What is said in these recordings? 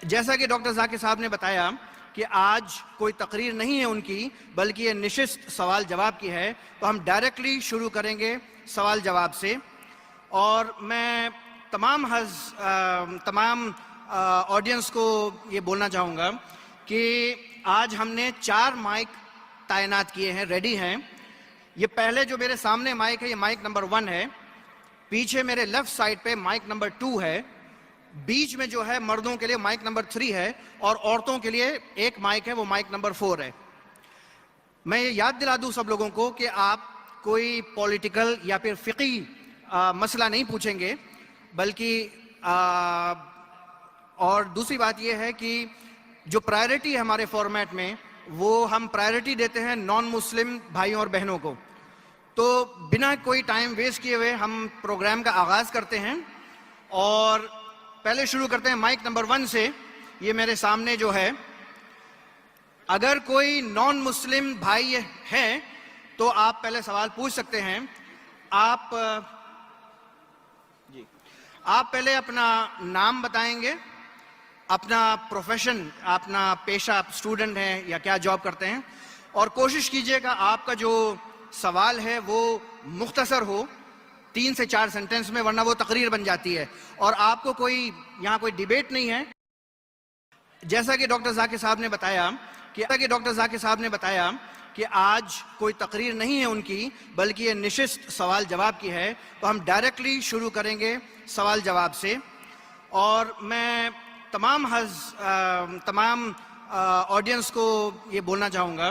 जैसा कि डॉक्टर जाकिर साहब ने बताया कि आज कोई तकरीर नहीं है उनकी, बल्कि ये निशिस्त सवाल जवाब की है, तो हम डायरेक्टली शुरू करेंगे सवाल जवाब से। और मैं तमाम ऑडियंस को ये बोलना चाहूँगा कि आज हमने 4 माइक तैनात किए हैं, रेडी हैं। ये पहले जो मेरे सामने माइक है, ये माइक नंबर 1 है। पीछे मेरे लेफ्ट साइड पे माइक नंबर 2 है। बीच में जो है मर्दों के लिए माइक नंबर 3 है, और औरतों के लिए एक माइक है, वो माइक नंबर 4 है। मैं ये याद दिला दूं सब लोगों को कि आप कोई पॉलिटिकल या फिर फिकी मसला नहीं पूछेंगे, बल्कि और दूसरी बात यह है कि जो प्रायोरिटी है हमारे फॉर्मेट में, वो हम प्रायोरिटी देते हैं नॉन मुस्लिम भाइयों और बहनों को। तो बिना कोई टाइम वेस्ट किए हुए हम प्रोग्राम का आगाज़ करते हैं, और पहले शुरू करते हैं माइक नंबर 1 से। ये मेरे सामने जो है, अगर कोई नॉन मुस्लिम भाई है तो आप पहले सवाल पूछ सकते हैं। आप पहले अपना नाम बताएंगे, अपना प्रोफेशन, अपना पेशा, आप स्टूडेंट हैं या क्या जॉब करते हैं, और कोशिश कीजिएगा आपका जो सवाल है वो मुख्तसर हो, 3 से 4 सेंटेंस में, वरना वो तकरीर बन जाती है और आपको यहाँ कोई डिबेट नहीं है। जैसा कि डॉक्टर जाकिर साहब ने बताया कि आज कोई तकरीर नहीं है उनकी, बल्कि ये निशिस्त सवाल जवाब की है, तो हम डायरेक्टली शुरू करेंगे सवाल जवाब से। और मैं तमाम ऑडियंस को ये बोलना चाहूँगा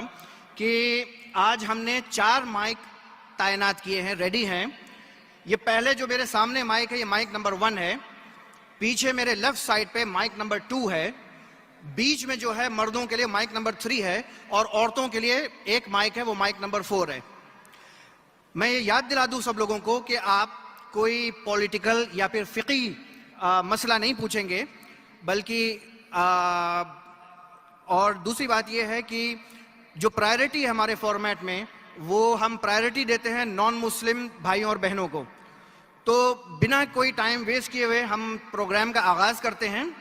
कि आज हमने 4 माइक तैनात किए हैं, रेडी हैं। ये पहले जो मेरे सामने माइक है, ये माइक नंबर 1 है। पीछे मेरे लेफ्ट साइड पे माइक नंबर 2 है। बीच में जो है मर्दों के लिए माइक नंबर 3 है, और औरतों के लिए एक माइक है, वो माइक नंबर 4 है। मैं ये याद दिला दूं सब लोगों को कि आप कोई पॉलिटिकल या फिर फिकी मसला नहीं पूछेंगे, बल्कि और दूसरी बात यह है कि जो प्रायोरिटी है हमारे फॉर्मेट में, वो हम प्रायोरिटी देते हैं नॉन मुस्लिम भाइयों और बहनों को। तो बिना कोई टाइम वेस्ट किए हुए हम प्रोग्राम का आगाज़ करते हैं,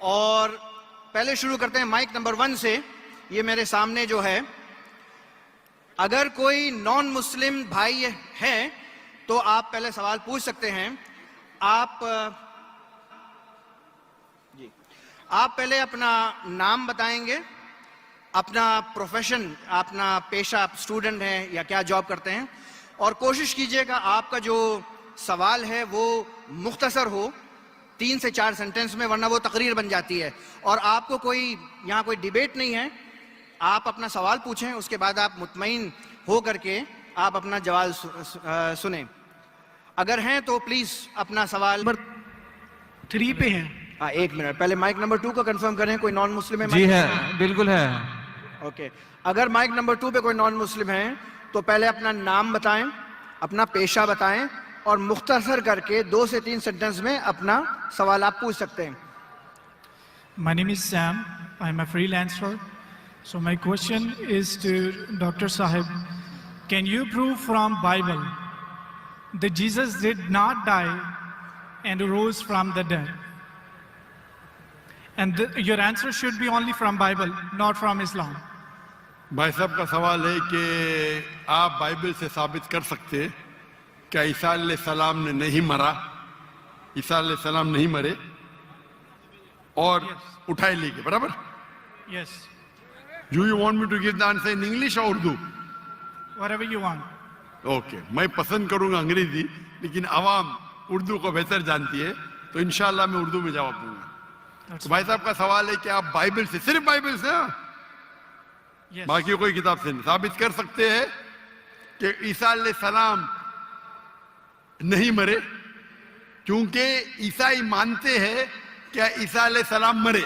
और पहले शुरू करते हैं माइक नंबर 1 से। ये मेरे सामने जो है, अगर कोई नॉन मुस्लिम भाई है तो आप पहले सवाल पूछ सकते हैं। आप पहले अपना नाम बताएंगे, अपना प्रोफेशन, अपना पेशा, आप स्टूडेंट हैं या क्या जॉब करते हैं, और कोशिश कीजिएगा आपका जो सवाल है वो मुख्तसर हो, 3 से 4 सेंटेंस में, वरना वो तकरीर बन जाती है और आपको यहाँ कोई डिबेट नहीं है। आप अपना सवाल पूछें, उसके बाद आप मुतमईन हो करके आप अपना जवाब सुने। अगर हैं तो प्लीज अपना सवाल। नंबर 3 पे है। हाँ, 1 मिनट, पहले माइक नंबर 2 को कंफर्म करें। कोई नॉन मुस्लिम है? जी है, बिल्कुल है। ओके, अगर माइक नंबर 2 पे कोई नॉन मुस्लिम है तो पहले अपना नाम बताएं, अपना पेशा बताएं, और मुख्तसर करके 2 से 3 सेंटेंस में अपना सवाल आप पूछ सकते हैं। My name is Sam. I'm a freelancer. So my question is to Dr. Sahib. Can you prove from Bible that Jesus did not die and rose from the dead? And your answer should be only from Bible, not from Islam. भाई साहब का सवाल है कि आप Bible से साबित कर सकते हैं क्या ईसा अलैहिस्सलाम ने नहीं मरा, ईसा अलैहिस्सलाम नहीं मरे और उठाए ले गए, बराबर? Yes. Do you want me to give the answer in English or Urdu? Whatever you want. Okay, मैं पसंद करूंगा अंग्रेजी, लेकिन आवाम उर्दू को बेहतर जानती है, तो इंशाल्लाह मैं उर्दू में जवाब दूंगा। तो भाई साहब का सवाल है कि आप बाइबल से, सिर्फ बाइबल से, Yes. बाकी कोई किताब से नहीं, साबित कर सकते हैं कि ईसा अलैहिस्सलाम नहीं मरे, क्योंकि ईसाई मानते हैं कि ईसा अलैहिस्सलाम मरे।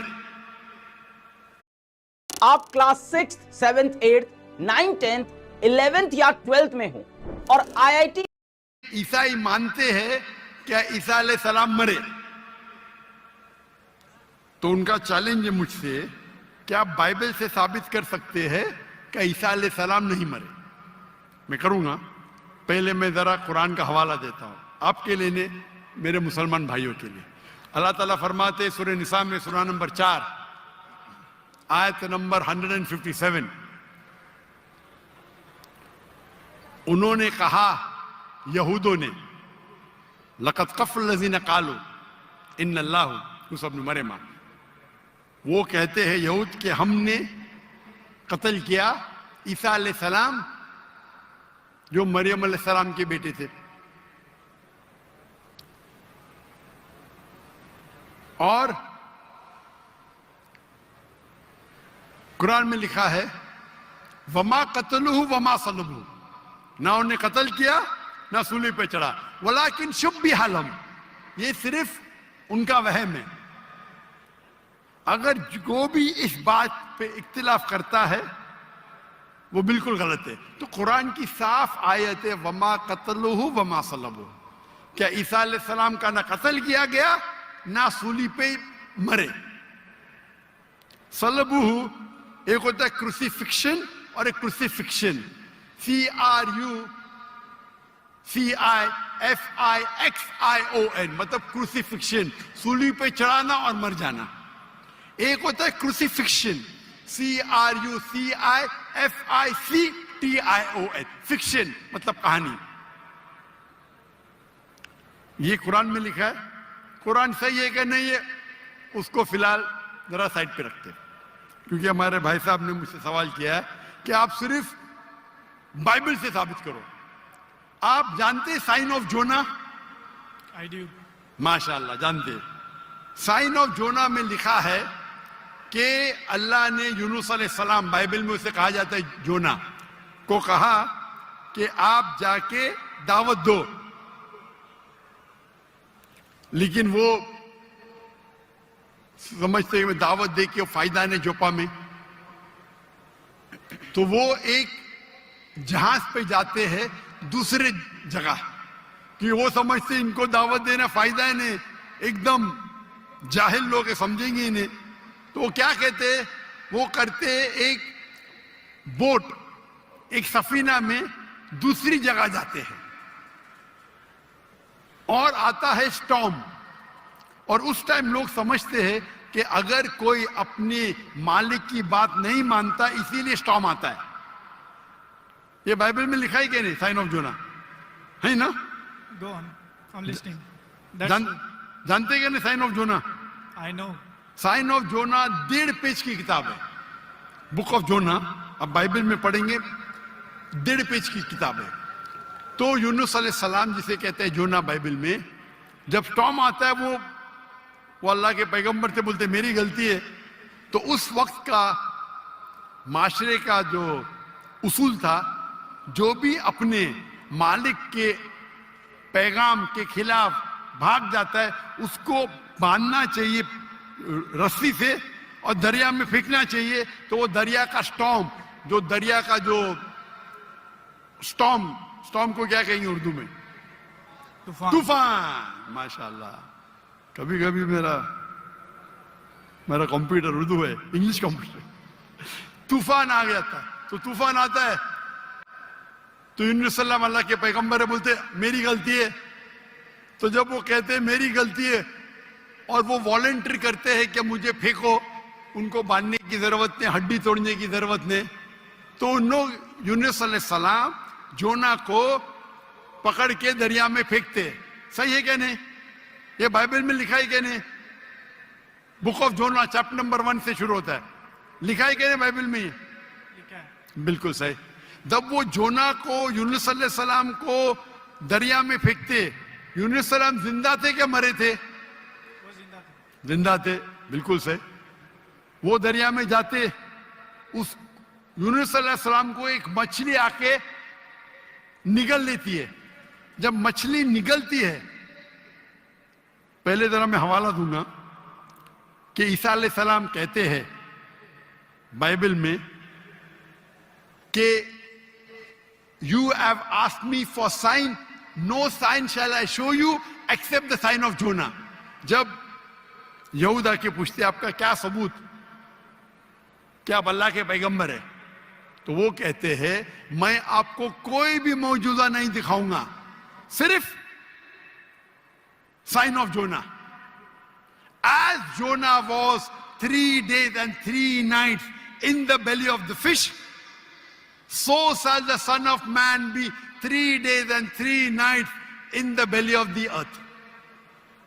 आप class 6th, 7th, 8th, 9th, 10th, 11th या 12th में हो और IIT ईसाई मानते हैं कि ईसा अलैहिस्सलाम मरे, तो उनका चैलेंज है मुझसे कि आप बाइबल से साबित कर सकते हैं कि ईसा अलैहिस्सलाम नहीं मरे। मैं करूंगा, पहले मैं जरा कुरान का हवाला देता हूं आपके लिए, मेरे मुसलमान भाइयों के लिए। अल्लाह ताला फरमाते सूरह निसा में सूरह नंबर 4 आयत नंबर 157, उन्होंने कहा, यहूदों ने, लक़द कफ़ल लज़ीना क़ालू इन्नल्लाहु यूसुफ इब्न मरियम, वो कहते हैं यहूद के हमने कत्ल किया ईसा अलैहिस्सलाम जो मरियम अलैहिस्सलाम के बेटे थे। और कुरान में लिखा है वमा कतलुहु वमा सलबुहु, ना उन्हें कत्ल किया ना सूली पे चढ़ा, वलाकिन शुब्बिह लहुम, ये सिर्फ उनका वहम है। अगर जो भी इस बात पे इख्तिलाफ करता है वो बिल्कुल गलत है। तो कुरान की साफ आयत है वमा कतलुहु वमा सलबुहु, क्या ईसा अलैहिस्सलाम का ना कत्ल किया गया ना सूली पे मरे। सलबुहु एक होता है क्रूसिफिक्शन और एक क्रूसिफिक्शन, CRUCIFIXION, मतलब क्रूसिफिक्शन, सूली पे चढ़ाना और मर जाना। एक होता है क्रूसिफिक्शन, CRUCIFICTION, फिक्शन मतलब कहानी। ये कुरान में लिखा है। कुरान सही है कि नहीं है उसको फिलहाल जरा साइड पे रखते हैं, क्योंकि हमारे भाई साहब ने मुझसे सवाल किया है कि आप सिर्फ बाइबल से साबित करो। आप जानते sign of Jonah? I do. माशाअल्लाह जानते। साइन ऑफ जोना में लिखा है कि अल्लाह ने यूनुस अलैहिस्सलाम, बाइबल में उसे कहा जाता है जोना, को कहा कि आप जाके दावत दो, लेकिन वो समझते हैं दावत दे के फायदा नहीं जोपा में, तो वो एक जहाज पे जाते हैं दूसरे जगह, कि वो समझते इनको दावत देना फायदा है नहीं, एकदम जाहिल लोग समझेंगे इन्हें। तो वो क्या कहते हैं, वो करते एक बोट, एक सफीना में दूसरी जगह जाते हैं और आता है स्टॉर्म, और उस टाइम लोग समझते हैं कि अगर कोई अपने मालिक की बात नहीं मानता इसीलिए स्टॉर्म आता है। ये बाइबल में लिखा है कि नहीं साइन ऑफ जोना, है ना? Go on. I'm listening. जानते हैं कि नहीं sign of Jonah? I know. Sign of Jonah 1.5 page की किताब है, बुक ऑफ जोना। अब बाइबल में पढ़ेंगे 1.5 पेज की किताब है। तो यूनुस अलैहिस्सलाम जिसे कहते हैं जोना बाइबल में, जब स्टॉर्म आता है वो अल्लाह के पैगंबर से बोलते मेरी गलती है। तो उस वक्त का माशरे का जो उसूल था, जो भी अपने मालिक के पैगाम के खिलाफ भाग जाता है उसको बांधना चाहिए रस्सी से और दरिया में फेंकना चाहिए। तो वो दरिया का स्टॉर्म, जो दरिया का जो स्टॉर्म को क्या कहेंगे उर्दू में? तूफान। माशाल्लाह, कभी कभी मेरा कंप्यूटर उर्दू है, इंग्लिश कंप्यूटर। तूफान आ गया था, तो तूफान आता है तो यूनुस सल्लल्लाहु अल्लाह के पैगंबर बोलते मेरी गलती है। तो जब वो कहते हैं मेरी गलती है और वो वॉलंटरी करते हैं कि मुझे फेंको, उनको बांधने की जरूरत नहीं, हड्डी तोड़ने की जरूरत नहीं, तो उन लोग यूनुस अलैहिस्सलाम जोना को पकड़ के दरिया में फेंकते। सही है क्या नहीं? ये बाइबल में लिखा है क्या नहीं? Book of Jonah chapter number 1 से शुरू होता है, लिखा है क्या नहीं बाइबल में? बिल्कुल सही। जब वो जोना को यूनुस अलैहिस्सलाम को दरिया में फेंकते, यूनुस अलैहिस्सलाम जिंदा थे क्या मरे थे? जिंदा थे, बिल्कुल सही। वो दरिया में जाते, उस यूनुस अलैहिस्सलाम को एक मछली आके निगल लेती है। जब मछली निगलती है, पहले जरा मैं हवाला दूंगा कि ईसा अलैहिस्सलाम कहते हैं बाइबल में कि you have asked me for sign, no sign shall I show you except the sign of Jonah. जब यहूदा के पूछते आपका क्या सबूत, क्या आप अल्लाह के पैगंबर है, तो वो कहते हैं मैं आपको कोई भी मौजूदा नहीं दिखाऊंगा, सिर्फ sign of Jonah. as Jonah was 3 days and 3 nights in the belly of the fish, so shall the Son of Man be 3 days and 3 nights in the belly of the earth.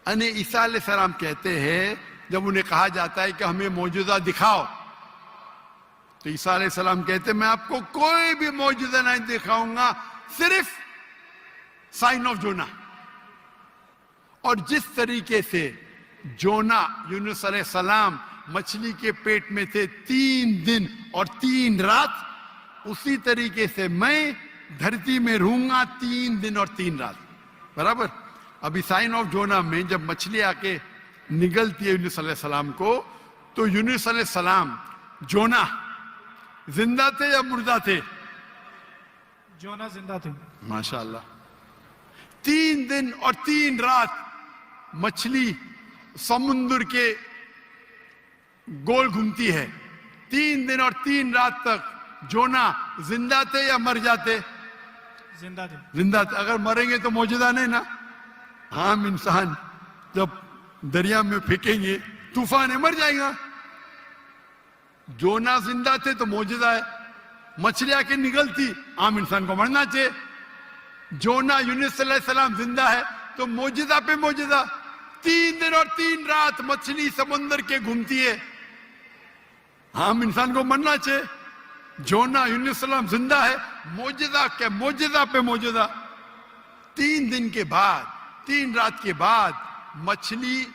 यानी ईसा अलैहिस्सलाम कहते हैं, जब उन्हें कहा जाता है कि हमें मौजूदा दिखाओ, तो ईसा अलैहिस्सलाम कहते हैं मैं आपको कोई भी मौजूदा नहीं दिखाऊंगा, सिर्फ साइन ऑफ जोना। और जिस तरीके से जोना यूनुस अलैहिस्सलाम मछली के पेट में थे 3 दिन और 3 रात, उसी तरीके से मैं धरती में रहूंगा 3 दिन और 3 रात। बराबर। अभी साइन ऑफ जोना में जब मछली आके निगलती है यूनुस अलैहिस्सलाम को, तो यूनुस अलैहिस्सलाम जोना जिंदा थे या मुर्दा थे? जोना जिंदा थे। माशाअल्लाह। 3 दिन और 3 रात मछली समुद्र के गोल घूमती है। 3 दिन और 3 रात तक जोना जिंदा थे या मर जाते? जिंदा थे। जिंदा थे। अगर मरेंगे तो मौजूदा नहीं ना। आम इंसान जब दरिया में फेंकेंगे तूफान है, मर जाएगा। जोना जिंदा थे तो मौजूदा है। मछली आके निगलती, आम इंसान को मरना चाहिए। जोना यूनुस अलैहिस्सलाम जिंदा है तो मौजूदा पे मौजूदा। 3 दिन और 3 रात मछली समुद्र के घूमती है, आम इंसान को मरना चाहिए। जोना यूनुस अलैहिस्सलाम जिंदा है, मौजूदा के मौजूदा पे मौजूदा। 3 दिन के बाद, 3 रात के बाद मछली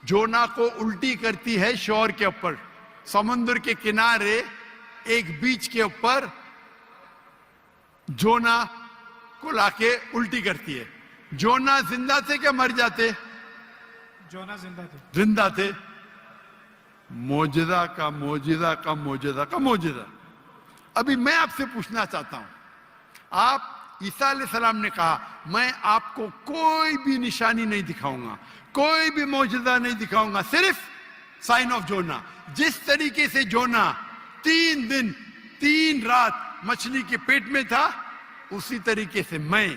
जोना को उल्टी करती है शोर के ऊपर, समुद्र के किनारे एक बीच के ऊपर जोना को लाके उल्टी करती है। जोना जिंदा थे क्या मर जाते? जोना जिंदा थे। जिंदा थे। मौजूदा का मौजूदा का मौजूदा का मौजूदा। अभी मैं आपसे पूछना चाहता हूं, आप ईसा अलैहिस्सलाम ने कहा मैं आपको कोई भी निशानी नहीं दिखाऊंगा, कोई भी मौजूदा नहीं दिखाऊंगा, सिर्फ साइन ऑफ जोना। जिस तरीके से जोना 3 दिन 3 रात मछली के पेट में था, उसी तरीके से मैं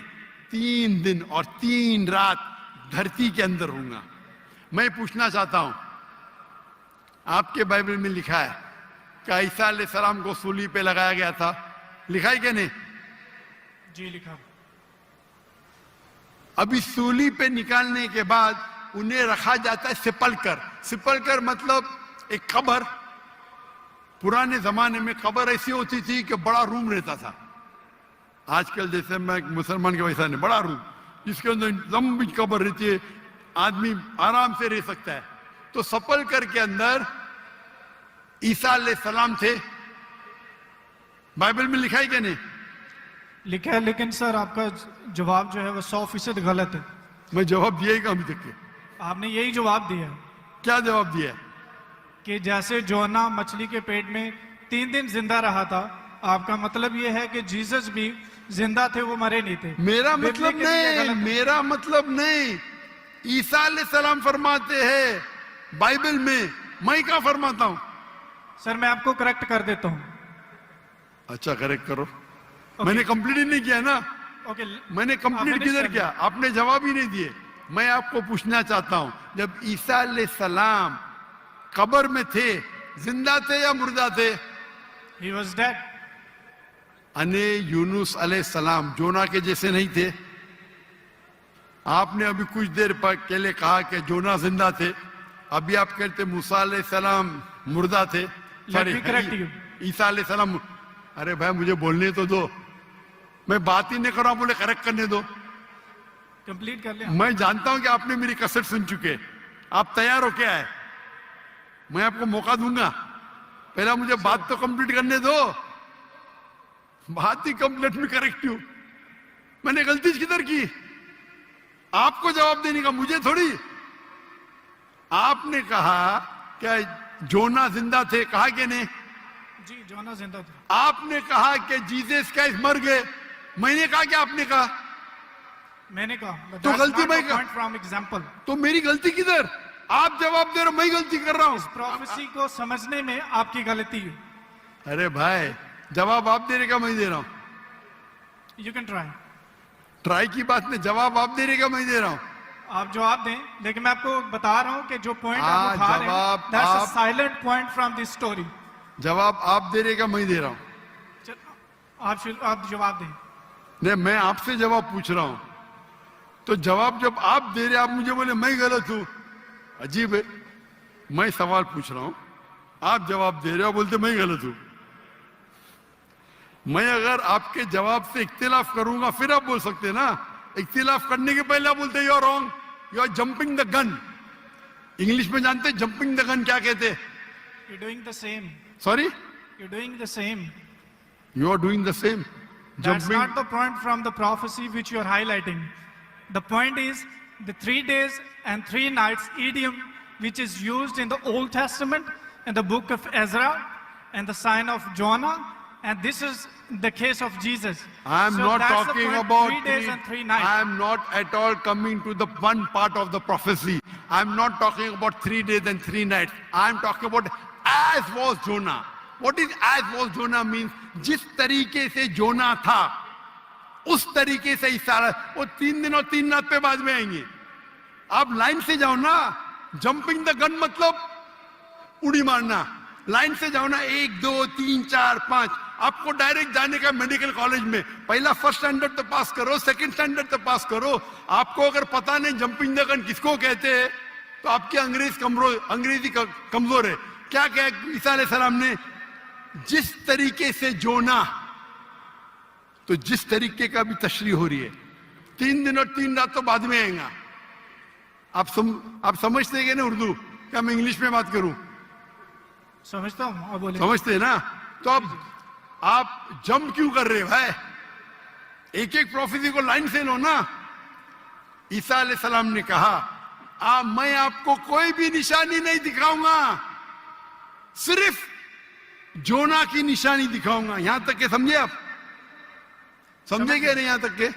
3 दिन और 3 रात धरती के अंदर हूंगा। मैं पूछना चाहता हूं, आपके बाइबल में लिखा है कि ईसा अलैहिस्सलाम को सूली पे लगाया गया था, लिखा है क्या नहीं? जी लिखा। अभी सूली पे निकालने के बाद उन्हें रखा जाता है सिपलकर। सिपलकर मतलब एक कब्र। पुराने जमाने में कब्र ऐसी होती थी कि बड़ा रूम रहता था। आजकल जैसे मैं मुसलमान के वैसा नहीं, बड़ा रूम जिसके अंदर लंबी कब्र रहती है, आदमी आराम से रह सकता है। तो सपलकर के अंदर ईसा अलैहिस्सलाम थे। बाइबल में लिखा है क्या नहीं? लिखा है, लेकिन सर आपका जवाब जो है वो 100% गलत है। मैं जवाब दिया ही अभी तक के। आपने यही जवाब दिया क्या जवाब दिया? कि जैसे जोना मछली के पेट में 3 दिन जिंदा रहा था, आपका मतलब ये है कि जीसस भी जिंदा थे, वो मरे नहीं थे। मेरा मतलब नहीं, मेरा मतलब नहीं। ईसा अलैहिस्सलाम फरमाते हैं बाइबल में, मैं क्या फरमाता हूं? सर मैं आपको करेक्ट कर देता हूं। अच्छा करेक्ट करो। मैंने कंप्लीट ही नहीं किया ना। ओके। मैंने कंप्लीट किधर किया? आपने जवाब ही नहीं दिए। मैं आपको पूछना चाहता हूं, जब ईसा अलैहिस्सलाम कब्र में थे, जिंदा थे या मुर्दा थे? He was dead. अने यूनुस अलैहिस्सलाम जोना के जैसे नहीं थे। आपने अभी कुछ देर पहले कहा कि जोना जिंदा थे, अभी आप कहते मूसा अलैहिस्सलाम मुर्दा थे। ईसा अलैहिस्सलाम। अरे भाई मुझे बोलने तो दो, मैं बात ही नहीं कर रहा हूं, बोले करेक्ट करने दो। कंप्लीट कर लिया। मैं जानता हूं कि आपने मेरी कसर सुन चुके, आप तैयार हो क्या है? मैं आपको मौका दूंगा, पहला मुझे बात तो कंप्लीट करने दो। बात ही कंप्लीट में करेक्ट हूं। मैंने गलती किधर की? आपको जवाब देने का, मुझे थोड़ी। आपने कहा क्या जोना जिंदा थे, कहा कि नहीं? जी जोना जिंदा थे। आपने कहा कि जीसस क्राइस्ट मर गए, मैंने कहा कि आपने कहा? मैंने कहा। तो गलती मैं फ्रॉम एग्जांपल। तो मेरी गलती किधर? आप जवाब दे रहे हो, मैं गलती कर रहा हूं। इस प्रोफेसी को समझने में आपकी गलती है। अरे भाई जवाब आप दे रहे का मैं दे रहा हूं। You can try. ट्राई की बात नहीं, जवाब आप दे रहे का मैं दे रहा हूं। आप जवाब दें, लेकिन मैं आपको बता रहा हूं कि जो पॉइंट आप उठा रहे जवाब हैं, दैट्स अ आप- silent point from this story. जवाब आप दे रहे का मैं दे रहा हूं? आप जवाब दें। नहीं, मैं आपसे जवाब पूछ रहा हूं, तो जवाब जब आप दे रहे आप मुझे बोले मैं गलत हूं, अजीब है। मैं सवाल पूछ रहा हूं, आप जवाब दे रहे हो, बोलते मैं गलत हूं। मैं अगर आपके जवाब से इख्तिलाफ करूंगा फिर आप बोल सकते हैं ना। इख्तिलाफ करने के पहले आप बोलते you are wrong, you are jumping the gun. English में जानते जंपिंग द गन क्या कहते हैं? You doing the same. Sorry, you doing the same. You are doing the same. That's not the point from the prophecy which you are highlighting. The point is the 3 days and 3 nights idiom which is used in the Old Testament, in the book of Ezra, and the sign of Jonah, and this is the case of Jesus. I am So not that's the talking point, about 3 days and 3 nights. I am not at all coming to the one part of the prophecy. I am not talking about 3 days and 3 nights. I am talking about as was Jonah. What is as was Jonah means? जिस तरीके से जोना था उस तरीके से इशारा। वो 3 दिन और 3 रात पे बाद में आएंगे। आप लाइन से जाओ ना। जंपिंग द गन मतलब उड़ी मारना। लाइन से जाओ ना, 1 2 3 4 5। आपको डायरेक्ट जाने का मेडिकल कॉलेज में पहला फर्स्ट स्टैंडर्ड तो पास करो, सेकंड स्टैंडर्ड तो पास करो। आपको अगर पता नहीं जंपिंग द गन किसको कहते हैं तो आपकी अंग्रेजी कमजोर है। क्या कहा ईसा अलैहिस्सलाम ने? जिस तरीके से जोना, तो जिस तरीके का भी तशरीह हो रही है। 3 दिन और 3 रात तो बाद में आएगा। आप समझते हैं ना उर्दू? क्या मैं इंग्लिश में बात करूं? समझता हूँ, आप बोले। समझते हैं ना? तो अब आप जंप क्यों कर रहे हो भाई? एक एक प्रोफेसी को लाइन से लो ना। ईसा अलैहिस्सलाम ने कहा मैं आपको कोई भी निशानी नहीं दिखाऊंगा, सिर्फ जोना की निशानी दिखाऊंगा। यहां तक के समझे आप? समझे क्या नहीं यहां तक के?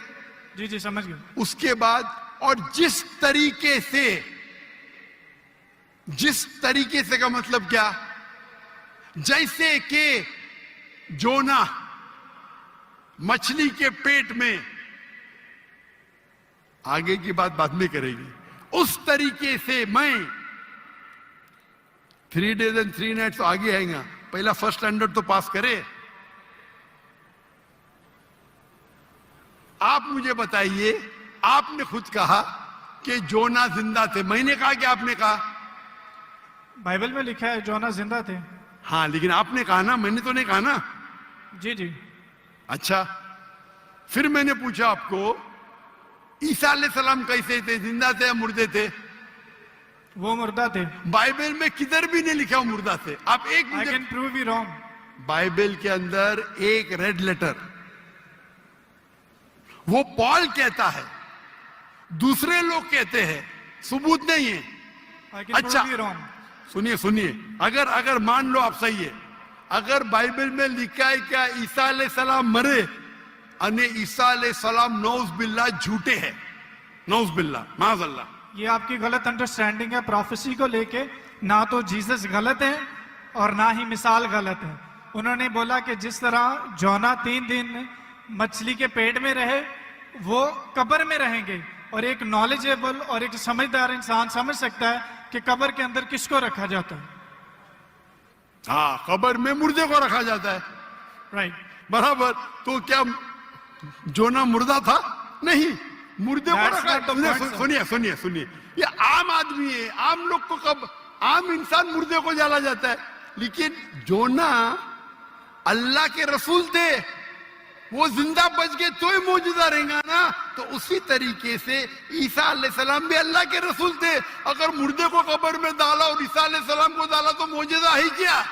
जी जी समझ गए। उसके बाद और जिस तरीके से का मतलब क्या? जैसे कि जोना मछली के पेट में, आगे की बात बाद में करेंगे, उस तरीके से मैं 3 days and 3 nights तो आगे आएगा। पहला फर्स्ट स्टैंडर्ड तो पास करे। आप मुझे बताइए, आपने खुद कहा कि जोना जिंदा थे। मैंने कहा कि आपने कहा? बाइबल में लिखा है जोना जिंदा थे। हाँ, लेकिन आपने कहा ना, मैंने तो नहीं कहा ना। जी जी। अच्छा, फिर मैंने पूछा आपको ईसा अलैहिस्सलाम कैसे थे? जिंदा थे या मुर्दे थे? वो मुर्दा थे। बाइबल में किधर भी नहीं लिखा मुर्दा थे। आप एक I can prove you wrong. Bible के अंदर एक रेड लेटर, वो पॉल कहता है, दूसरे लोग कहते हैं, सबूत नहीं है। आई कैन अच्छा, प्रूव यू रॉन्ग। सुनिए, अगर मान लो आप सही है, अगर बाइबल में लिखा है क्या ईसा अलैहिस्सलाम मरे अने ईसा अलैहिस्सलाम नौज बिल्ला झूठे हैं, नौज बिल्ला माज़अल्लाह, ये आपकी गलत अंडरस्टैंडिंग है प्रोफेसी को लेके। ना तो जीसस गलत है और ना ही मिसाल गलत है। उन्होंने बोला कि जिस तरह जोना 3 दिन मछली के पेट में रहे, वो कब्र में रहेंगे। और एक नॉलेजेबल और एक समझदार इंसान समझ सकता है कि कब्र के अंदर किसको रखा जाता है। हाँ, कब्र में मुर्दे को रखा जाता है। राइट, बराबर। तो क्या जोना मुर्दा था? नहीं, मुर्दे को That's रखा। not the point, sir. सुनिए, ये आम आदमी है। आम लोग को कब आम इंसान मुर्दे को जला जाता है, लेकिन जोना अल्लाह के रसूल थे, वो जिंदा बच गए तो ही मौजूदा रहेगा ना। तो उसी तरीके से ईसा अलैहिस्सलाम भी अल्लाह के रसूल थे। अगर मुर्दे को कब्र में डाला और ईसा अलैहिस्सलाम को डाला तो मौजूदा है क्या?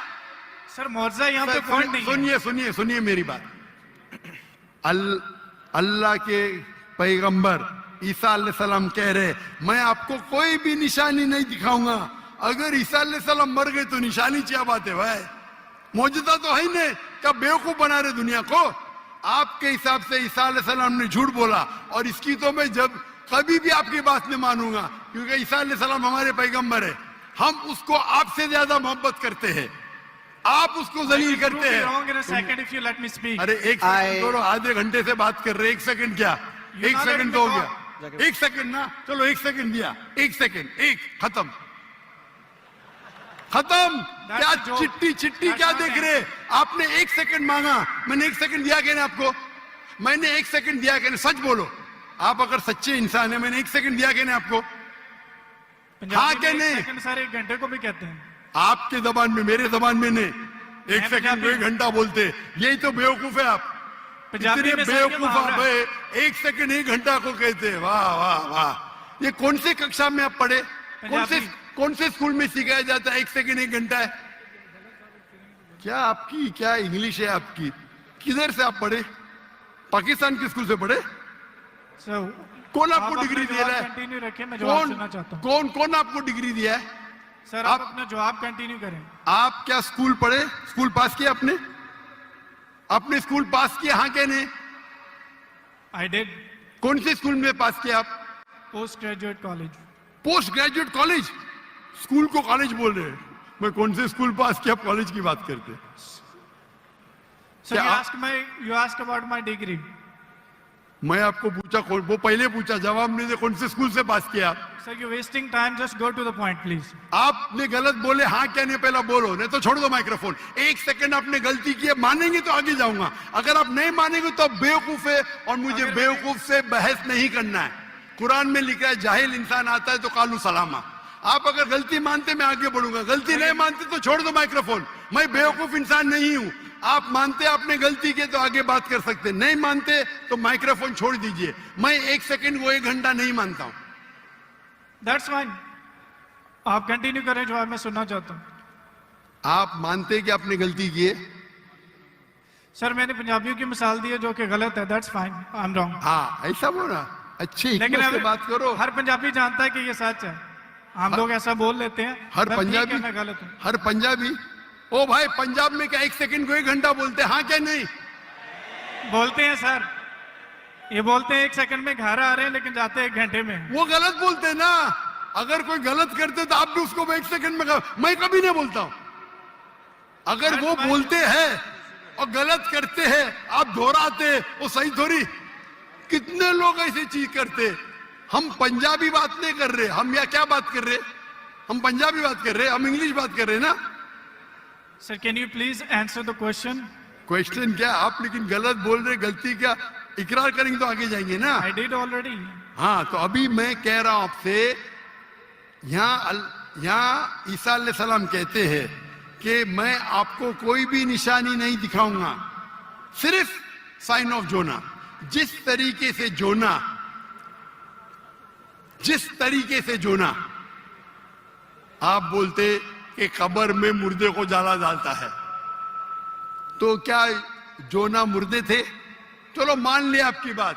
सर मौजूदा यहाँ पे पॉइंट नहीं है। सुनिए मेरी बात। अल्लाह के पैगंबर ईसा अलैहिस्सलाम कह रहे, मैं आपको कोई भी निशानी नहीं दिखाऊंगा। अगर ईसा अलैहिस्सलाम मर गए तो निशानी क्या बात है भाई? मौजूदा तो है ही नहीं। क्या बेवकूफ बना रहे दुनिया को? आपके हिसाब से ईसा अलैहिस्सलाम ने झूठ बोला, और इसकी तो मैं जब कभी भी आपकी बात नहीं मानूंगा, क्योंकि ईसा अलैहिस्सलाम हमारे पैगंबर है। हम उसको आपसे ज्यादा मोहब्बत करते हैं, आप उसको जलील करते हैं। Second if you let me speak. अरे एक सेकंड, आधे घंटे से बात कर रहे, 1 सेकंड क्या? 1 सेकंड तो हो गया। जाके एक सेकंड ना, चलो एक सेकंड दिया, एक सेकंड, एक खत्म खत्म। क्या a joke. चिट्टी चिट्टी That's क्या not देख an रहे? आपने एक सेकंड मांगा, मैंने एक सेकंड दिया क्या नहीं आपको? मैंने एक सेकंड दिया क्या नहीं? सच बोलो, आप अगर सच्चे इंसान है, मैंने एक सेकंड दिया क्या नहीं आपको? हाँ क्या नहीं? सेकंड सर 1 घंटे को भी कहते हैं। आपके जबान में, मेरे जबान में नहीं। एक मैं सेकंड को 1 घंटा बोलते, यही तो बेवकूफ है आप। पंजाबी इतने में सर ये बेवकूफ मुहावरा आप है। है, 1 सेकंड 1 घंटा को कहते हैं। वाह वाह वाह, ये कौन से कक्षा में आप पढ़े? कौन से स्कूल में सिखाया जाता है 1 सेकंड 1 घंटा है? क्या आपकी क्या इंग्लिश है आपकी? किधर से आप पढ़े? पाकिस्तान के स्कूल से पढ़े? सर कौन आपको डिग्री दिया है? कंटिन्यू रखें, मैं जवाब सुनना चाहता हूँ। कौन आपको डिग्री दिया है? सर आप अपना जवाब कंटिन्यू करें। आप क्या स्कूल पढ़े? स्कूल पास किया आपने? आपने स्कूल पास किया? हाँ क्या नहीं? I did. कौन से स्कूल में पास किया आप? Post graduate college. Post graduate college? School को कॉलेज बोल रहे हैं। मैं कौन से स्कूल पास किया, कॉलेज की बात करते? Sir you asked about my degree. मैं आपको पूछा, वो पहले पूछा, जवाब नहीं दे, कौन से स्कूल से पास किया? Sir you wasting time, just go to the point please. आपने गलत बोले, हाँ क्या नहीं पहला बोलो, नहीं तो छोड़ दो माइक्रोफोन। 1 सेकंड आपने गलती की है, मानेंगे तो आगे जाऊंगा, अगर आप नहीं मानेंगे तो आप बेवकूफ है, और मुझे बेवकूफ से बहस नहीं करना है। कुरान में लिखा है जाहिल इंसान आता है तो कालू सलामा। आप अगर गलती मानते मैं आगे बढ़ूंगा, गलती नहीं मानते तो छोड़ दो माइक्रोफोन। मैं बेवकूफ इंसान नहीं हूं। आप मानते आपने गलती की तो आगे बात कर सकते, नहीं मानते तो माइक्रोफोन छोड़ दीजिए। मैं 1 सेकंड को 1 घंटा नहीं मानता हूं। दैट्स फाइन, आप कंटिन्यू करें, जवाब मैं सुनना चाहता हूँ। आप मानते कि आपने गलती की है? सर मैंने पंजाबियों की मिसाल दी है जो कि गलत है, that's fine, I am wrong. हाँ ऐसा बोला, अच्छी लेकिन हिकमत से बात करो। हर पंजाबी जानता है कि ये सच है, हम लोग ऐसा बोल लेते हैं। हर तब ठीक पंजाबी, है, मैं गलत हूँ। हर पंजाबी, ओ भाई पंजाब में क्या 1 सेकंड को 1 घंटा बोलते हैं? हाँ क्या नहीं? बोलते हैं सर, ये बोलते हैं 1 सेकंड में घर आ रहे हैं लेकिन जाते हैं 1 घंटे में। वो गलत बोलते हैं ना। अगर कोई गलत करते तो आप भी उसको 1 सेकंड में मैं कभी नहीं बोलता हूं। अगर वो बोलते हैं और गलत करते हैं, आप दोहराते, वो सही थोड़ी। कितने लोग ऐसी चीज करते। हम पंजाबी बात नहीं कर रहे, हम या क्या बात कर रहे? हम पंजाबी बात कर रहे, हम इंग्लिश बात कर रहे ना। Sir can you please answer the question? Question क्या? आप लेकिन गलत बोल रहे, गलती क्या इकरार करेंगे तो आगे जाएंगे ना। I did already. हाँ तो अभी मैं कह रहा हूं आपसे, यहाँ ईसा अलैहिस्सलाम कहते हैं कि मैं आपको कोई भी निशानी नहीं दिखाऊंगा, सिर्फ साइन ऑफ जोना। जिस तरीके से जोना आप बोलते कि कब्र में मुर्दे को जाला डालता है, तो क्या जोना मुर्दे थे? चलो मान लिया आपकी बात,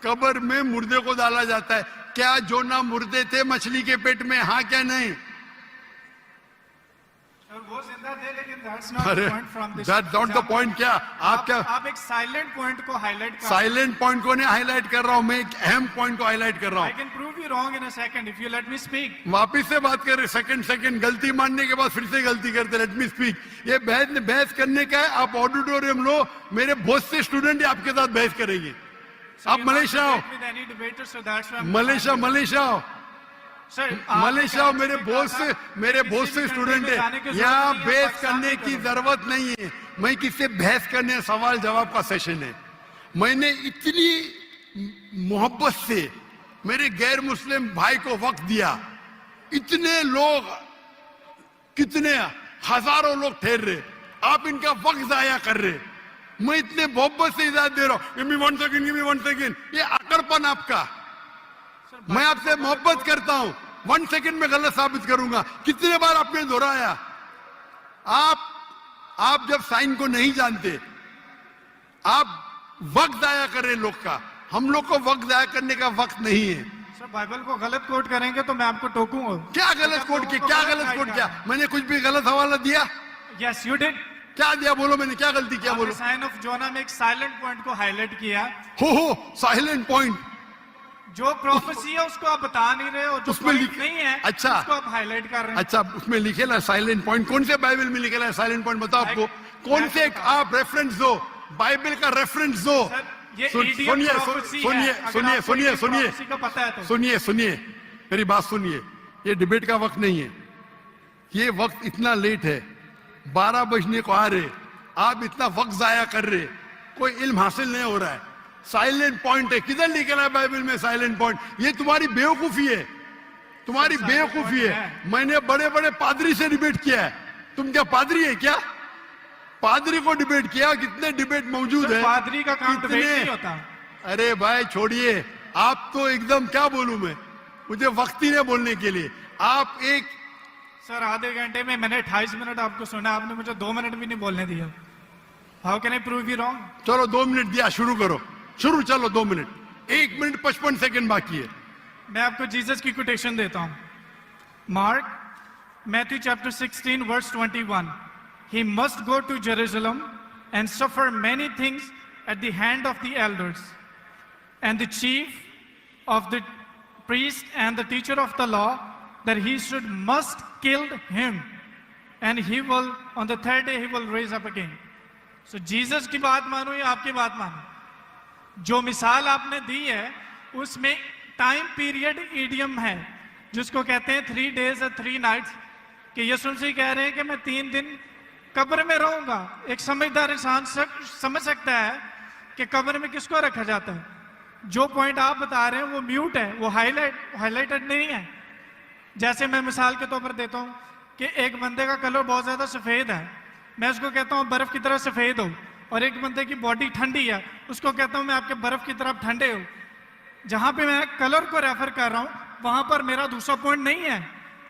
कब्र में मुर्दे को डाला जाता है। क्या जोना मुर्दे थे मछली के पेट में? हाँ क्या नहीं? वो जिंदा थे लेकिन that's not अरे the point from this that's not the point। क्या आप क्या आप एक साइलेंट पॉइंट को हाईलाइट कर। साइलेंट पॉइंट को नहीं हाईलाइट कर रहा हूं, मैं एक अहम पॉइंट को हाईलाइट कर रहा आई हूं। Can prove you wrong in a second if you let me speak. वापिस से बात कर रहे, सेकंड गलती मानने के बाद फिर से गलती करते, लेट मी स्पीक। ये बहस करने का है, आप ऑडिटोरियम लो, मेरे बहुत से स्टूडेंट आपके साथ बहस करेंगे। आप मलेशिया आओ, मलेशिया आओ, मलेशिया आओ। मेरे बहुत से स्टूडेंट है यहाँ, बहस करने की जरूरत नहीं है। मैं किससे बहस करने, सवाल जवाब का सेशन है। मैंने इतनी मोहब्बत से मेरे गैर मुस्लिम भाई को वक्त दिया, इतने लोग, कितने हजारों लोग ठहर रहे, आप इनका वक्त जाया कर रहे। मैं इतने मोहब्बत से इजाजत दे रहा हूं, गिव मी वन सेकंड, ये अकड़पन आपका। मैं आपसे मोहब्बत करता हूं, 1 सेकंड में गलत साबित करूंगा। कितने बार आपने दोहराया। आप जब साइन को नहीं जानते, आप वक्त जाया कर रहे लोग का। हम लोग को वक्त जाया करने का वक्त नहीं है। सर बाइबल को गलत कोट करेंगे तो मैं आपको टोकूंगा। क्या गलत कोट किया? क्या गलत कोट किया? मैंने कुछ भी गलत हवाला दिया? Yes you did. क्या दिया? बोलो, मैंने क्या गलती किया? बोलो। साइन ऑफ जोना में एक साइलेंट पॉइंट को हाईलाइट किया। हो साइलेंट पॉइंट। जो प्रोफेसी है उसको आप बता नहीं रहे हो, जो उसमें पॉइंट नहीं है अच्छा, उसको आप हाईलाइट कर रहे हैं। अच्छा, उसमें लिखेला है साइलेंट पॉइंट। कौन से बाइबल में लिखेला है साइलेंट पॉइंट? बताओ आपको कौन से, आप रेफरेंस दो, बाइबल का रेफरेंस दो। ये सुनिए idiom prophecy सुनिए है। अगर सुनिए आपको सुनिए idiom सुनिए prophecy का पता है तो सुनिए सुनिए मेरी बात सुनिए। ये डिबेट का वक्त नहीं है, ये वक्त इतना लेट है, 12 बजने को आ रहे, आप इतना वक्त जाया कर रहे, कोई इल्म हासिल नहीं हो रहा है। साइलेंट पॉइंट है, किधर लिखा है बाइबल में साइलेंट पॉइंट? ये तुम्हारी बेवकूफी है, तुम्हारी बेवकूफी है। मैंने बड़े बड़े पादरी से डिबेट किया है, तुम क्या पादरी है क्या? पादरी को डिबेट किया, कितने डिबेट मौजूद है। पादरी का काम डिबेट कितने- नहीं होता। अरे भाई छोड़िए, आप तो एकदम क्या बोलूं मैं, मुझे वक्त ही नहीं बोलने के लिए। आप एक सर आधे घंटे में मैंने 28 मिनट आपको सुना, आपने मुझे 2 मिनट भी नहीं बोलने दिया। How can I prove you wrong? चलो 2 मिनट दिया, शुरू करो, शुरू चलो 2 मिनट, 1 मिनट 55 सेकंड बाकी है। मैं आपको जीसस की कोटेशन देता हूं। Mark Matthew chapter 16 verse 21, he must go to Jerusalem and suffer many things at the hand of the elders and the chief of the priest and the teacher of the law, that he must kill him, and he will on the third day he will raise up again. So Jesus की बात मानो या आपकी बात मानो, जो मिसाल आपने दी है उसमें टाइम पीरियड ईडियम है जिसको कहते हैं 3 days और 3 nights, कि यीशु मसीह कह रहे हैं कि मैं 3 दिन कब्र में रहूंगा। एक समझदार इंसान समझ सकता है कि कब्र में किसको रखा जाता है। जो पॉइंट आप बता रहे हैं वो म्यूट है, वो हाईलाइटेड नहीं है। जैसे मैं मिसाल के तौर पर देता हूं कि एक बंदे का कलर बहुत ज्यादा सफेद है, मैं उसको कहता हूं बर्फ की तरह सफेद हो, और एक बंदे की बॉडी ठंडी है, उसको कहता हूं मैं आपके बर्फ की तरफ ठंडे हो। जहां पे मैं कलर को रेफर कर रहा हूं वहां पर मेरा दूसरा पॉइंट नहीं है,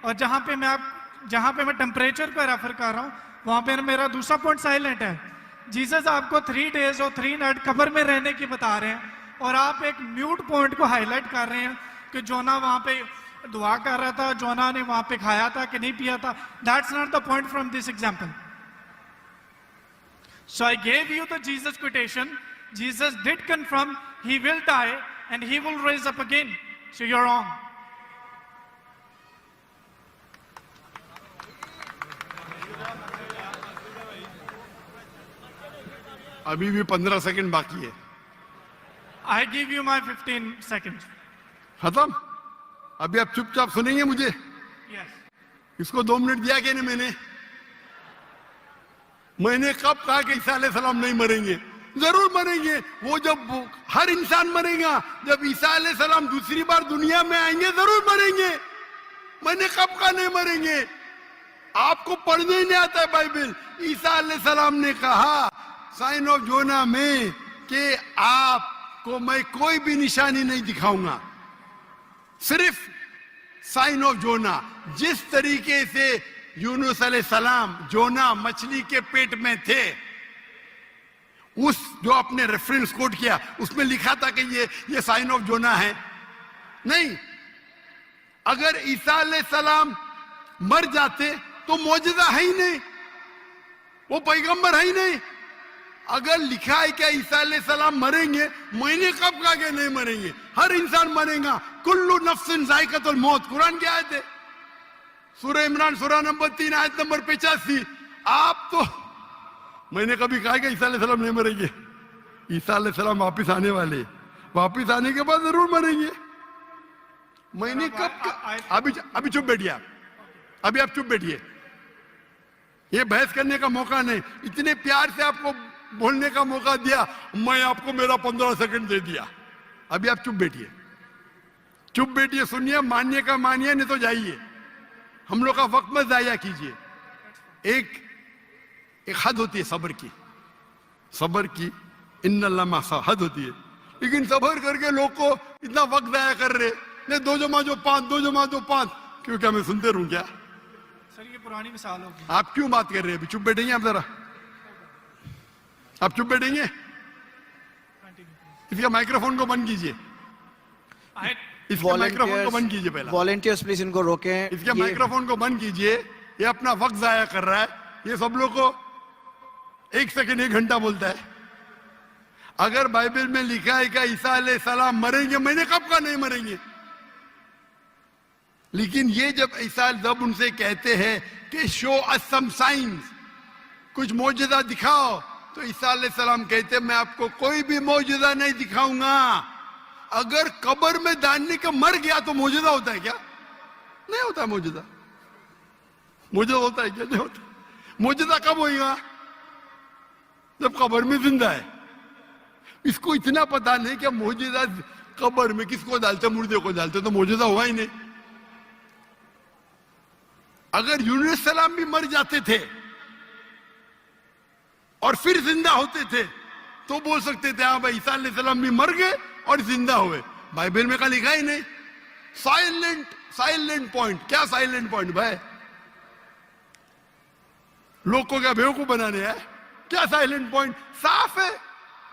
और जहां पे मैं टेम्परेचर को रेफर कर रहा हूं वहां पे मेरा दूसरा पॉइंट साइलेंट है। जीसस आपको 3 days और 3 nights कब्र में रहने की बता रहे हैं, और आप एक म्यूट पॉइंट को हाईलाइट कर रहे हैं कि जोना वहां पे दुआ कर रहा था, जोना ने वहां पे खाया था कि नहीं पिया था। That's not the point from this example. So I gave you the Jesus quotation. Jesus did confirm he will die and he will raise up again. So you're wrong. अभी भी 15 सेकंड बाकी है। I give you my 15 seconds. खत्म? अभी आप चुपचाप सुनेंगे मुझे? Yes. इसको 2 मिनट दिया क्या नहीं मैंने कब कहा कि ईसा अलैहिस्सलाम नहीं मरेंगे? जरूर मरेंगे। वो जब हर इंसान मरेगा, जब ईसा अलैहिस्सलाम दूसरी बार दुनिया में आएंगे जरूर मरेंगे। मैंने कब कहा नहीं मरेंगे? आपको पढ़ने ही नहीं आता है बाइबल। ईसा अलैहिस्सलाम ने कहा साइन ऑफ जोना में कि आपको मैं कोई भी निशानी नहीं दिखाऊंगा, सिर्फ साइन ऑफ जोना। जिस तरीके से यूनुस अलैहिस्सलाम जोना मछली के पेट में थे, उस जो आपने रेफरेंस कोट किया उसमें लिखा था कि ये साइन ऑफ जोना है। नहीं, अगर ईसा अलैहिस्सलाम मर जाते तो मौजूदा है ही नहीं, वो पैगंबर है ही नहीं। अगर लिखा है क्या ईसा अलैहिस्सलाम मरेंगे, मैंने कब कहा कि नहीं मरेंगे? हर इंसान मरेगा। कुल्लु नफ्सिन जायकातुल मौत, कुरान की आयत है, सूरह इमरान सूरह नंबर 3 आयत नंबर 85। आप तो, मैंने कभी कहा कि ईसा अलैहिस्सलाम नहीं मरेंगे? ईसा अलैहिस्सलाम वापिस आने वाले, वापिस आने के बाद जरूर मरेंगे। मैंने कब अभी चुप बैठिए आप, अभी आप चुप बैठिए, ये बहस करने का मौका नहीं। इतने प्यार से आपको बोलने का मौका दिया, मैं आपको मेरा 15 सेकंड दे दिया। अभी आप चुप बैठिए, चुप बैठिए, सुनिए, मानिए का मानिए, नहीं तो जाइए। हम लोग का वक्त मत जाया कीजिए। एक हद होती है सब्र की, सब्र की इन्नल्लाह मासा हद होती है। लेकिन सब्र करके लोग को इतना वक्त जाया कर रहे, नहीं 2 जमा 5, 2 जमा 5, क्यों? क्या मैं सुनते रहूं क्या? सर ये पुरानी मिसाल होगी। आप क्यों बात कर रहे हैं? अभी चुप बैठेंगे आप जरा, आप चुप बैठेंगे? इसका माइक्रोफोन को बंद कीजिए, इसके माइक्रोफोन को बंद कीजिए पहले। वॉलंटियर्स प्लीज इनको रोकें। इसके माइक्रोफोन को बंद कीजिए, ये अपना वक्त जाया कर रहा है। ये सब लोग को 1 सेकंड 1 घंटा बोलता है। अगर बाइबल में लिखा है कि ईसा अलैहिस्सलाम मरेंगे, मैंने कब कहा नहीं मरेंगे? लेकिन ये जब उनसे कहते हैं कि शो अस सम साइंस, कुछ मौजूदा दिखाओ, तो ईसा अलैहिस्सलाम कहते मैं आपको कोई भी मौजूदा नहीं दिखाऊंगा। अगर कब्र में डालने का मर गया तो मौजूदा होता है क्या? नहीं होता है मौजूदा। मौजूदा होता है क्या? नहीं होता। मौजूदा कब होगा? जब कब्र में जिंदा है। इसको इतना पता नहीं कि मौजूदा कब्र में किसको डालते, मुर्दे को डालते, तो मौजूदा हुआ ही नहीं। अगर यूनुस सलाम भी मर जाते थे और फिर जिंदा होते थे तो बोल सकते थे हाँ भाई ईसा अलैहिस्सलाम भी मर गए और जिंदा हुए। बाइबल में का लिखा ही नहीं। Silent point. क्या साइलेंट पॉइंट भाई? लोग को क्या बेवकूफ बनाने है? क्या साइलेंट पॉइंट? साफ है।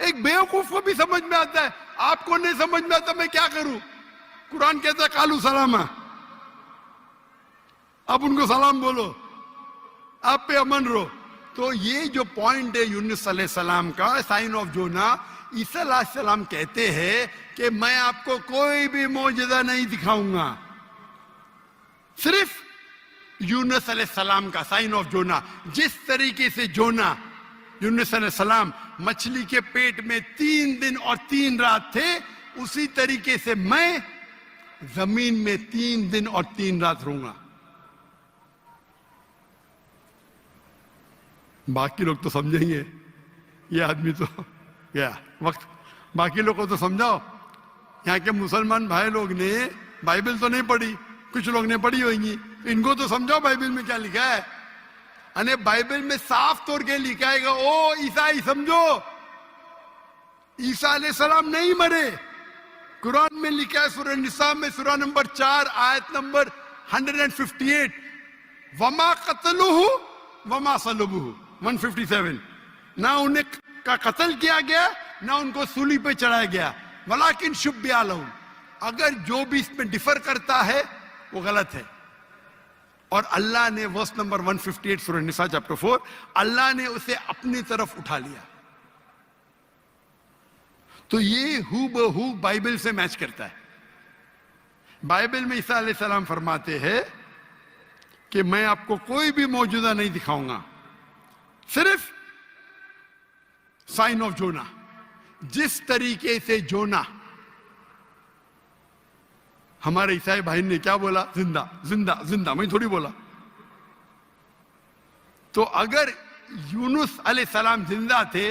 एक बेवकूफ को भी समझ में आता है, आपको नहीं समझ में आता, मैं क्या करूं? कुरान कहता है कालू सलामा, आप उनको सलाम बोलो, आप पे अमन रहो। तो ये जो पॉइंट है यूनुस अलैहिस्सलाम का, साइन ऑफ जोना, ईसा अलैहिस्सलाम कहते हैं कि मैं आपको कोई भी मौजूदा नहीं दिखाऊंगा। सिर्फ यूनुस अलैहिस्सलाम का साइन ऑफ जोना, जिस तरीके से जोना यूनुस अलैहिस्सलाम मछली के पेट में 3 दिन और 3 रात थे, उसी तरीके से मैं जमीन में 3 दिन और 3 रात रहूंगा। बाकी लोग तो समझेंगे, ये आदमी तो क्या वक्त, बाकी लोग को तो समझाओ। यहाँ के मुसलमान भाई लोग ने बाइबल तो नहीं पढ़ी, कुछ लोग ने पढ़ी होगी, इनको तो समझाओ बाइबल में क्या लिखा है। अने बाइबल में साफ तौर के लिखा है, ओ ईसाई समझो, ईसा अलैहिस्सलाम नहीं मरे। कुरान में लिखा है सूरह निसा में सूरह नंबर 4 आयत नंबर 158, वमा कतलुहु वमा सलबुहु 157। ना उन्हें का कत्ल किया गया, ना उनको सूली पे चढ़ाया गया, वलाकिन शुब्बिया लहुम। अगर जो भी इसमें डिफर करता है वो गलत है। और अल्लाह ने वर्स नंबर 158 सूरह निसा चैप्टर 4, अल्लाह ने उसे अपनी तरफ उठा लिया। तो ये हूबहू बाइबल से मैच करता है। बाइबल में ईसा अलैहिस्सलाम फरमाते हैं कि मैं आपको कोई भी मौजूदा नहीं दिखाऊंगा, सिर्फ साइन ऑफ जोना। जिस तरीके से जोना, हमारे ईसाई भाई ने क्या बोला? जिंदा जिंदा जिंदा, मैं थोड़ी बोला। तो अगर यूनुस अलैहिस्सलाम जिंदा थे,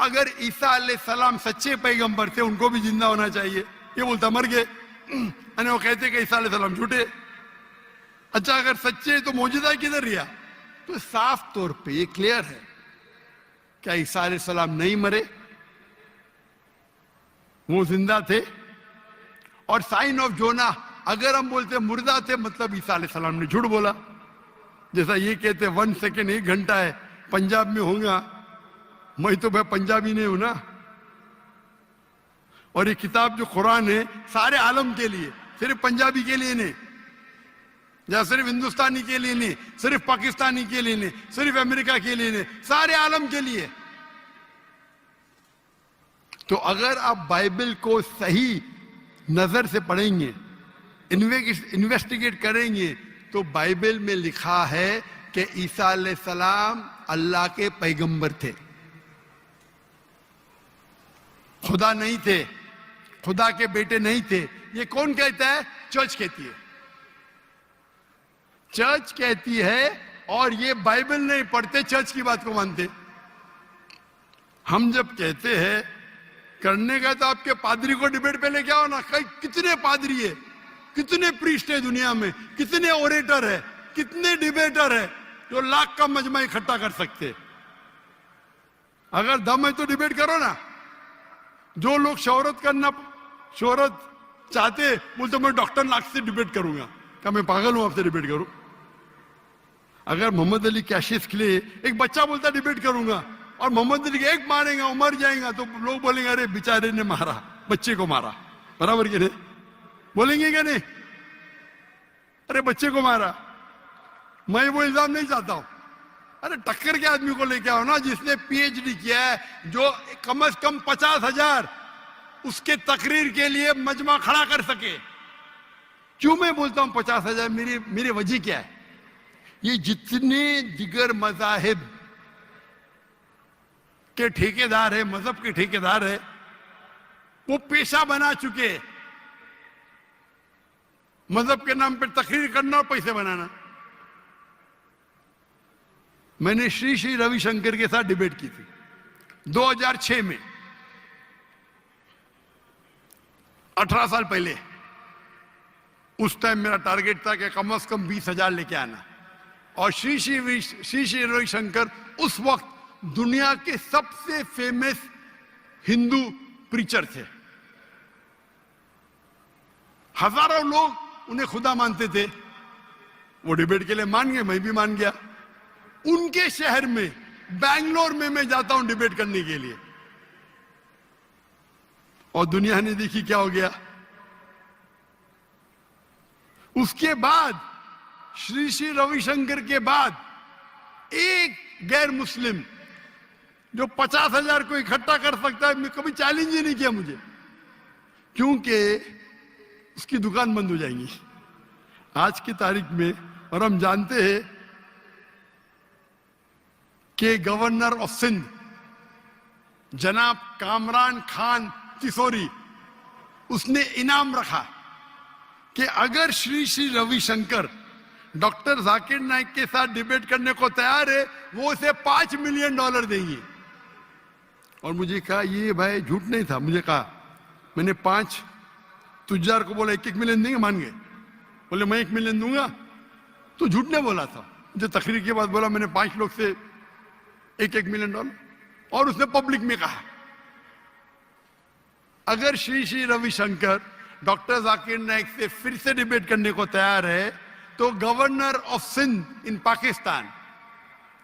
अगर ईसा अलैहिस्सलाम सच्चे पैगंबर थे, उनको भी जिंदा होना चाहिए। ये बोलता मर गए, और वो कहते कि ईसा अलैहिस्सलाम झूठे। अच्छा अगर सच्चे तो मौजूदा किधर रहा? तो साफ तौर पे ये क्लियर है, क्या ईसा अलैहिस्सलाम नहीं मरे, वो जिंदा थे। और साइन ऑफ जोना, अगर हम बोलते मुर्दा थे, मतलब ईसा अलैहिस्सलाम ने झूठ बोला। जैसा ये कहते 1 सेकेंड 1 घंटा है, पंजाब में होगा, मैं तो भाई पंजाबी नहीं हूं ना। और ये किताब जो कुरान है सारे आलम के लिए, सिर्फ पंजाबी के लिए नहीं, या सिर्फ हिंदुस्तानी के लिए नहीं, सिर्फ पाकिस्तानी के लिए नहीं, सिर्फ अमेरिका के लिए नहीं, सारे आलम के लिए। तो अगर आप बाइबल को सही नजर से पढ़ेंगे, इन्वेस्टिगेट करेंगे, तो बाइबल में लिखा है कि ईसा अलैहिस्सलाम अल्लाह के पैगंबर थे, खुदा नहीं थे, खुदा के बेटे नहीं थे। ये कौन कहता है? चर्च कहती है। चर्च कहती है, और ये बाइबल नहीं पढ़ते, चर्च की बात को मानते। हम जब कहते हैं करने का, तो आपके पादरी को डिबेट पे लेके आओ ना। कितने पादरी है, कितने प्रीस्ट है दुनिया में, कितने ओरेटर है, कितने डिबेटर है जो लाख का मजमा इकट्ठा कर सकते। अगर दम है तो डिबेट करो ना। जो लोग शोहरत चाहते, बोलते मैं डॉक्टर लाख से डिबेट करूंगा। क्या मैं पागल हूं आपसे डिबेट करूं? अगर मोहम्मद अली कैशिस के लिए एक बच्चा बोलता डिबेट करूंगा, और मोहम्मद अली एक मारेगा, मर जाएगा, तो लोग बोलेंगे अरे बेचारे ने मारा, बच्चे को मारा। बराबर के नहीं बोलेंगे क्या? नहीं, अरे बच्चे को मारा। मैं वो इल्जाम नहीं चाहता हूं। अरे टक्कर के आदमी को लेके आओ ना, जिसने पीएचडी किया है, जो कम से कम 50,000 उसके तकरीर के लिए मजमा खड़ा कर सके। क्यों मैं बोलता हूं 50,000? मेरी वजह क्या है? ये जितने दिगर मजाहिब के ठेकेदार है, मजहब के ठेकेदार है, वो पेशा बना चुके हैं मजहब के नाम पर तकरीर करना और पैसे बनाना। मैंने श्री श्री रविशंकर के साथ डिबेट की थी 2006 में, 18 साल पहले। उस टाइम मेरा टारगेट था कि कम से कम 20,000 लेके आना। और श्री श्री रविशंकर उस वक्त दुनिया के सबसे फेमस हिंदू प्रीचर थे। हजारों लोग उन्हें खुदा मानते थे। वो डिबेट के लिए मान गए, मैं भी मान गया। उनके शहर में, बैंगलोर में मैं जाता हूं डिबेट करने के लिए, और दुनिया ने देखी क्या हो गया। उसके बाद श्री श्री रविशंकर के बाद एक गैर मुस्लिम जो 50,000 को इकट्ठा कर सकता है, मैं कभी चैलेंज ही नहीं किया मुझे, क्योंकि उसकी दुकान बंद हो जाएंगी आज की तारीख में। और हम जानते हैं कि गवर्नर ऑफ सिंध जनाब कामरान खान तिसोरी, उसने इनाम रखा कि अगर श्री श्री रविशंकर डॉक्टर जाकिर नाइक के साथ डिबेट करने को तैयार है, वो उसे $5 मिलियन देंगे। और मुझे कहा ये भाई झूठ नहीं था। मुझे कहा, मैंने 5 तुजार को बोला 1-1 मिलियन देंगे, मान गए। बोले मैं 1 मिलियन दूंगा, तो झूठ नहीं बोला था। मुझे तकरीर के बाद बोला मैंने 5 लोग से 1-1 मिलियन डॉलर। और उसने पब्लिक में कहा अगर श्री श्री रविशंकर डॉक्टर जाकिर नाइक से फिर से डिबेट करने को तैयार है, तो गवर्नर ऑफ सिंध इन पाकिस्तान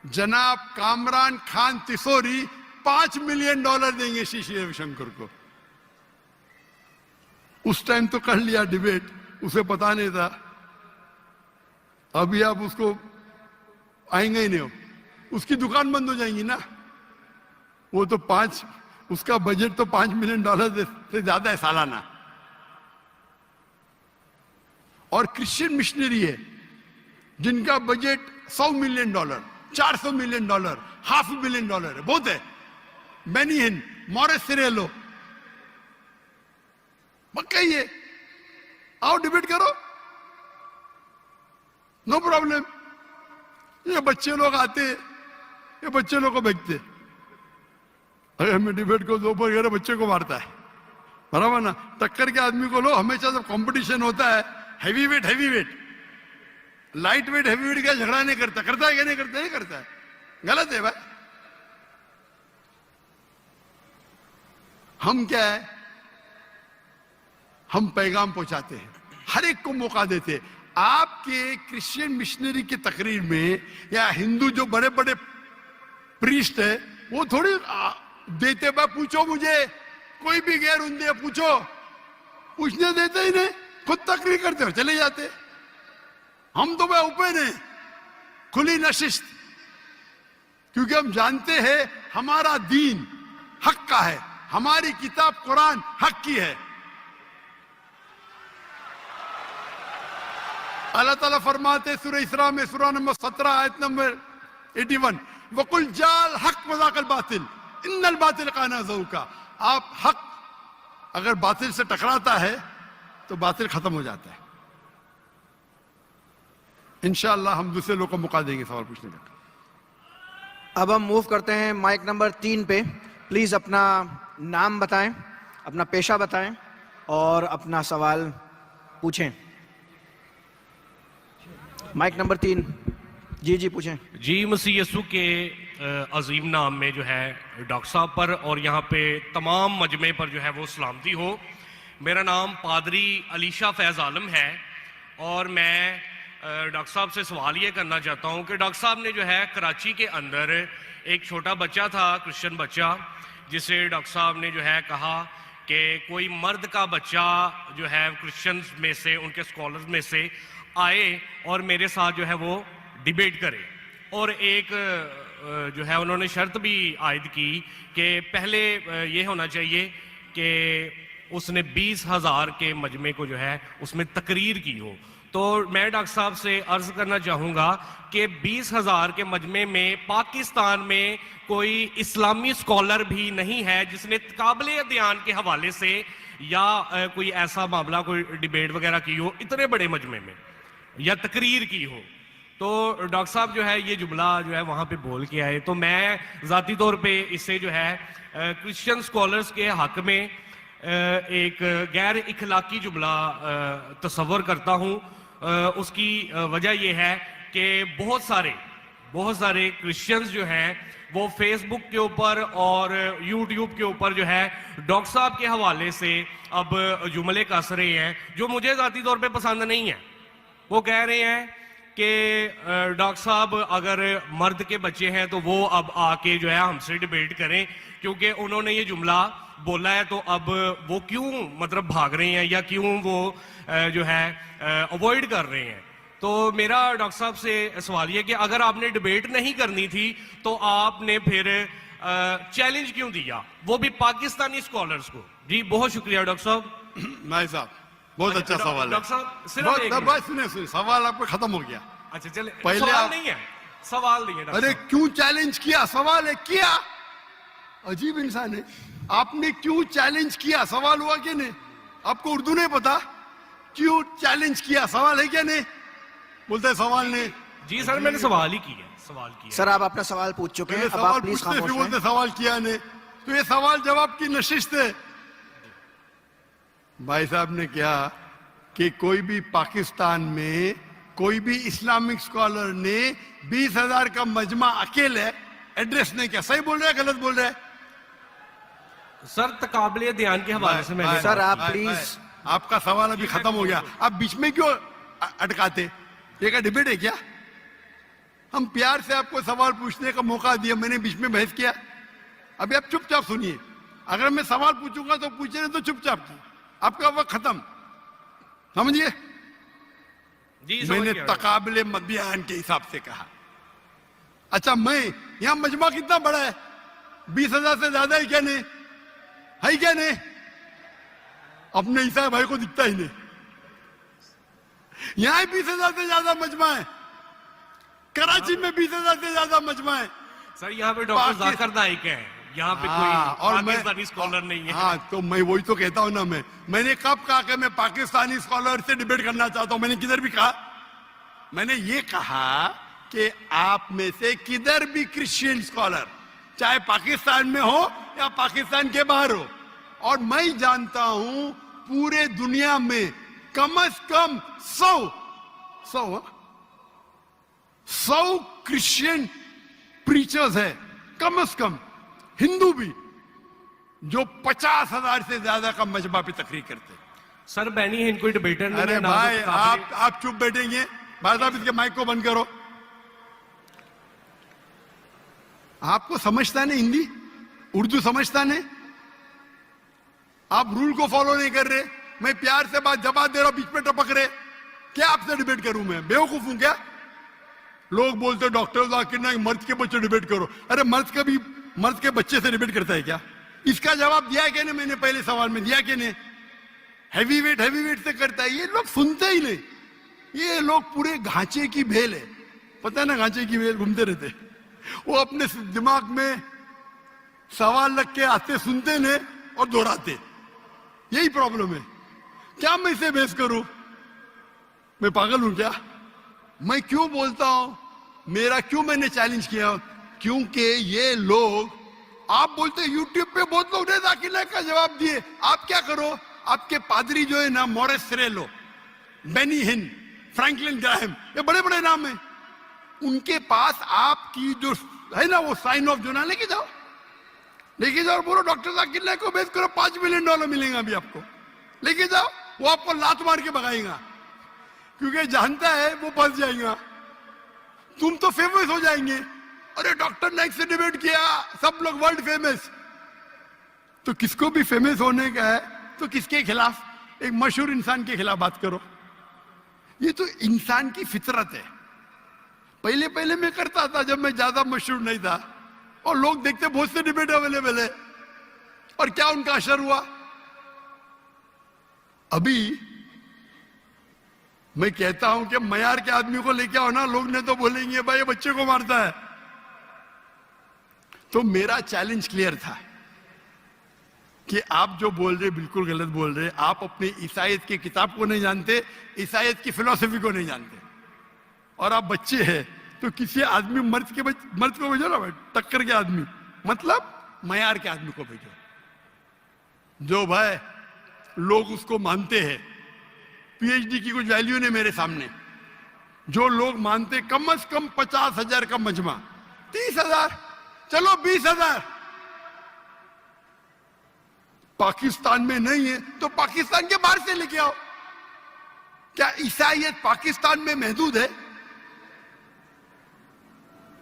जनाब कामरान खान तिसोरी $5 मिलियन देंगे श्री श्री रविशंकर को। उस टाइम तो कर लिया डिबेट, उसे पता नहीं था। अभी आप उसको आएंगे ही नहीं हो, उसकी दुकान बंद हो जाएंगी ना। वो तो उसका बजट तो $5 मिलियन से ज्यादा है सालाना। और क्रिश्चियन मिशनरी है जिनका बजट $100 मिलियन, $400 मिलियन, $500 मिलियन है, बहुत है। बेनिहिन, मॉरिस सिरेलो, पक्का ही है। आओ डिबेट करो, नो प्रॉब्लम। ये बच्चे लोग आते, ये बच्चे लोग को बेचते। अगर मैं डिबेट को दो पर बच्चे को मारता है, बराबर ना। टक्कर के आदमी को लो। हमेशा जब कंपटीशन होता है heavy weight, light weight heavy weight का झगड़ा नहीं करता। करता है क्या? नहीं करता, नहीं करता है। गलत है भाई। हम क्या है, हम पैगाम पहुंचाते हैं, हर एक को मौका देते हैं। आपके क्रिश्चियन मिशनरी की तकरीर में या हिंदू जो बड़े बड़े प्रीस्ट है, वो थोड़ी देते बा। पूछो मुझे, कोई भी गैर उन्दे पूछो, पूछने देते ही नहीं, खुद तकरीर करते हो चले जाते। हम तो भाई ओपन है, खुली नशिस्त, क्योंकि हम जानते हैं हमारा दीन हक का है, हमारी किताब कुरान हक की है। अल्लाह ताला फरमाते सूरह इसरा में, सूरह नंबर 17 आयत नंबर 81, वकुल जाल हक वज़ाकल बातिल इन्नल बातिल काना ज़ऊका। आप हक अगर बातिल से टकराता है तो बातिल खत्म हो जाता है। इंशाअल्लाह हम दूसरे लोगों को मौका देंगे सवाल पूछने का। अब हम मूव करते हैं माइक नंबर 3 पे। प्लीज अपना नाम बताएं, अपना पेशा बताएं और अपना सवाल पूछें। माइक नंबर 3, जी पूछें। जी, मसीह यीशु के अजीम नाम में जो है डॉक्टर साहब पर और यहाँ पे तमाम मजमे पर जो है वो सलामती हो। मेरा नाम पादरी अलीशा फैज़ आलम है और मैं डॉक्टर साहब से सवाल ये करना चाहता हूँ कि डॉक्टर साहब ने जो है कराची के अंदर एक छोटा बच्चा था, क्रिश्चियन बच्चा, जिसे डॉक्टर साहब ने जो है कहा कि कोई मर्द का बच्चा जो है क्रिश्चियन में से, उनके स्कॉलर्स में से आए और मेरे साथ जो है वो डिबेट करे। और एक जो है उन्होंने शर्त भी आयद की कि पहले ये होना चाहिए कि उसने 20,000 के मजमे को जो है उसमें तकरीर की हो। तो मैं डॉक्टर साहब से अर्ज करना चाहूँगा कि 20,000 के मजमे में पाकिस्तान में कोई इस्लामी स्कॉलर भी नहीं है जिसने काबिल अध्ययन के हवाले से या कोई ऐसा मामला, कोई डिबेट वगैरह की हो इतने बड़े मजमे में, या तकरीर की हो। तो डॉक्टर साहब जो है ये जुमला जो है वहाँ पे बोल के आए, तो मैं ज़ाती तौर पे इससे जो है क्रिश्चियन स्कॉलर्स के हक में एक गैर इखलाकी जुमला तस्वर करता हूँ। उसकी वजह यह है कि बहुत सारे क्रिश्चियंस जो हैं वो फेसबुक के ऊपर और यूट्यूब के ऊपर जो है डॉक्टर साहब के हवाले से अब जुमले कस रहे हैं जो मुझे ज़ाती तौर पे पसंद नहीं है। वो कह रहे हैं कि डॉक्टर साहब अगर मर्द के बच्चे हैं तो वो अब आके जो है हमसे डिबेट करें, क्योंकि उन्होंने ये जुमला बोला है, तो अब वो क्यों मतलब भाग रहे हैं या क्यों वो जो है अवॉइड कर रहे हैं। तो मेरा डॉक्टर साहब से सवाल ये कि अगर आपने डिबेट नहीं करनी थी तो आपने फिर चैलेंज क्यों दिया, वो भी पाकिस्तानी स्कॉलर्स को। जी बहुत शुक्रिया डॉक्टर साहब। भाई साहब बहुत अच्छा सवाल है। डॉक्टर साहब सिर्फ बहुत एक बस सुने सवाल आपका खत्म हो गया। अच्छा चले, पहले सवाल आप- नहीं है, सवाल नहीं है डॉक्टर अरे साहब। क्यों चैलेंज किया, सवाल है किया। अजीब इंसान है, आपने क्यों चैलेंज किया, सवाल हुआ कि नहीं। आपको उर्दू नहीं पता, क्यों चैलेंज किया, सवाल है क्या नहीं। बोलते हैं सवाल नहीं। जी सर मैंने सवाल ही किया, सवाल किया। सर आप अपना सवाल पूछ चुके हैं, पहले अब सवाल आप प्लीज पूछते फिर खामोश बोलते रहें। सवाल किया नहीं, तो ये सवाल जवाब की नशिस्त है। भाई साहब ने कहा कि कोई भी पाकिस्तान में कोई भी इस्लामिक स्कॉलर ने 20,000 का मजमा अकेले एड्रेस नहीं किया। सही बोल रहे हैं गलत बोल रहे हैं। सर तकाबले ध्यान के हवाले से मैंने सर, आप भाई, प्लीज। भाई, आपका सवाल अभी खत्म हो गया, आप बीच में क्यों अटकाते। ये क्या डिबेट है क्या। हम प्यार से आपको सवाल पूछने का मौका दिया, मैंने बीच में बहस किया। अभी आप चुपचाप सुनिए, अगर मैं सवाल पूछूंगा तो पूछे नहीं तो चुपचाप की, आपका वक्त खत्म, समझिए। जी समझ मैंने गया। तकाबले बयान के हिसाब से कहा। अच्छा मैं यहां मजमा कितना बड़ा है, 20,000 से ज्यादा है क्या नहीं, है क्या नहीं। अपने ईसा भाई को दिखता ही नहीं, यहां 20,000 से ज्यादा मजमा है, कराची में 20,000 से ज्यादा मजमा है। सर यहाँ पे डॉक्टर पाकि- जाकिर नाइक है, यहाँ पे हाँ, कोई पाकिस्तानी स्कॉलर नहीं है। हाँ तो मैं वही तो कहता हूं ना, मैंने कब कहा कि मैं पाकिस्तानी स्कॉलर से डिबेट करना चाहता हूं। मैंने किधर भी कहा, मैंने ये कहा कि आप में से किधर भी क्रिश्चियन स्कॉलर चाहे पाकिस्तान में हो या पाकिस्तान के बाहर हो, और मैं जानता हूं पूरे दुनिया में कम से कम 100 क्रिश्चियन प्रीचर्स है, कम से कम हिंदू भी, जो 50,000 से ज्यादा का मजमा पे तकरीर करते हैं। सर बैनी हिंद कोई डिबेटर नहीं अरे है, ना भाई तो काबिल- आप चुप बैठेंगे। भाई साहब इसके माइक को बंद करो। आपको समझता नहीं हिंदी, उर्दू समझता नहीं, आप रूल को फॉलो नहीं कर रहे। मैं प्यार से बात जवाब दे रहा हूं, बीच में टपक रहे। क्या आपसे डिबेट करूं मैं, बेवकूफ हूं क्या। लोग बोलते डॉक्टर जाकिर नाइक मर्द के बच्चे डिबेट करो। अरे मर्द के बच्चे से डिबेट करता है क्या। इसका जवाब दिया क्या नहीं, मैंने पहले सवाल में दिया कि नहीं। हैवी वेट से करता है, ये लोग सुनते ही नहीं। ये लोग पूरे घांचे की भेल है, पता है ना, घांचे की भेल घूमते रहते। वो अपने दिमाग में सवाल रख के आते, सुनते नहीं और दोहराते, यही प्रॉब्लम है। क्या मैं इसे बहस करूं, मैं पागल हूं क्या। मैं क्यों बोलता हूं, मैंने चैलेंज किया, क्योंकि ये लोग, आप बोलते यूट्यूब पे बहुत लोग ने जाकिर नाइक का जवाब दिए। आप क्या करो, आपके पादरी जो है ना, मोरेस सिरेलो, बेनी हिन, फ्रैंकलिन ग्राहम, ये बड़े बड़े नाम हैं, उनके पास आपकी जो है ना वो साइन ऑफ जोना लेके जाओ और बोलो डॉक्टर जाकिर नाइक को बेच करो, $5 मिलियन मिलेगा अभी आपको, लेके जाओ। वो आपको लात मार के भगाएगा, क्योंकि जानता है वो फंस जाएगा। तुम तो फेमस हो जाएंगे। अरे डॉक्टर नाइक से डिबेट किया, सब लोग वर्ल्ड फेमस। तो किसको भी फेमस होने का है तो किसके खिलाफ, एक मशहूर इंसान के खिलाफ बात करो। ये तो इंसान की फितरत है। पहले मैं करता था जब मैं ज्यादा मशहूर नहीं था, और लोग देखते बहुत से डिबेट अवेलेबल है, और क्या उनका असर हुआ। अभी मैं कहता हूं कि मयार के आदमी को लेके आओ ना, लोग ने तो बोलेंगे भाई ये बच्चे को मारता है। तो मेरा चैलेंज क्लियर था कि आप जो बोल रहे बिल्कुल गलत बोल रहे। आप अपनी ईसाईयत की किताब को नहीं जानते, ईसाईयत की फिलॉसफी को नहीं जानते, और आप बच्चे हैं तो किसी आदमी मर्द को भेजो ना, टक्कर के आदमी, मतलब मयार के आदमी को भेजो, जो भाई लोग उसको मानते हैं। पीएचडी की कुछ वैल्यू नहीं मेरे सामने। जो लोग मानते कम से कम 50,000 का मजमा, 30,000, चलो 20,000। पाकिस्तान में नहीं है तो पाकिस्तान के बाहर से लेके आओ। क्या ईसाईयत पाकिस्तान में महदूद है?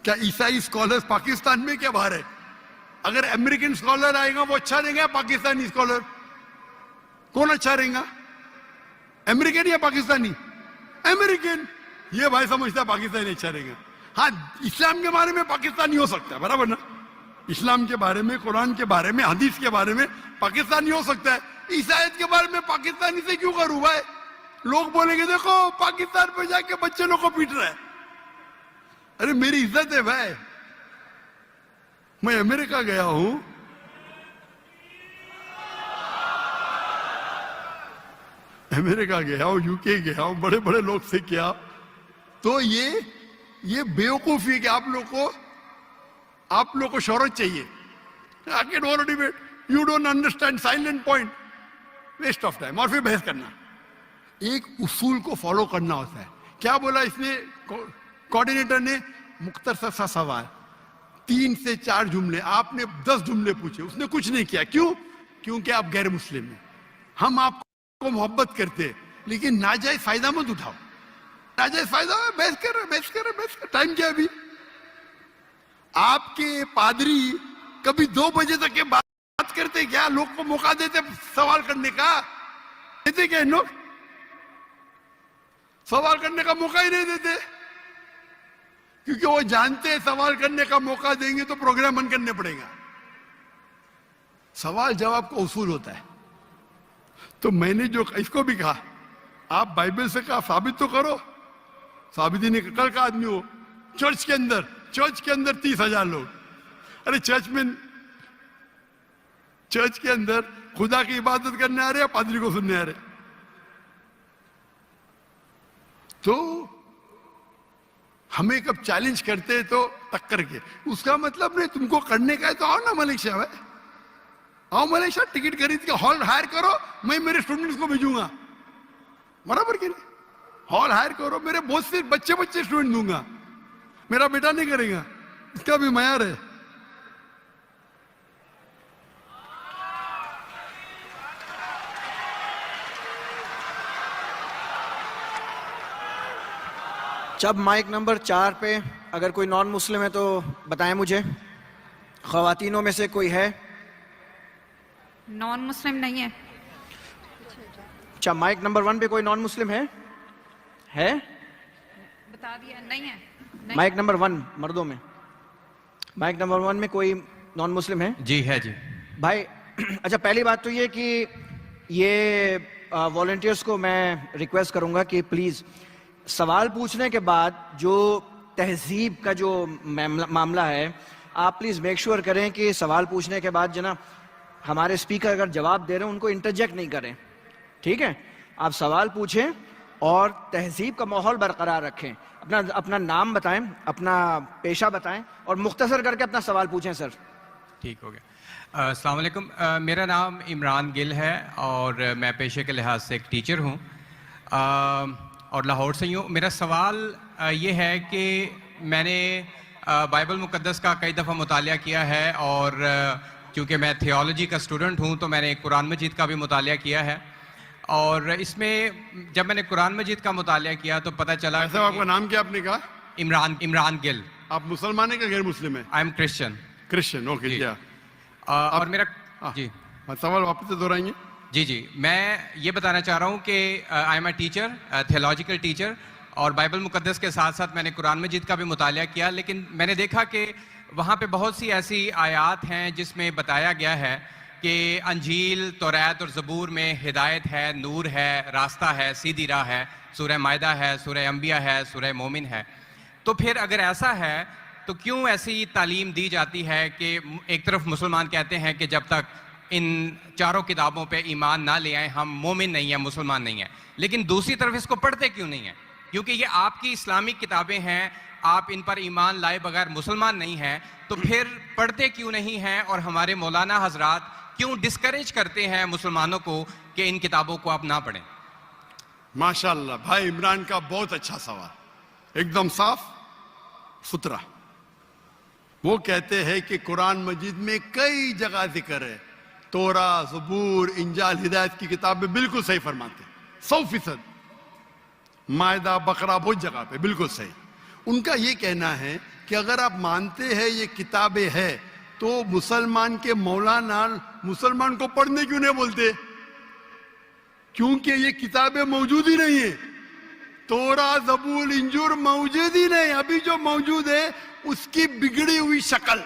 क्या ईसाई स्कॉलर्स पाकिस्तान में क्या बाहर है? अगर अमेरिकन स्कॉलर आएगा वो अच्छा रहेगा, पाकिस्तानी स्कॉलर कौन अच्छा रहेगा? अमेरिकन या पाकिस्तानी? अमेरिकन। ये भाई समझता है पाकिस्तानी अच्छा रहेगा। हाँ, इस्लाम के बारे में पाकिस्तानी हो सकता है, बराबर ना? इस्लाम के बारे में, कुरान के बारे में, हदीस के बारे में पाकिस्तानी हो सकता है। ईसाईयत के बारे में पाकिस्तानी से क्यों करूं भाई? लोग बोलेंगे देखो पाकिस्तान में जाके बच्चे लोग को पीट रहा है। अरे मेरी इज्जत है भाई, मैं अमेरिका गया हूं, अमेरिका गया हूं, यूके गया हूं, बड़े बड़े लोग से किया। तो ये बेवकूफी है कि आप लोग को शोहरत चाहिए। I can already debate. You don't understand silent point. Waste of time। और फिर बहस करना। एक उसूल को फॉलो करना होता है। क्या बोला इसने कोऑर्डिनेटर ने? मुख्तसर सा सवाल, 3 से 4 जुमले, आपने 10 जुमले पूछे, उसने कुछ नहीं किया। क्यों? क्योंकि आप गैर मुस्लिम हैं। हम आपको मोहब्बत करते हैं, लेकिन नाजायज फायदा मत उठाओ। नाजायज फायदा बहस कर। टाइम क्या अभी? आपके पादरी कभी 2 बजे तक के बात करते क्या? लोग को मौका देते सवाल करने का? देते क्या इन लोग? सवाल करने का मौका ही नहीं देते, क्योंकि वो जानते हैं सवाल करने का मौका देंगे तो प्रोग्राम बंद करने पड़ेगा। सवाल जवाब का उसूल होता है। तो मैंने जो इसको भी कहा, आप बाइबल से कहा साबित तो करो। साबित ही नहीं। कल का आदमी हो चर्च के अंदर 30,000 लोग। अरे चर्च के अंदर खुदा की इबादत करने आ रहे हैं, पादरी को सुनने आ रहे। तो हमें कब चैलेंज करते हैं तो टक्कर के, उसका मतलब नहीं तुमको करने का है तो आओ ना मलेशिया में, आओ मलेशिया, टिकट खरीद के हॉल हायर करो, मैं मेरे स्टूडेंट्स को भेजूंगा, बराबर कि नहीं? हॉल हायर करो, मेरे बहुत से बच्चे स्टूडेंट दूंगा, मेरा बेटा नहीं करेगा, इसका भी मयार है। जब माइक नंबर 4 पे अगर कोई नॉन मुस्लिम है तो बताएं मुझे। ख्वातीनों में से कोई है? नॉन मुस्लिम नहीं है। अच्छा, माइक नंबर 1 पे कोई नॉन मुस्लिम है? बता दिया नहीं है। नहीं। माइक नंबर 1 मर्दों में, माइक नंबर 1 में कोई नॉन मुस्लिम है? जी है जी भाई। अच्छा, पहली बात तो ये कि ये वॉलंटियर्स को मैं रिक्वेस्ट करूंगा कि प्लीज सवाल पूछने के बाद जो तहजीब का जो मामला है, आप प्लीज मेक श्योर करें कि सवाल पूछने के बाद जो ना हमारे स्पीकर अगर जवाब दे रहे हैं उनको इंटरजेक्ट नहीं करें, ठीक है? आप सवाल पूछें और तहजीब का माहौल बरकरार रखें। अपना नाम बताएं, अपना पेशा बताएं और मुख्तसर करके अपना सवाल पूछें सर। ठीक हो गया। अस्सलाम वालेकुम। मेरा नाम इमरान गिल है और मैं पेशे के लिहाज से एक टीचर हूँ और लाहौर से ही हूँ। मेरा सवाल ये है कि मैंने बाइबल मुक़द्दस का कई दफ़ा मुतालिया किया है और क्योंकि मैं थियोलॉजी का स्टूडेंट हूँ तो मैंने कुरान मजीद का भी मुतालिया किया है। और इसमें जब मैंने कुरान मजीद का मुतालिया किया तो पता चला। ऐसा आपका नाम क्या आपने कहा? इमरान गिल। आप मुसलमान है कि गैर मुस्लिम है? I am Christian. ओके। क्या और मेरा जी सवाल वापस से दोहराएंगे? जी मैं ये बताना चाह रहा हूँ कि I am a teacher, theological teacher, और बाइबल मुक़द्दस के साथ साथ मैंने कुरान मजीद का भी मुतालिया किया। लेकिन मैंने देखा कि वहाँ पे बहुत सी ऐसी आयात हैं जिसमें बताया गया है कि अंजील, तौरात और ज़बूर में हिदायत है, नूर है, रास्ता है, सीधी राह है, सूरह मायदा है, सूरह अंबिया है, सूरह मोमिन है। तो फिर अगर ऐसा है तो क्यों ऐसी तालीम दी जाती है कि एक तरफ मुसलमान कहते हैं कि जब तक इन चारों किताबों पे ईमान ना ले आए हम मोमिन नहीं हैं, मुसलमान नहीं हैं, लेकिन दूसरी तरफ इसको पढ़ते क्यों नहीं हैं? क्योंकि ये आपकी इस्लामिक किताबें हैं, आप इन पर ईमान लाए बगैर मुसलमान नहीं हैं, तो फिर पढ़ते क्यों नहीं हैं? और हमारे मौलाना हजरात क्यों डिस्करेज करते हैं मुसलमानों को कि इन किताबों को आप ना पढ़ें? माशाल्लाह, भाई इमरान का बहुत अच्छा सवाल, एकदम साफ सुथरा। वो कहते हैं कि कुरान मजीद में कई जगह जिक्र है, तोरा, ज़बूर, इंजाल, हिदायत की किताबें बिल्कुल सही फरमाते, 100%। मायदा, बकरा, बहुत जगह पे बिल्कुल सही। उनका ये कहना है कि अगर आप मानते हैं ये किताबें हैं तो मुसलमान के मौलाना मुसलमान को पढ़ने क्यों नहीं बोलते? क्योंकि ये किताबें मौजूद ही नहीं है। तोरा, ज़बूर, इंजूर मौजूद ही नहीं। अभी जो मौजूद है उसकी बिगड़ी हुई शक्ल।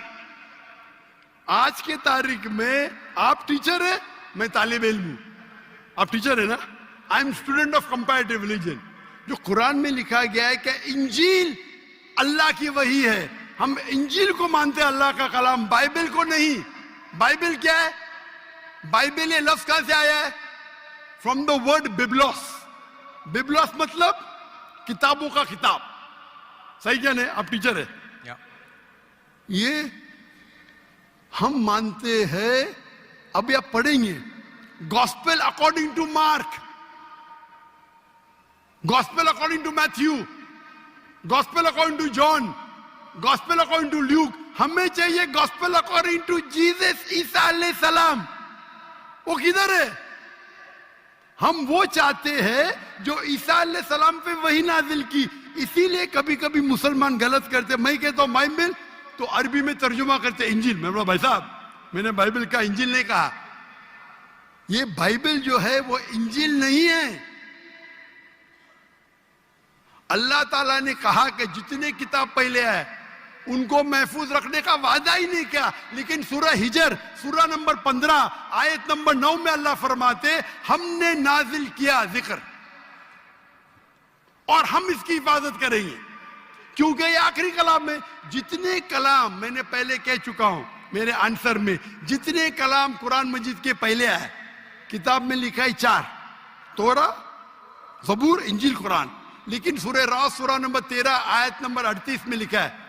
आज के तारीख में आप टीचर है, मैं तालिब इल्म हूं, आप टीचर है ना, I am student of comparative religion. जो कुरान में लिखा गया है कि इंजील अल्लाह की वही है, हम इंजील को मानते हैं, अल्लाह का कलाम, बाइबल को नहीं। बाइबल क्या है? बाइबल ये लफ्ज कहां से आया है? From the word biblos. Biblos मतलब किताबों का किताब, सही क्या नहीं? आप टीचर है। ये हम मानते हैं। अभी आप पढ़ेंगे gospel according to Mark, gospel according to Matthew, gospel according to John, gospel according to Luke. हमें चाहिए गॉस्पेल अकॉर्डिंग टू जीसस, ईसा अलैहि सलाम। वो किधर है? हम वो चाहते हैं जो ईसा अलैहि सलाम पे वही नाजिल की। इसीलिए कभी कभी मुसलमान गलत करते। मैं कहता हूं बाइबल, तो अरबी में तर्जुमा करते इंजील। मैं बोला भाई साहब, मैंने बाइबल का इंजील नहीं कहा। ये बाइबल जो है वो इंजील नहीं है। अल्लाह ताला ने कहा कि जितने किताब पहले आए उनको महफूज रखने का वादा ही नहीं किया। लेकिन सूरह हिजर, सूरह नंबर 15 आयत नंबर 9 में अल्लाह फरमाते हमने नाजिल किया जिक्र और हम इसकी हिफाजत करेंगे, क्योंकि ये आखिरी कलाम है। जितने कलाम मैंने पहले कह चुका हूं मेरे आंसर में, जितने कलाम कुरान मजीद के पहले आए किताब में लिखा है 4, तोरा, ज़बूर, इंजील, कुरान। लेकिन सूरह रात सूरह नंबर 13 आयत नंबर 38 में लिखा है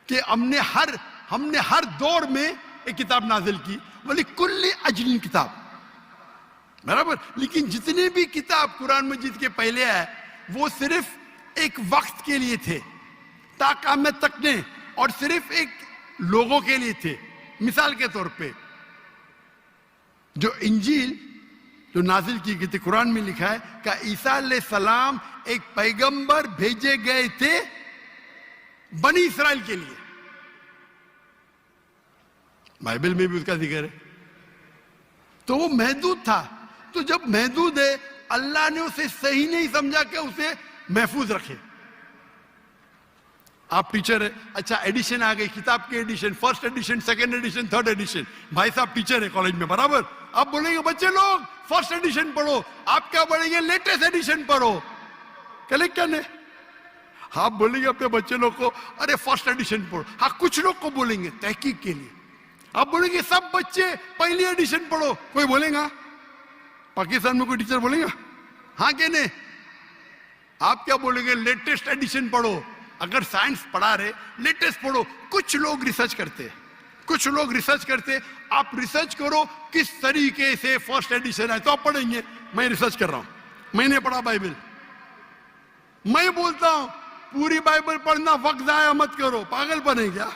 कि हमने हर दौर में एक किताब नाजिल की, बोले कुल्ली अजलिन किताब, बराबर। लेकिन जितने भी किताब कुरान मजीद के पहले आए वो सिर्फ एक वक्त के लिए थे, ताक़यामत तक ने, और सिर्फ एक लोगों के लिए थे। मिसाल के तौर पे जो इंजील जो नाजिल की गई थी, कुरान में लिखा है कि ईसा अलैहि सलाम एक पैगंबर भेजे गए थे बनी इस्राइल के लिए। बाइबल में भी उसका जिक्र है। तो वो महदूद था। तो जब महदूद है, अल्लाह ने उसे सही नहीं समझा कि उसे महफूज रखे। आप टीचर है, अच्छा एडिशन आ गई, किताब की edition, first edition, second edition, third edition. भाई साहब टीचर है कॉलेज में, बराबर। आप बोलेंगे बच्चे लोग फर्स्ट एडिशन पढ़ो, आप क्या बोलेंगे लेटेस्ट एडिशन पढ़ो, कलेक्टर ने। आप बोलेंगे अपने बच्चे लोग को अरे फर्स्ट एडिशन पढ़ो। हाँ, कुछ लोग को बोलेंगे तहकीक के लिए। आप बोलेंगे सब बच्चे पहली एडिशन पढ़ो, कोई बोलेगा? पाकिस्तान में कोई टीचर बोलेगा? हाँ के नहीं? आप क्या बोलेंगे? लेटेस्ट एडिशन पढ़ो। अगर साइंस पढ़ा रहे लेटेस्ट पढ़ो। कुछ लोग रिसर्च करते, कुछ लोग रिसर्च करते। आप रिसर्च करो किस तरीके से फर्स्ट एडिशन है तो आप पढ़ेंगे। मैं रिसर्च कर रहा हूं, मैंने पढ़ा बाइबल। मैं बोलता हूं पूरी बाइबल पढ़ना वक्त जाया मत करो, पागल बने क्या?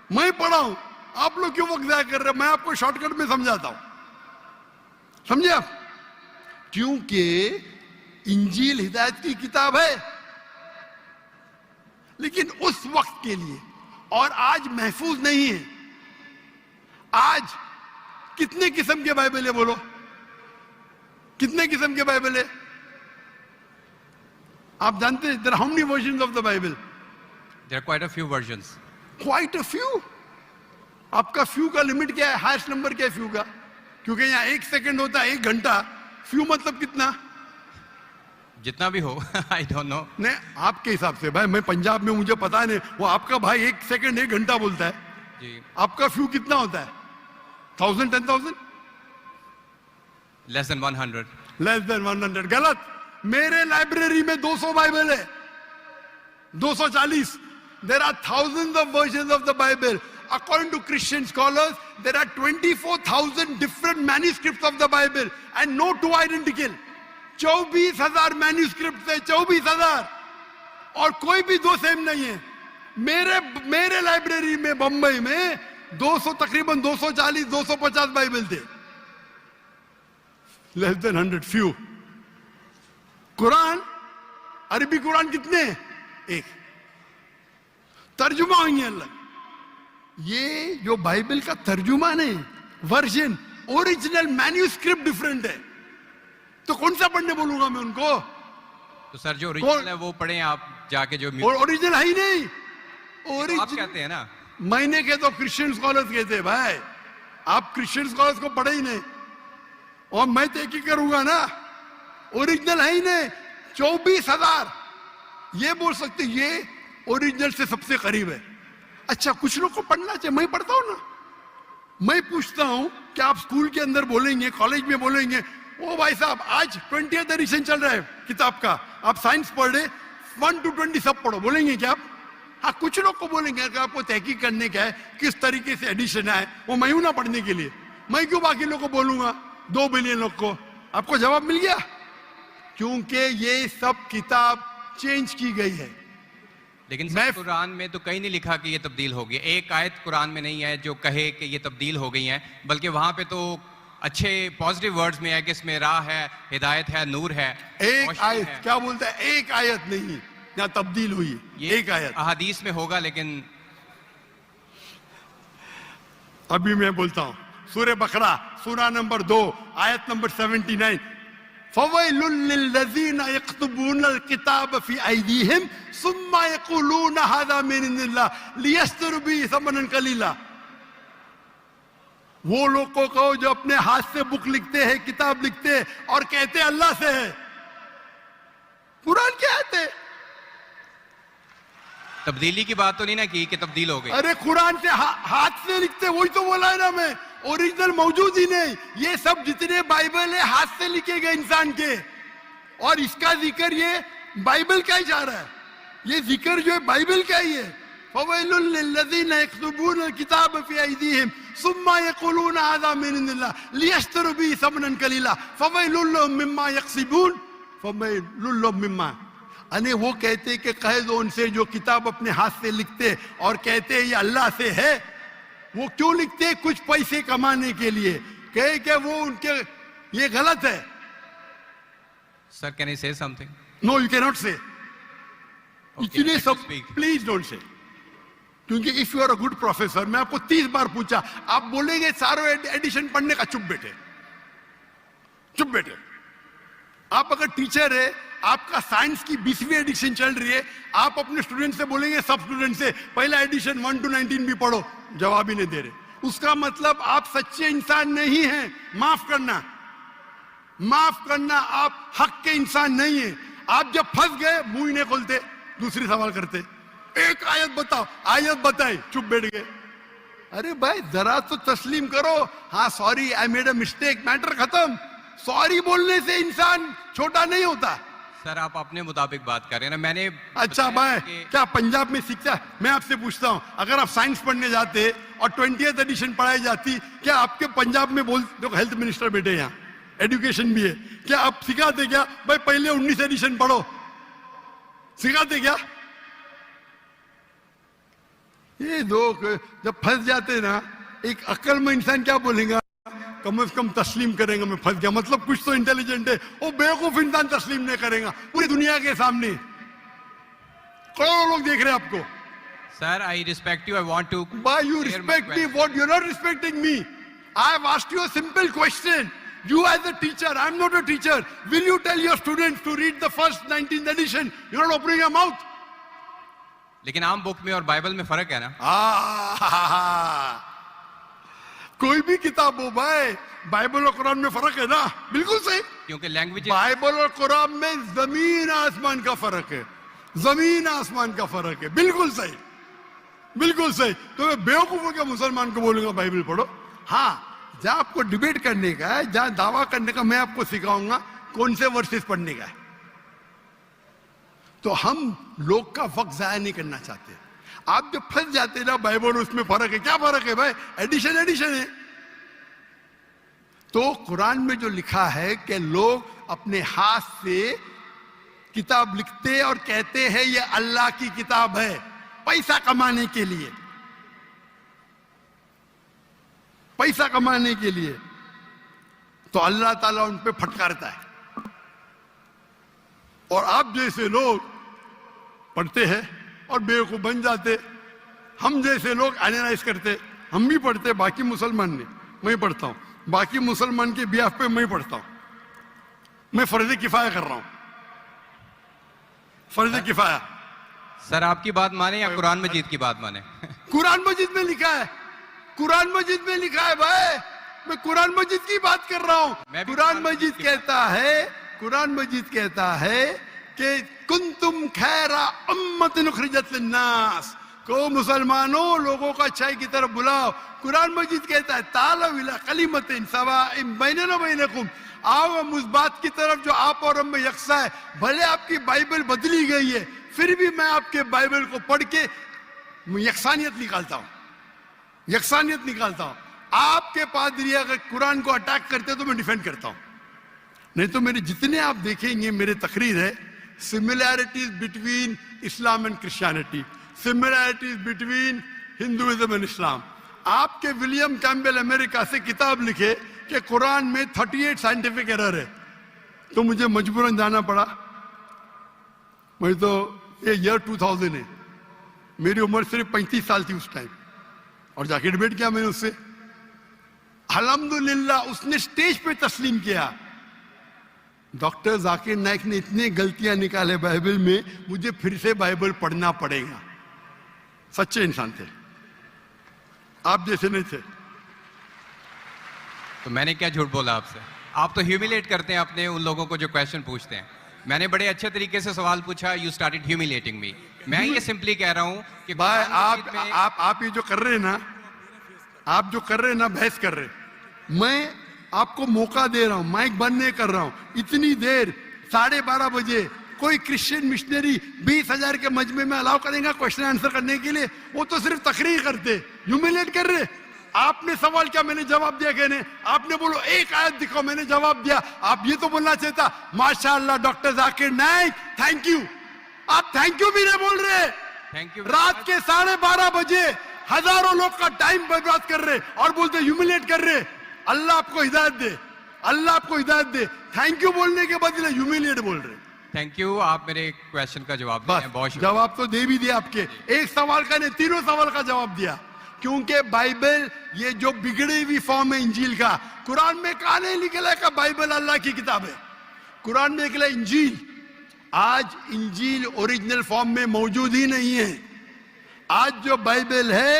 मैं पढ़ा हूं, आप लोग क्यों वक्त जाया कर रहे हैं? मैं आपको शॉर्टकट में समझाता हूं, समझे आप? क्योंकि इंजील हिदायत की किताब है, लेकिन उस वक्त के लिए, और आज महफूज नहीं है। आज कितने किस्म के बाइबल है? बोलो कितने किस्म के बाइबल है? आप जानते हैं there are how many versions of the Bible? There are quite a few versions. Quite a few. आपका फ्यू का लिमिट क्या है, हाईएस्ट नंबर क्या है फ्यू का? क्योंकि यहाँ 1 सेकंड होता है 1 घंटा, फ्यू मतलब कितना? जितना भी हो आई डोंट नो। नहीं, आपके हिसाब से भाई, मैं पंजाब में, मुझे पता नहीं, वो आपका भाई 1 सेकंड 1 घंटा बोलता है जी। आपका फ्यू कितना होता है? 1000, 10,000? Less than 100। Less than 100। गलत। मेरे लाइब्रेरी में 200 बाइबल है, 240। There are thousands of versions of the Bible. According to Christian scholars, there are 24,000 different manuscripts of the Bible and no two identical. 24,000 manuscripts है, 24,000, और कोई भी दो सेम नहीं है। मेरे लाइब्रेरी में बंबई में 200, तकरीबन 240, 250 बाइबल थे। Less than 100, few. कुरान, अरबी कुरान कितने हैं? 1। तर्जुमा होंगे अलग। ये जो बाइबल का तर्जुमा नहीं, वर्जन, ओरिजिनल मैन्यूस्क्रिप्ट डिफरेंट है। तो कौन सा पढ़ने बोलूंगा मैं उनको? तो सर जो ओरिजिनल है वो पढ़ें आप जाके, जो ओरिजिनल है ही नहीं। आप कहते हैं ना, मैंने कहे तो क्रिश्चियन स्कॉलर्स कहते हैं भाई, आप क्रिश्चियन स्कॉलर्स को पढ़े ही नहीं, और मैं तो एक ही करूंगा ना। ओरिजिनल है ही नहीं। 24,000 ये बोल सकते, ये ओरिजिनल से सबसे करीब है। अच्छा, कुछ लोग को पढ़ना चाहिए, मैं पढ़ता हूं ना। मैं पूछता हूं कि आप स्कूल के अंदर बोलेंगे, कॉलेज में बोलेंगे, ओ भाई साहब आज 20th एडिशन चल रहा है किताब का, आप साइंस पढ़ रहे, 1 to 20 सब पढ़ो, बोलेंगे क्या आप? हाँ, कुछ लोग को बोलेंगे कि आपको तहकीक करने का है किस तरीके से एडिशन है, वो मैं हूं ना पढ़ने के लिए, मैं क्यों बाकी लोग को बोलूंगा, 2 बिलियन लोग को। आपको जवाब मिल गया? क्योंकि ये सब किताब चेंज की गई है। लेकिन सर कुरान में तो कहीं नहीं लिखा कि ये तब्दील हो गई। एक आयत कुरान में नहीं है जो कहे कि ये तब्दील हो गई है, बल्कि वहां पे तो अच्छे पॉजिटिव वर्ड्स में है कि इसमें राह है, हिदायत है, नूर है। एक आयत क्या बोलता है? एक आयत नहीं यहाँ तब्दील हुई, एक आयत। अहादीस में होगा, लेकिन अभी मैं बोलता हूँ, सूरह बकरा, सूरा नंबर 2, आयत नंबर 79। फवैलुल लिल्लज़ीना यक्तुबूनल किताब फी अयदीहिम सुम्मा यक़ूलूना हाज़ा मिन इंदिल्लाह लियश्तरू बिही समनन कलीला। वो लोग को कहो जो अपने हाथ से बुक लिखते हैं, किताब लिखते हैं, और कहते हैं अल्लाह से है। कुरान क्या है? तब्दीली की बात तो नहीं ना की कि तब्दील हो गई। अरे कुरान से हाथ से लिखते, वही तो बोला है ना मैं, ओरिजिनल मौजूद ही नहीं। ये सब जितने बाइबल है हाथ से लिखे गए इंसान के, और इसका जिक्र ये बाइबल का ही जा रहा है। ये जिक्र जो है बाइबल का ही है। फवैलुल लिल्लज़ीना यक्तुबूनल किताब फी अयदीहिम सुम्मा यक़ूलूना हाज़ा मिन इंदिल्लाह लियश्तरू बिही समनन कलीला फवैलुल लहुम मिम्मा यक्सिबून फवैलुल लहुम मिम्मा। अने वो कहते कि कह दो उनसे जो किताब अपने हाथ से लिखते और कहते ये अल्लाह से है, वो क्यों लिखते? कुछ पैसे कमाने के लिए। कहे कि वो उनके, ये गलत है। Sir can I say something? No, you can not say. इतने सब प्लीज डोंट से, क्योंकि if you are a good professor, मैं आपको 30 बार पूछा, आप बोलेंगे सारों एडिशन पढ़ने का, चुप बैठे, चुप बैठे। आप अगर टीचर है, आपका साइंस की 20वीं एडिशन चल रही है, आप अपने स्टूडेंट से बोलेंगे, सब स्टूडेंट से पहला एडिशन 1 to 19 भी पढ़ो, जवाब ही नहीं दे रहे। उसका मतलब आप सच्चे इंसान नहीं हैं। माफ करना, माफ करना, आप हक के इंसान नहीं है। आप जब फंस गए मुंह ही नहीं खोलते, दूसरी सवाल करते, एक आयत बताओ, आयत बताई, चुप बैठ गए। अरे भाई जरा तो तस्लीम करो, हाँ sorry I made a mistake, matter खत्म। सॉरी बोलने से इंसान छोटा नहीं होता। सर आप अपने मुताबिक बात कर रहे हैं ना, मैंने अच्छा भाई क्या पंजाब में शिक्षा? मैं आपसे पूछता हूं, अगर आप साइंस पढ़ने जाते और 20th एडिशन पढ़ाई जाती, क्या आपके पंजाब में बोल, जो हेल्थ मिनिस्टर बैठे यहाँ, एजुकेशन भी है, क्या आप सिखाते क्या भाई पहले 19 एडिशन पढ़ो? सिखाते क्या? ये लोग जब फंस जाते ना, एक अक्लमंद इंसान क्या बोलेगा? कम से कम तस्लीम करेंगे मैं फंस गया, मतलब कुछ तो इंटेलिजेंट है। वो बेवकूफ इंसान तस्लीम नहीं करेगा पूरी दुनिया के सामने, करोड़ों लोग देख रहे हैं आपको। Sir I respect you, I want to. Why you respect me? What you are not respecting me? I have asked you a simple question. You as a teacher, I am not a teacher. Will you tell your students to read the first 19th edition? You're not opening your mouth. लेकिन आम book में और Bible में फर्क है ना। कोई भी किताब हो भाई, बाइबल और कुरान में फर्क है ना? बिल्कुल सही। क्योंकि लैंग्वेज बाइबल और कुरान में जमीन आसमान का फर्क है, जमीन आसमान का फर्क है। बिल्कुल सही, बिल्कुल सही। तो मैं बेवकूफों के मुसलमान को बोलूंगा बाइबल पढ़ो। हाँ, जहां आपको डिबेट करने का है, जहां दावा करने का, मैं आपको सिखाऊंगा कौन से वर्सेस पढ़ने का है। तो हम लोग का वक्त जाया नहीं करना चाहते। आप जब फंस जाते ना बाइबल उसमें फर्क है, क्या फर्क है भाई? एडिशन एडिशन है। तो कुरान में जो लिखा है कि लोग अपने हाथ से किताब लिखते और कहते हैं ये अल्लाह की किताब है पैसा कमाने के लिए, पैसा कमाने के लिए, तो अल्लाह ताला उन पे फटकारता है। और आप जैसे लोग पढ़ते हैं और बेवकूफ बन जाते। हम जैसे लोग एनालाइज करते, हम भी पढ़ते, बाकी मुसलमान नहीं, मैं पढ़ता हूं, बाकी मुसलमान के बिहाफ पे मैं पढ़ता हूं। मैं फर्ज किफाया कर रहा हूं, फर्ज किफाया। सर आपकी बात माने या कुरान मजीद की बात माने? कुरान मजीद में लिखा है, कुरान मजीद में लिखा है भाई, मैं कुरान मजीद की बात कर रहा हूं। कुरान मजीद कहता है, कुरान मजीद कहता है कि कुंतुम खैरा उम्मतिन उखरिजत लिन्नास, को मुसलमानों लोगों को अच्छाई की तरफ बुलाओ। कुरान मजीद कहता है तालव इला कलिमतिन सवाइम बैनना बैनकुम, आओ हम उस बात की तरफ जो आप और हम में यकसा है। भले आपकी बाइबल बदली गई है, फिर भी मैं आपके बाइबल को पढ़ के यकसानियत निकालता हूं, यकसानियत निकालता हूं। आपके पादरी अगर कुरान को अटैक करते तो मैं डिफेंड करता हूं, नहीं तो मेरे जितने आप देखेंगे मेरे तकरीर है similarities between Islam and Christianity, similarities between Hinduism and Islam. आपके विलियम कैम्बेल अमेरिका से किताब लिखे कि कुरान में 38 साइंटिफिक एरर है, तो मुझे मजबूरन जाना पड़ा। मैं तो ये ईयर 2000 है, मेरी उम्र सिर्फ 35 साल थी उस टाइम, और जाके डिबेट किया मैंने उससे। अल्हम्दुलिल्लाह उसने स्टेज पे तस्लीम किया। डॉक्टर जाकिर नाइक ने इतनी गलतियां निकाले बाइबल में, मुझे फिर से बाइबल पढ़ना पड़ेगा। सच्चे इंसान थे, आप जैसे नहीं थे। तो मैंने क्या झूठ बोला आपसे? आप तो ह्यूमिलेट करते हैं अपने उन लोगों को जो क्वेश्चन पूछते हैं। मैंने बड़े अच्छे तरीके से सवाल पूछा, यू स्टार्टेड ह्यूमिलेटिंग मी। मैं ये सिंपली कह रहा हूं कि भाई आप ये जो कर रहे हैं ना, आप जो कर रहे हैं ना, बहस कर रहे हैं। मैं आपको मौका दे रहा हूं, माइक बंद नहीं कर रहा हूं। इतनी देर 12:30 बजे कोई क्रिश्चियन मिशनरी 20,000 के मजमे में अलाउ करेगा क्वेश्चन आंसर करने के लिए? वो तो सिर्फ तकरीर करते, ह्यूमिलेट कर रहे। आपने सवाल किया, मैंने जवाब दिया। कहने आपने बोलो एक आयत दिखाओ, मैंने जवाब दिया। आप ये तो बोलना चाहिए था माशाअल्लाह doctor Zakir Naik thank you. आप थैंक यू भी नहीं बोल रहे। Thank you. रात के 12:30 बजे हजारों लोग का टाइम बर्बाद कर रहे और बोलते ह्यूमिलेट कर रहे। अल्लाह आपको हिदायत दे, अल्लाह आपको हिदायत दे। थैंक यू बोलने के बदले ह्यूमिलेट बोल रहे। थैंक यू, आप मेरे क्वेश्चन का जवाब दिए हैं, बहुत शुक्रिया। जवाब तो दे भी दिया आपके, एक सवाल का नहीं, तीनों सवाल का जवाब दिया। क्योंकि बाइबल ये जो बिगड़ी हुई फॉर्म है इंजील का, कुरान में कहा नहीं लिखा का बाइबल अल्लाह की किताब है। कुरान में लिखा इंजील। आज इंजील ओरिजिनल फॉर्म में मौजूद ही नहीं है। आज जो बाइबल है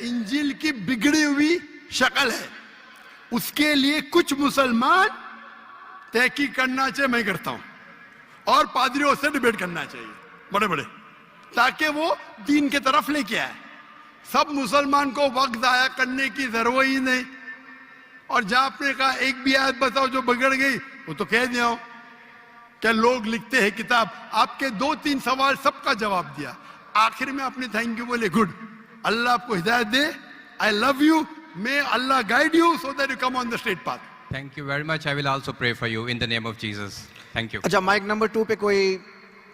इंजील की बिगड़ी हुई शक्ल है। उसके लिए कुछ मुसलमान तहकीक करना चाहिए, मैं करता हूं, और पादरियों से डिबेट करना चाहिए बड़े बड़े, ताकि वो दीन के तरफ लेके आए। सब मुसलमान को वक्त जाया करने की जरूरत ही नहीं। और जहां आपने कहा एक भी आयत बताओ जो बिगड़ गई, वो तो कह दिया हूं क्या लोग लिखते हैं किताब। आपके 2-3 सवाल सबका जवाब दिया। आखिर में आपने थैंक यू बोले, गुड, अल्लाह आपको हिदायत दे, I love you, may Allah guide you so that you come on the straight path. Thank you very much, I will also pray for you in the name of Jesus. Thank you. अच्छा, mike number 2 पे कोई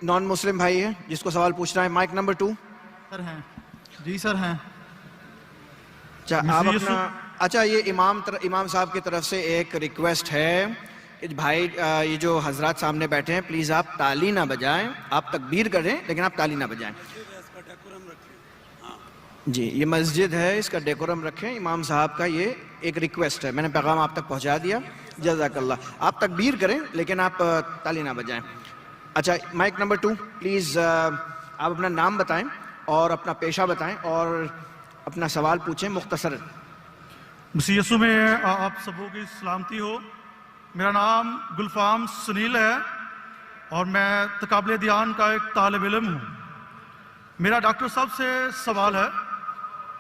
non Muslim भाई है जिसको सवाल पूछना है? Mic number 2। Sir हैं जी, सर हैं। अच्छा, आप अपना, अच्छा ये इमाम साहब की तरफ से एक रिक्वेस्ट है कि भाई ये जो हजरात सामने बैठे हैं, प्लीज आप ताली ना बजाएं। आप तकबीर करें लेकिन आप ताली ना बजाएं जी। ये मस्जिद है, इसका डेकोरम रखें। इमाम साहब का ये एक रिक्वेस्ट है, मैंने पैगाम आप तक पहुंचा दिया। जज़ाकल्लाह। आप तकबीर करें लेकिन आप ताली ना बजाएं। अच्छा, माइक नंबर 2 प्लीज आप अपना नाम बताएं और अपना पेशा बताएं और अपना सवाल पूछें मुख्तसर। मसीह यीशु में आप सबों की सलामती हो। मेरा नाम गुलफाम सुनील है और मैं तकाबले ध्यान का एक तालिब इल्म हूँ। मेरा डॉक्टर साहब से सवाल है,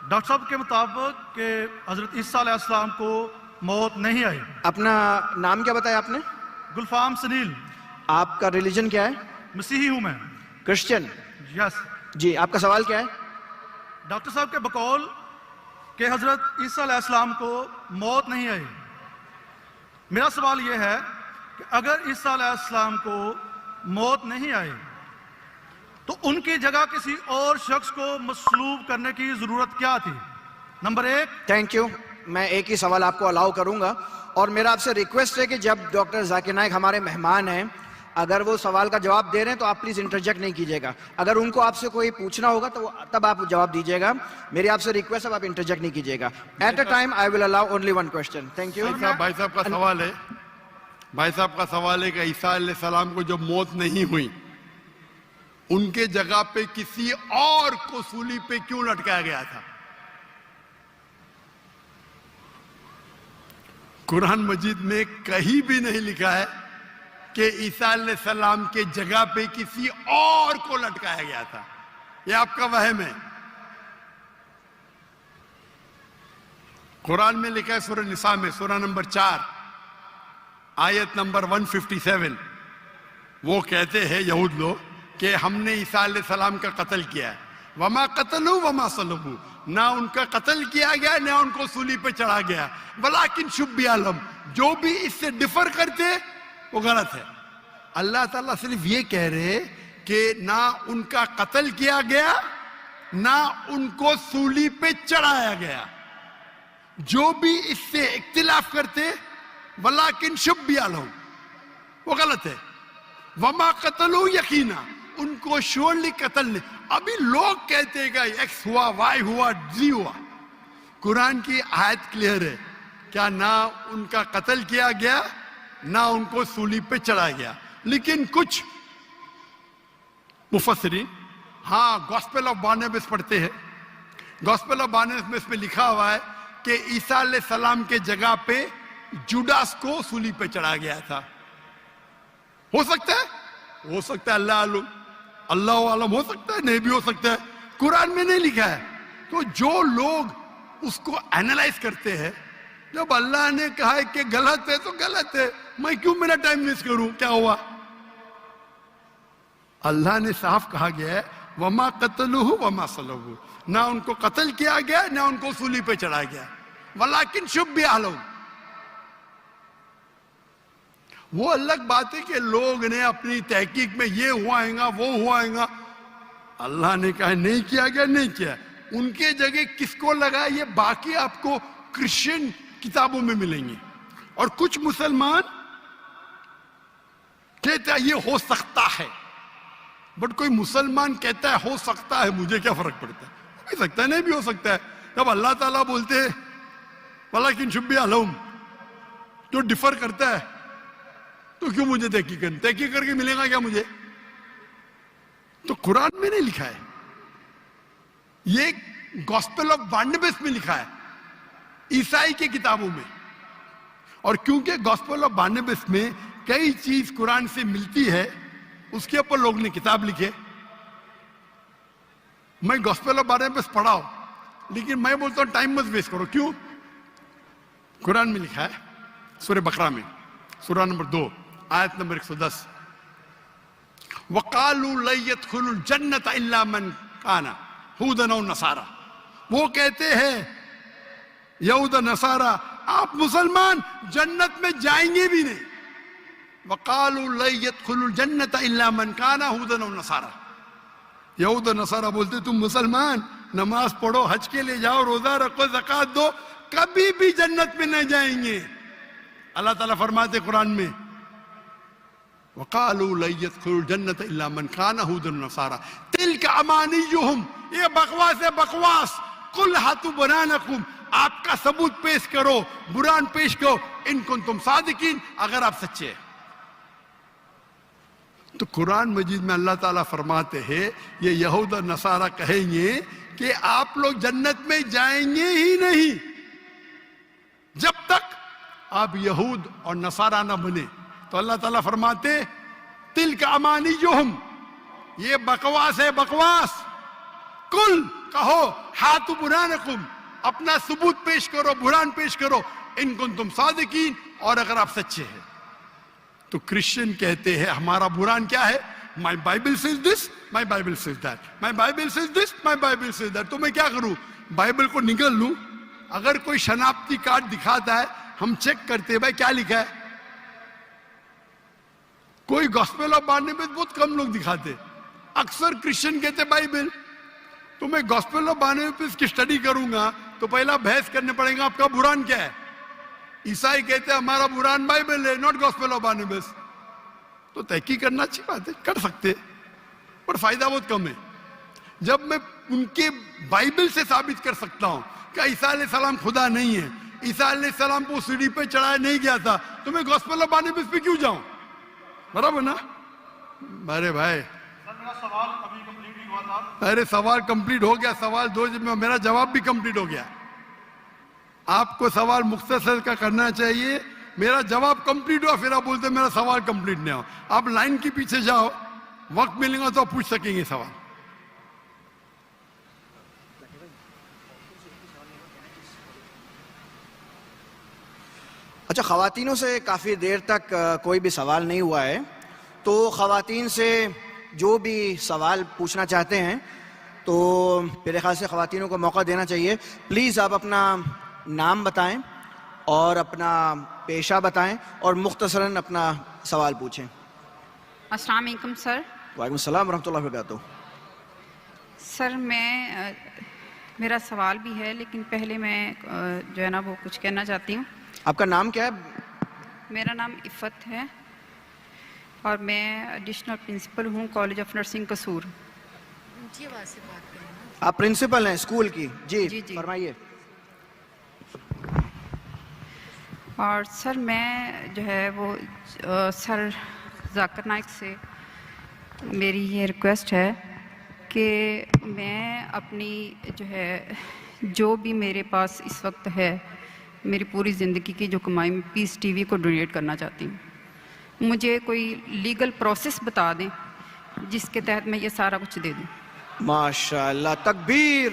डॉक्टर साहब के मुताबिक कि हज़रत ईसा अलैहिस्सलाम को मौत नहीं आई। अपना नाम क्या बताया आपने? गुलफाम सुनील। आपका रिलीजन क्या है? मसीही हूँ मैं। क्रिश्चियन? यस जी, आपका सवाल क्या है? डॉक्टर साहब के बकौल कि हज़रत ईसा अलैहिस्सलाम को मौत नहीं आई। मेरा सवाल यह है कि अगर ईसा अलैहिस्सलाम को मौत नहीं आई तो उनकी जगह किसी और शख्स को मसलूब करने की जरूरत क्या थी? नंबर 1। Thank you. मैं एक ही सवाल आपको अलाउ करूंगा और मेरा आपसे रिक्वेस्ट है कि जब डॉक्टर जाकिर नाइक हमारे मेहमान हैं, अगर वो सवाल का जवाब दे रहे हैं तो आप प्लीज इंटरजेक्ट नहीं कीजिएगा। अगर उनको आपसे कोई पूछना होगा तो तब आप जवाब दीजिएगा। मेरी आपसे रिक्वेस्ट है, आप इंटरजेक्ट नहीं कीजिएगा। At a time I will allow only one question. Thank you. भाई साहब का सवाल है कि ईसा अलैहिस्सलाम को जब मौत नहीं हुई, उनके जगह पे किसी और को सूली पे क्यों लटकाया गया था? कुरान मजीद में कहीं भी नहीं लिखा है कि ईसा अलैहिस्सलाम के जगह पे किसी और को लटकाया गया था। यह आपका वहम है। कुरान में लिखा है सूरह निसा में, सूरह नंबर 4 आयत नंबर 157, वो कहते हैं यहूद लोग कि हमने ईसा अलैहिस्सलाम का कत्ल किया है। वमा कतलू वमा सलबू, ना उनका कत्ल किया गया ना उनको सूली पे चढ़ा गया। वलाकिन शुब्बी आलम, जो भी इससे डिफर करते वो गलत है। अल्लाह ताला सिर्फ ये कह रहे कि ना उनका कत्ल किया गया ना उनको सूली पे चढ़ाया गया। जो भी इससे इख्तिलाफ करते वलाकिन शुब्बी आलम, वो गलत है। वमा कतलू यकीना, उनको श्योरली कत्ल नहीं। अभी लोग कहते हैं एक्स हुआ, वाई हुआ, जी हुआ। कुरान की आयत क्लियर है, क्या ना उनका कत्ल किया गया ना उनको सूली पे चढ़ाया गया। लेकिन कुछ मुफस्सिरीन गॉस्पेल ऑफ बारनबास पढ़ते हैं। गॉस्पेल ऑफ बारनबास में लिखा हुआ है कि ईसा अलैहिस्सलाम के जगह पे जुडास को सूली पे चढ़ाया गया था। हो सकता है, अल्लाह आलम, हो सकता है, नहीं भी हो सकता है। कुरान में नहीं लिखा है। तो जो लोग उसको एनालाइज करते हैं, जब अल्लाह ने कहा है कि गलत है तो गलत है, मैं क्यों मेरा टाइम वेस्ट करूं? क्या हुआ? अल्लाह ने साफ कहा गया है वमा कतलुहु वमा सलबू, ना उनको कत्ल किया गया ना उनको सूली पे चढ़ाया गया। वलाकिन शुब्बी आलम, वो अलग बात है कि लोग ने अपनी तहकीक में ये हुआएगा वो हुआएगा। अल्लाह ने कहा नहीं किया गया, नहीं किया। उनके जगह किसको लगा, ये बाकी आपको क्रिश्चियन किताबों में मिलेंगे। और कुछ मुसलमान कहते हैं ये हो सकता है, बट कोई मुसलमान कहता है हो सकता है, मुझे क्या फर्क पड़ता है? हो भी सकता है, नहीं भी हो सकता है। जब अल्लाह ताला बोलते हैं वलाकिन शुब्बी आलम, जो डिफर करता है तो क्यों मुझे तहकीक करके मिलेगा क्या मुझे? तो कुरान में नहीं लिखा है, ये गॉस्पेल ऑफ बारनबास में लिखा है, ईसाई की किताबों में। और क्योंकि गॉस्पेल ऑफ बारनबास में कई चीज कुरान से मिलती है, उसके ऊपर लोग ने किताब लिखे। मैं गॉस्पेल ऑफ बारनबास पढ़ाओ, लेकिन मैं बोलता हूं टाइम मत वेस्ट करो। क्यों? कुरान में लिखा है सूरह बकरा में, सूरह नंबर 2 आयत नंबर 110, वकालू लयदखुलुल जन्नत इल्ला मन काना हुदन और नसारा। वो कहते हैं यहूद नसारा, आप मुसलमान जन्नत में जाएंगे भी नहीं। वकालू लयदखुलुल जन्नत इल्ला मन काना हुदन और नसारा। यहूद नसारा बोलते तुम मुसलमान नमाज पढ़ो, हज के लिए जाओ, रोजा रखो, ज़कात दो, कभी भी जन्नत में नहीं जाएंगे। अल्लाह ताला फरमाते कुरान में वकालू लयदखुलुल जन्नत इल्ला मन काना हुदन नसारा तिल्का अमानियुहुम, ये बकवास है, बकवास। कुल हातु बनानकुम, आपका सबूत पेश करो, बुरान पेश करो, इन कुंतुम सादिकीन, अगर आप सच्चे हैं। तो कुरान मजीद में अल्लाह ताला फरमाते हैं ये यहूद और नसारा कहेंगे कि आप लोग जन्नत में जाएंगे ही नहीं। जब तक आप यहूद और नसारा ना बने। तो अल्लाह ताला फरमाते तिल का अमानी जो हम, ये बकवास है, बकवास। कुल कहो हाथु बुरानकुम, अपना सबूत पेश करो, बुरान पेश करो, इनको तुम सादिकीन, और अगर आप सच्चे हैं। तो क्रिश्चियन कहते हैं हमारा बुरान क्या है? माई Bible says this, my Bible says that, my Bible says this, my Bible says that. तो मैं क्या करूं? बाइबल को निकल लूं? अगर कोई शनाख्ती कार्ड दिखाता है, हम चेक करते हैं भाई क्या लिखा है। कोई गॉस्पेल ऑफ बारनबास बहुत कम लोग दिखाते, अक्सर क्रिश्चियन कहते बाइबल। तो मैं गॉस्पेल ऑफ बारनबास की स्टडी करूंगा तो पहला बहस करने पड़ेगा आपका बुरान क्या है। ईसाई कहते हैं हमारा बुरान बाइबल है, नॉट गॉस्पेल ऑफ बारनबास। तो तहकीक करना अच्छी बात है, कर सकते हैं, पर फायदा बहुत कम है। जब मैं उनके बाइबल से साबित कर सकता हूं कि ईसा अलैहिस्सलाम खुदा नहीं है, ईसा अलैहिस्सलाम को सीढ़ी पे चढ़ाया नहीं गया था, तो मैं गॉस्पेल ऑफ बारनबास पे क्यों जाऊं? बराबर ना? अरे भाई मेरा सवाल अभी कंप्लीट ही हुआ था। अरे सवाल कंप्लीट हो गया, सवाल दो में मेरा जवाब भी कंप्लीट हो गया। आपको सवाल मुख्तसर का करना चाहिए, मेरा जवाब कंप्लीट हुआ, फिर आप बोलते मेरा सवाल कंप्लीट नहीं हो। आप लाइन के पीछे जाओ, वक्त मिलेगा तो आप पूछ सकेंगे सवाल। अच्छा, ख़वातीनों से काफ़ी देर तक कोई भी सवाल नहीं हुआ है, तो ख़वातीन से जो भी सवाल पूछना चाहते हैं तो मेरे ख्याल से ख़वातीनों को मौका देना चाहिए। प्लीज़ आप अपना नाम बताएं और अपना पेशा बताएं और मुख्तसरन अपना सवाल पूछें। अस्सलाम वालेकुम सर। वालेकुम सलाम रहमतुल्लाहि व बरकातुहू। सर मेरा सवाल भी है, लेकिन पहले मैं जो है ना वो कुछ कहना चाहती हूँ। आपका नाम क्या है? मेरा नाम इफ़त है और मैं एडिशनल प्रिंसिपल हूँ कॉलेज ऑफ नर्सिंग कसूर। आप प्रिंसिपल हैं स्कूल की? जी जी, जी। फरमाइए। और सर मैं जो है वो सर जाकिर नाइक से मेरी ये रिक्वेस्ट है कि मैं अपनी जो है जो भी मेरे पास इस वक्त है, मेरी पूरी ज़िंदगी की जो कमाई मैं पीस टीवी को डोनेट करना चाहती हूँ। मुझे कोई लीगल प्रोसेस बता दें जिसके तहत मैं ये सारा कुछ दे दूँ। माशाअल्लाह, तकबीर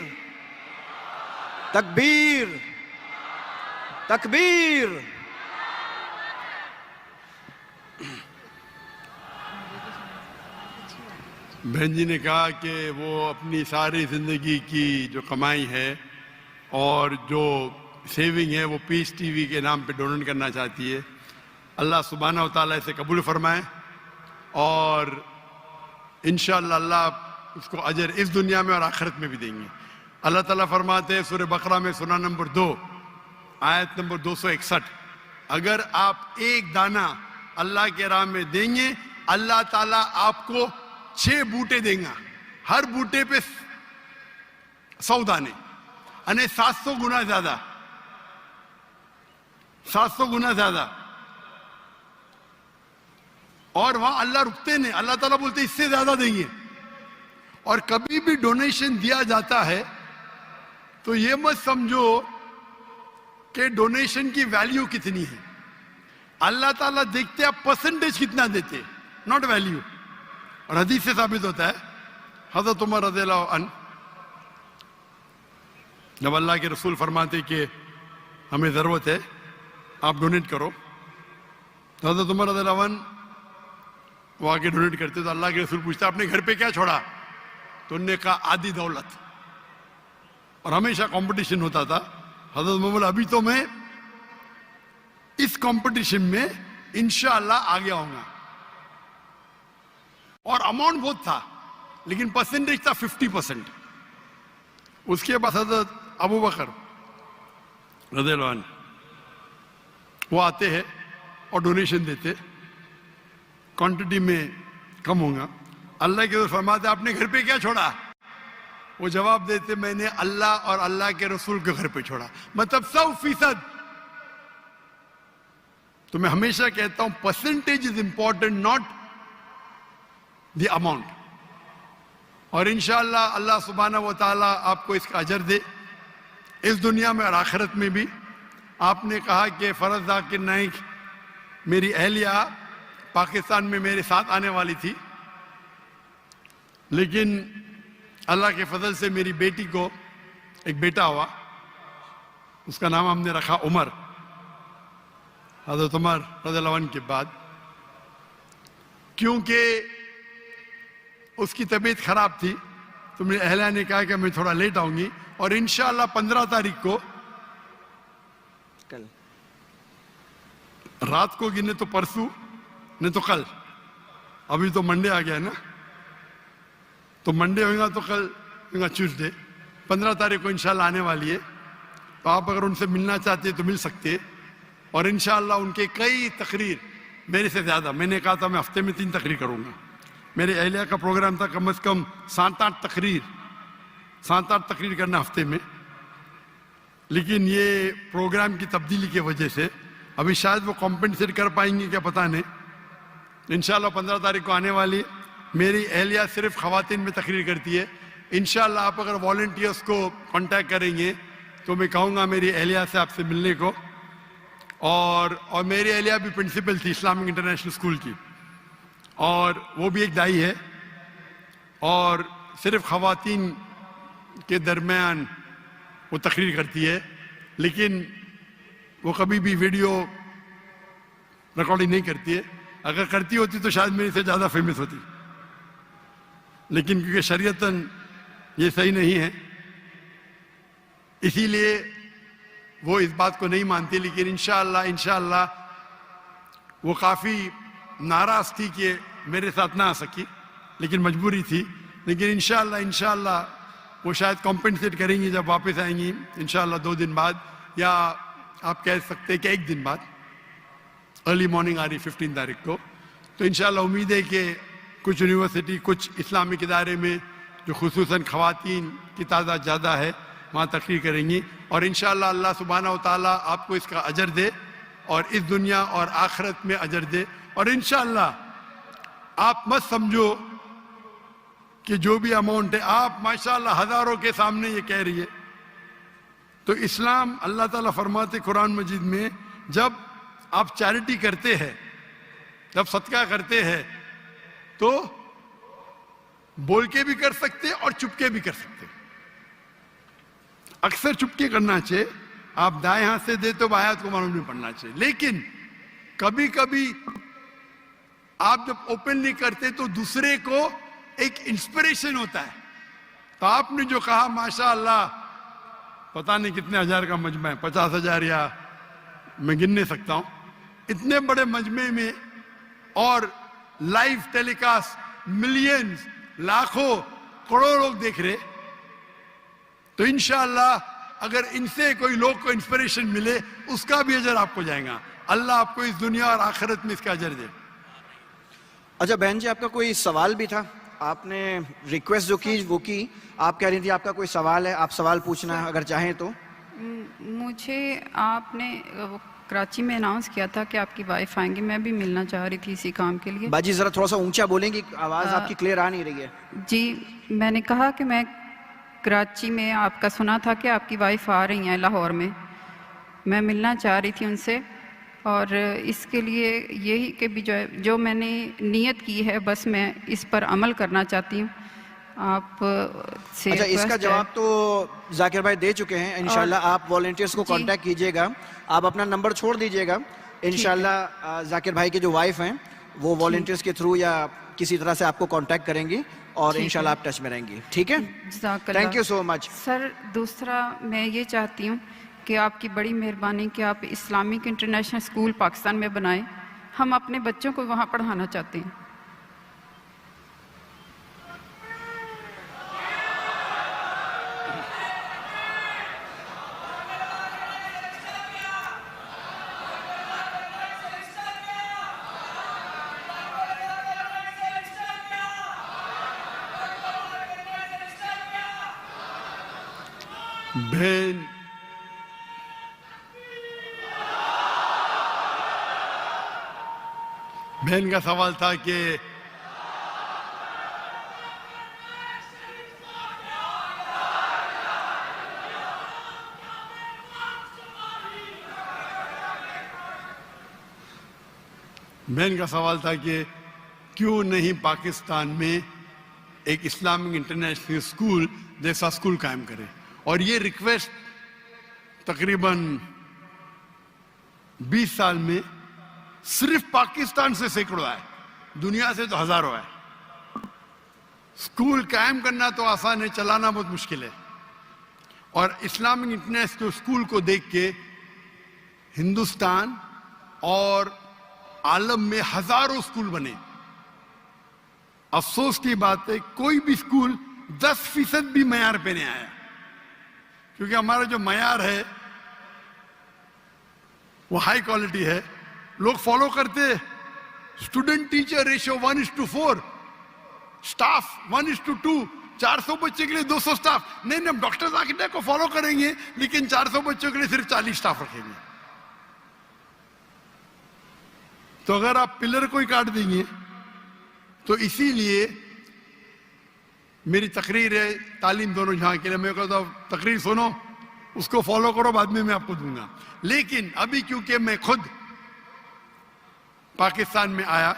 तकबीर तकबीर। बहन जी ने कहा कि वो अपनी सारी जिंदगी की जो कमाई है और जो सेविंग है वो पीस टीवी के नाम पे डोनेट करना चाहती है। अल्लाह सुब्हानहू व तआला इसे कबूल फरमाए और इंशाअल्लाह अल्लाह उसको अजर इस दुनिया में और आखिरत में भी देंगे। अल्लाह ताला फरमाते हैं सूरह बकरा में सूरा नंबर 2 आयत नंबर 261, अगर आप एक दाना अल्लाह के राह में देंगे, अल्लाह ताला आपको 6 बूटे देगा, हर बूटे पे 100 दाने, यानी 700 गुना ज्यादा, 700 गुना ज्यादा। और वहां अल्लाह रुकते नहीं, अल्लाह ताला बोलते इससे ज्यादा देंगे। और कभी भी डोनेशन दिया जाता है तो ये मत समझो कि डोनेशन की वैल्यू कितनी है। अल्लाह ताला देखते आप परसेंटेज कितना देते, नॉट वैल्यू। और हदीस से साबित होता है, हज़रत उमर रज़ियल्लाहु अन्हु जब अल्लाह के रसूल फरमाते कि हमें ज़रूरत है आप डोनेट करो, तो हज़रत उमर रज़ियल्लाहु अन्हु वो आके डोनेट करते, तो अल्लाह के रसूल पूछते अपने घर पे क्या छोड़ा? तो उन्होंने कहा आधी दौलत। और हमेशा कंपटीशन होता था। हज़रत उमर बोला अभी तो मैं इस कंपटीशन में इंशाअल्लाह आगे आऊंगा। और अमाउंट बहुत था लेकिन परसेंटेज था 50%। उसके बाद हज़रत अबू बकर रज़ियल्लाहु अन्हु वो आते हैं और डोनेशन देते, क्वांटिटी में कम होगा। अल्लाह के रसूल फरमाते आपने घर पे क्या छोड़ा? वो जवाब देते मैंने अल्लाह और अल्लाह के रसूल के घर पे छोड़ा, मतलब 100%। तो मैं हमेशा कहता हूं percentage is important, not the amount. और इंशाअल्लाह अल्लाह सुब्हानहू व तआला आपको इसका अजर दे इस दुनिया में और आखिरत में भी। आपने कहा कि फरज जाकिर नाइक मेरी अहलिया पाकिस्तान में मेरे साथ आने वाली थी, लेकिन अल्लाह के फजल से मेरी बेटी को एक बेटा हुआ, उसका नाम हमने रखा उमर, हज़रत उमर रज़ियल्लाहु अन्हु के बाद, क्योंकि उसकी तबीयत खराब थी तो मेरी अहलिया ने कहा कि मैं थोड़ा लेट आऊंगी और इंशाअल्लाह 15 तारीख को कल रात को गिने तो परसों नहीं तो कल, अभी तो मंडे आ गया है ना, तो मंडे होगा तो कल होगा ट्यूसडे, 15 तारीख को इंशाल्लाह आने वाली है। तो आप अगर उनसे मिलना चाहते हैं तो मिल सकते हैं और इंशाल्लाह उनके कई तकरीर मेरे से ज़्यादा, मैंने कहा था मैं हफ्ते में 3 तकरीर करूँगा, मेरे अहलिया का प्रोग्राम था कम से कम 7-8 तकरीर करना हफ्ते में, लेकिन ये प्रोग्राम की तब्दीली की वजह से अभी शायद वो कॉम्पेंसेट कर पाएंगे क्या पता नहीं। इंशाल्लाह 15 तारीख को आने वाली मेरी अहलिया सिर्फ ख़वातीन में तकरीर करती है। इंशाल्लाह आप अगर वॉलंटियर्स को कांटेक्ट करेंगे तो मैं कहूँगा मेरी अहलिया से आपसे मिलने को, और मेरी अहलिया भी प्रिंसिपल थी इस्लामिक इंटरनेशनल स्कूल की और वो भी एक दाई है और सिर्फ ख़वातीन के दरमियान वो तकरीर करती है, लेकिन वो कभी भी वीडियो रिकॉर्डिंग नहीं करती है। अगर करती होती तो शायद मेरे से ज़्यादा फेमस होती, लेकिन क्योंकि शरीयतन ये सही नहीं है इसीलिए वो इस बात को नहीं मानती। लेकिन इंशाअल्लाह वो काफ़ी नाराज़ थी कि मेरे साथ ना आ सकी, लेकिन मजबूरी थी, लेकिन इंशाअल्लाह वो शायद कॉम्पेंसेट करेंगी जब वापस आएंगी इंशाअल्लाह 2 दिन बाद, या आप कह सकते हैं कि 1 दिन बाद, अर्ली मॉर्निंग आ रही 15 तारीख को। तो इंशाअल्लाह उम्मीद है कि कुछ यूनिवर्सिटी, कुछ इस्लामिक इदारे में जो खुसूसन ख़वातीन की तादाद ज़्यादा है वहाँ तकरीर करेंगी और इंशाअल्लाह अल्लाह सुब्हानहू व तआला आपको इसका अजर दे और इस दुनिया और आखिरत में अजर दे। और इंशाअल्लाह आप मत समझो कि जो भी अमाउंट है, आप माशाअल्लाह हज़ारों के सामने ये कह रही है, तो इस्लाम अल्लाह ताला फरमाते कुरान मजीद में जब आप चैरिटी करते हैं, जब सदका करते हैं तो बोल के भी कर सकते और चुप के भी कर सकते। अक्सर चुप के करना चाहिए, आप दाएं हाथ से दे तो बाएं हाथ को मालूम नहीं पड़ना चाहिए, लेकिन कभी कभी आप जब ओपनली करते तो दूसरे को एक इंस्पिरेशन होता है। तो आपने जो कहा माशाअल्लाह, पता नहीं कितने हजार का मजमा है, 50,000 या मैं गिन नहीं सकता हूं, इतने बड़े मजमे में और लाइव टेलीकास्ट मिलियंस, लाखों, करोड़ों लोग देख रहे, तो इंशाअल्लाह अगर इनसे कोई लोग को इंस्पिरेशन मिले उसका भी अजर आपको जाएगा। अल्लाह आपको इस दुनिया और आखिरत में इसका अजर दे। अच्छा बहन जी, आपका कोई सवाल भी था, आपने रिक्वेस्ट जो की वो की, आप कह रही थी आपका कोई सवाल है, आप सवाल पूछना अगर चाहें तो। मुझे आपने वो कराची में अनाउंस किया था कि आपकी वाइफ आएंगी, मैं भी मिलना चाह रही थी इसी काम के लिए। बाजी जरा थोड़ा सा ऊंचा बोलेंगी, आवाज आपकी क्लियर आ नहीं रही है। जी, मैंने कहा कि मैं कराची में आपका सुना था कि आपकी वाइफ आ रही हैं लाहौर में, मैं मिलना चाह रही थी उनसे, और इसके लिए यही कि भी जो मैंने नीयत की है बस मैं इस पर अमल करना चाहती हूँ। आप से अच्छा, इसका जवाब तो जाकिर भाई दे चुके हैं। इंशाल्लाह आप वॉलंटियर्स को कांटेक्ट कीजिएगा, आप अपना नंबर छोड़ दीजिएगा, इंशाल्लाह जाकिर भाई की जो वाइफ हैं वो वॉलंटियर्स के थ्रू या किसी तरह से आपको कांटेक्ट करेंगी और इंशाल्लाह आप टच में रहेंगी। ठीक है, thank you so much sir. दूसरा मैं ये चाहती हूँ कि आपकी बड़ी मेहरबानी कि आप इस्लामिक इंटरनेशनल स्कूल पाकिस्तान में बनाएं, हम अपने बच्चों को वहाँ पढ़ाना चाहते हैं। बहन का सवाल था कि बहन का सवाल था कि क्यों नहीं पाकिस्तान में एक इस्लामिक इंटरनेशनल स्कूल जैसा स्कूल कायम करे, और ये रिक्वेस्ट तकरीबन 20 साल में सिर्फ पाकिस्तान से सैकड़ों है, दुनिया से तो हजारों है। स्कूल कायम करना तो आसान है, चलाना बहुत मुश्किल है। और इस्लामिक इंटरनेशनल स्कूल को देख के हिंदुस्तान और आलम में हजारों स्कूल बने। अफसोस की बात है कोई भी स्कूल 10% भी मयार पे नहीं आया, क्योंकि हमारा जो मयार है वो हाई क्वालिटी है, लोग फॉलो करते। स्टूडेंट टीचर रेशियो 1:4, स्टाफ 1:2, 400 बच्चे के लिए 200 स्टाफ। नहीं, हम डॉक्टर्स आर्किटेक्ट को फॉलो करेंगे, लेकिन 400 बच्चों के लिए सिर्फ 40 स्टाफ रखेंगे। तो अगर आप पिलर को ही काट देंगे, तो इसीलिए मेरी तकरीर है तालीम दोनों जहां के लिए, मैं कहता हूं तकरीर सुनो, उसको फॉलो करो, बाद में मैं आपको दूंगा। लेकिन अभी क्योंकि मैं खुद पाकिस्तान में आया,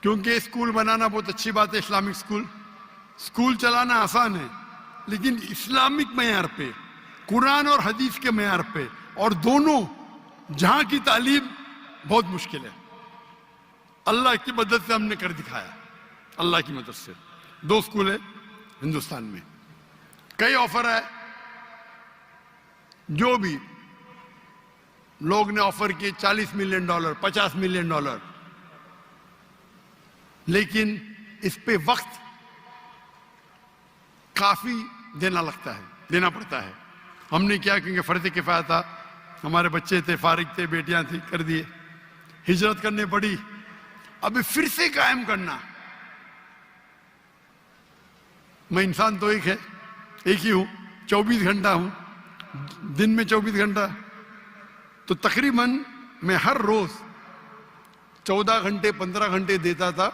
क्योंकि स्कूल बनाना बहुत अच्छी बात है, इस्लामिक स्कूल चलाना आसान है, लेकिन इस्लामिक मयार पे, कुरान और हदीस के मयार पे, और दोनों जहां की तालीम बहुत मुश्किल है। अल्लाह की मदद से हमने कर दिखाया, अल्लाह की मदद से। 2 स्कूल है हिंदुस्तान में, कई ऑफर है, जो भी लोग ने ऑफर किए $40 मिलियन, $50 मिलियन, लेकिन इस पे वक्त काफी देना पड़ता है। हमने क्या, क्योंकि फर्ज किफाया था, हमारे बच्चे थे, फारिग थे, बेटियां थी, कर दिए, हिजरत करने पड़ी, अभी फिर से कायम करना। मैं इंसान तो एक ही हूं, 24 घंटा हूं, दिन में 24 घंटा, तो तकरीबन मैं हर रोज 14 घंटे 15 घंटे देता था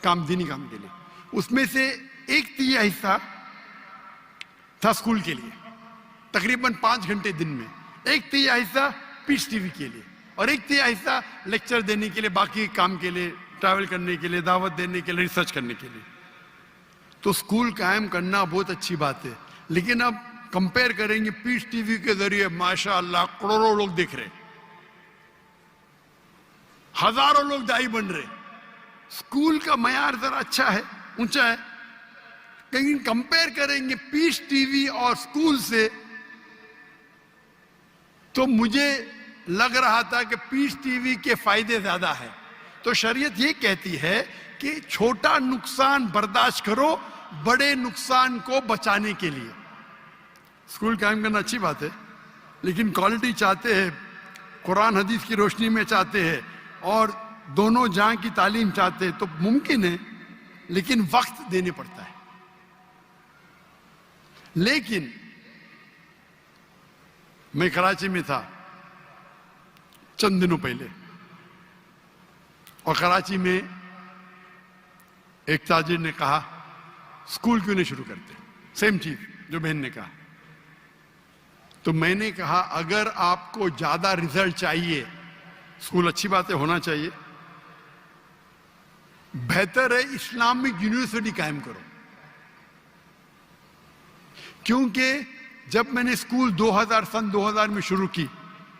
दीनी काम के लिए। उसमें से 1/3 हिस्सा था स्कूल के लिए, तकरीबन 5 घंटे दिन में। 1/3 हिस्सा पीस टीवी के लिए, और 1/3 हिस्सा लेक्चर देने के लिए, बाकी काम के लिए, ट्रैवल करने के लिए, दावत देने के लिए, रिसर्च करने के लिए। तो स्कूल कायम करना बहुत अच्छी बात है, लेकिन अब कंपेयर करेंगे, पीस टीवी के जरिए माशाअल्लाह करोड़ों लोग देख रहे, हजारों लोग दाई बन रहे। स्कूल का मयार जरा अच्छा है, ऊंचा है, लेकिन कंपेयर करेंगे पीस टीवी और स्कूल से, तो मुझे लग रहा था कि पीस टीवी के फायदे ज्यादा है। तो शरीयत ये कहती है कि छोटा नुकसान बर्दाश्त करो बड़े नुकसान को बचाने के लिए। स्कूल कायम करना अच्छी बात है, लेकिन क्वालिटी चाहते हैं, कुरान हदीस की रोशनी में चाहते हैं, और दोनों जहां की तालीम चाहते हैं, तो मुमकिन है, लेकिन वक्त देने पड़ता है। लेकिन मैं कराची में था चंद दिनों पहले, और कराची में एक ताजिर ने कहा स्कूल क्यों नहीं शुरू करते, सेम चीज जो बहन ने कहा। तो मैंने कहा अगर आपको ज्यादा रिजल्ट चाहिए, स्कूल अच्छी बात है, होना चाहिए, बेहतर है इस्लामिक यूनिवर्सिटी कायम करो। क्योंकि जब मैंने स्कूल सन 2000 में शुरू की,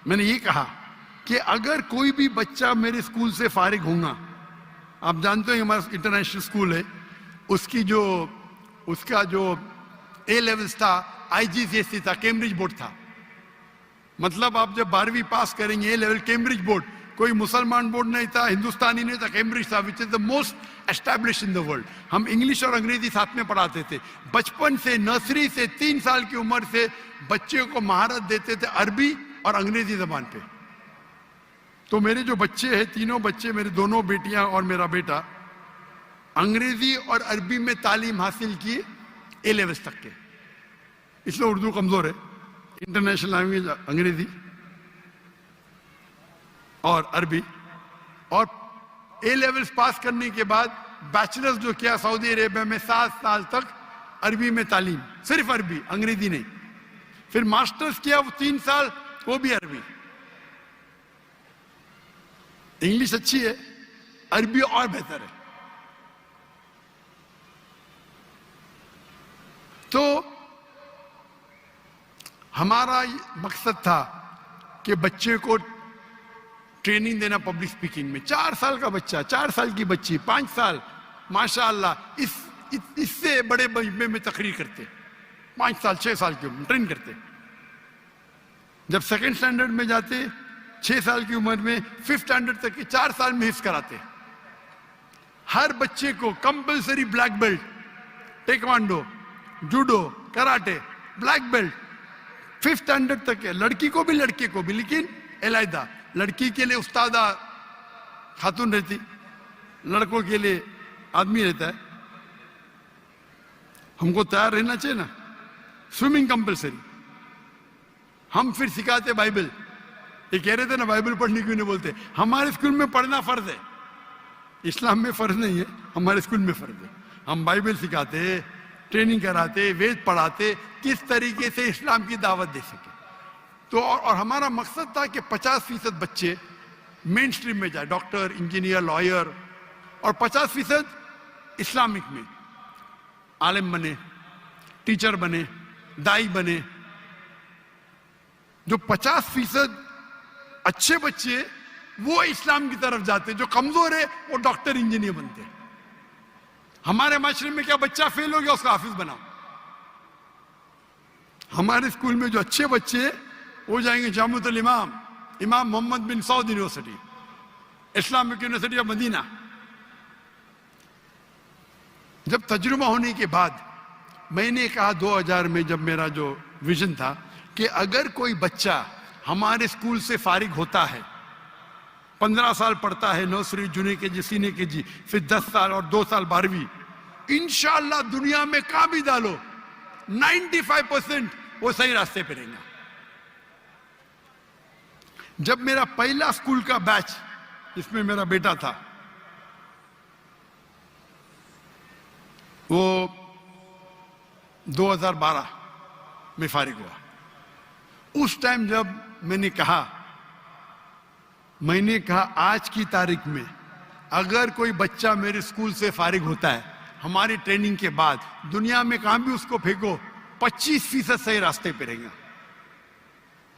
मैंने ये कहा कि अगर कोई भी बच्चा मेरे स्कूल से फारिग होगा, आप जानते हैं हमारा इंटरनेशनल स्कूल है, उसका जो A लेवल्स था IGCSE था, कैम्ब्रिज बोर्ड था। मतलब आप जब 12वीं पास करेंगे A लेवल कैम्ब्रिज बोर्ड, कोई मुसलमान बोर्ड नहीं था, हिंदुस्तानी नहीं था, कैम्ब्रिज था, which is the most establish in the world. हम इंग्लिश और अंग्रेजी साथ में पढ़ाते थे, बचपन से, नर्सरी से, 3 साल की उम्र से बच्चे को महारत देते थे अरबी और अंग्रेजी जबान पे। तो मेरे जो बच्चे हैं, तीनों बच्चे, मेरे दोनों बेटियां और मेरा बेटा, अंग्रेजी और अरबी में तालीम हासिल की A लेवल्स तक के। इसलिए उर्दू कमजोर है, इंटरनेशनल लैंग्वेज अंग्रेजी और अरबी। और A लेवल्स पास करने के बाद बैचलर्स जो किया सऊदी अरेबिया में, 7 साल तक अरबी में तालीम, सिर्फ अरबी, अंग्रेजी नहीं। फिर मास्टर्स किया वो 3 साल, वो भी अरबी। इंग्लिश अच्छी है, अरबी और बेहतर है। तो हमारा मकसद था कि बच्चे को ट्रेनिंग देना पब्लिक स्पीकिंग में। 4 साल का बच्चा, 4 साल की बच्ची, 5 साल, माशाअल्लाह इससे बड़े मजमे में तकरीर करते, 5 साल 6 साल की उम्र में ट्रेन करते। जब सेकंड स्टैंडर्ड में जाते 6 साल की उम्र में, 5th स्टैंडर्ड तक के 4 साल में हिफ्ज कराते। हर बच्चे को compulsory black belt, taekwondo, judo, karate, black belt 5th standard तक है। लड़की को भी लड़के को भी, लेकिन अलहदा। लड़की के लिए उस्तादा खातून रहती, लड़कों के लिए आदमी रहता है। हमको तैयार रहना चाहिए ना। Swimming compulsory. हम फिर सिखाते बाइबल। ये कह रहे थे ना बाइबल पढ़ने क्यों नहीं बोलते। हमारे स्कूल में पढ़ना फर्ज है, इस्लाम में फर्ज नहीं है, हमारे स्कूल में फर्ज है। हम बाइबल सिखाते, ट्रेनिंग कराते, वेद पढ़ाते, किस तरीके से इस्लाम की दावत दे सके। तो और हमारा मकसद था कि 50% बच्चे मेन स्ट्रीम में जाए, डॉक्टर, इंजीनियर, लॉयर, और 50% इस्लामिक में आलिम बने, टीचर बने, दाई बने। जो 50% अच्छे बच्चे वो इस्लाम की तरफ जाते, जो कमजोर है वो डॉक्टर, इंजीनियर बनते। हमारे माशरे में क्या बच्चा फेल हो गया उसका हाफिज बनाओ। हमारे स्कूल में जो अच्छे बच्चे वो जाएंगे जामुअतुल इमाम, Imam Mohammad bin Saud University, Islamic University of Medina. जब तजुर्बा होने के बाद मैंने कहा 2000 में, जब मेरा जो विजन था कि अगर कोई बच्चा हमारे स्कूल से फारिग होता है, 15 साल पढ़ता है, nursery, junior KG, senior KG, फिर 10 साल और 2 साल 12वीं, इंशाअल्लाह दुनिया में कहां भी डालो 95% वो सही रास्ते पे रहेगा। जब मेरा पहला स्कूल का बैच, इसमें मेरा बेटा था, वो 2012 में फारिग हुआ। उस टाइम जब मैंने कहा आज की तारीख में अगर कोई बच्चा मेरे स्कूल से फारिग होता है हमारी ट्रेनिंग के बाद, दुनिया में कहां भी उसको फेंको 25% सही रास्ते पे रहेगा।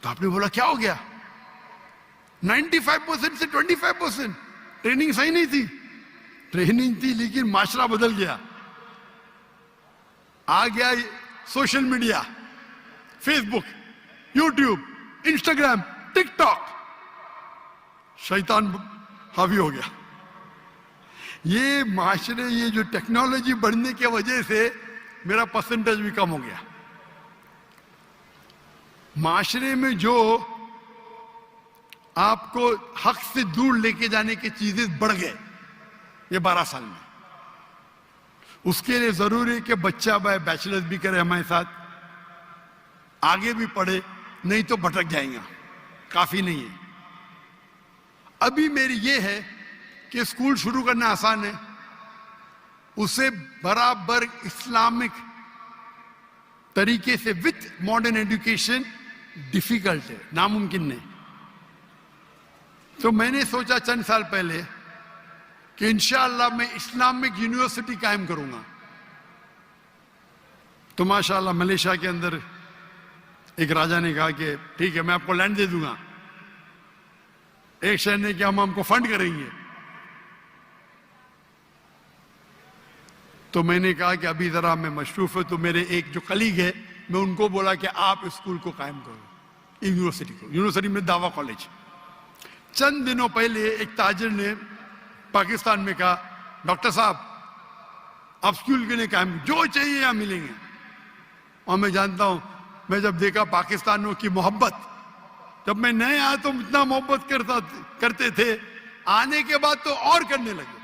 तो आपने बोला क्या हो गया? 95% से 25%। ट्रेनिंग सही नहीं थी, ट्रेनिंग थी लेकिन माशरा बदल गया। आ गया social media, Facebook, YouTube, Instagram, TikTok, शैतान हावी हो गया। ये माशरे, ये जो टेक्नोलॉजी बढ़ने की वजह से मेरा परसेंटेज भी कम हो गया। माशरे में जो आपको हक से दूर लेके जाने की चीजें बढ़ गए ये 12 साल में। उसके लिए जरूरी है कि बच्चा बैचलर्स भी करे हमारे साथ, आगे भी पढ़े, नहीं तो भटक जाएगा, काफी नहीं है। अभी मेरी ये है कि स्कूल शुरू करना आसान है, उसे बराबर इस्लामिक तरीके से विथ मॉडर्न एजुकेशन डिफिकल्ट है, नामुमकिन नहीं। तो मैंने सोचा चंद साल पहले कि इंशाअल्लाह मैं इस्लामिक यूनिवर्सिटी कायम करूंगा। तो माशाअल्लाह मलेशिया के अंदर एक राजा ने कहा कि ठीक है मैं आपको लैंड दे दूंगा। एक शहर ने कि हम हमको फंड करेंगे। तो मैंने कहा कि अभी जरा मैं मशरूफ है, तो मेरे एक जो कलीग है मैं उनको बोला कि आप स्कूल को कायम करो, यूनिवर्सिटी को। यूनिवर्सिटी में दावा कॉलेज। चंद दिनों पहले एक ताजिर ने पाकिस्तान में कहा डॉक्टर साहब आप स्कूल के लिए कायम, जो चाहिए यहां मिलेंगे। और मैं जानता हूं, मैं जब देखा पाकिस्तानियों की मोहब्बत, जब मैं नए आया तो इतना मोहब्बत करते थे, आने के बाद तो और करने लगे।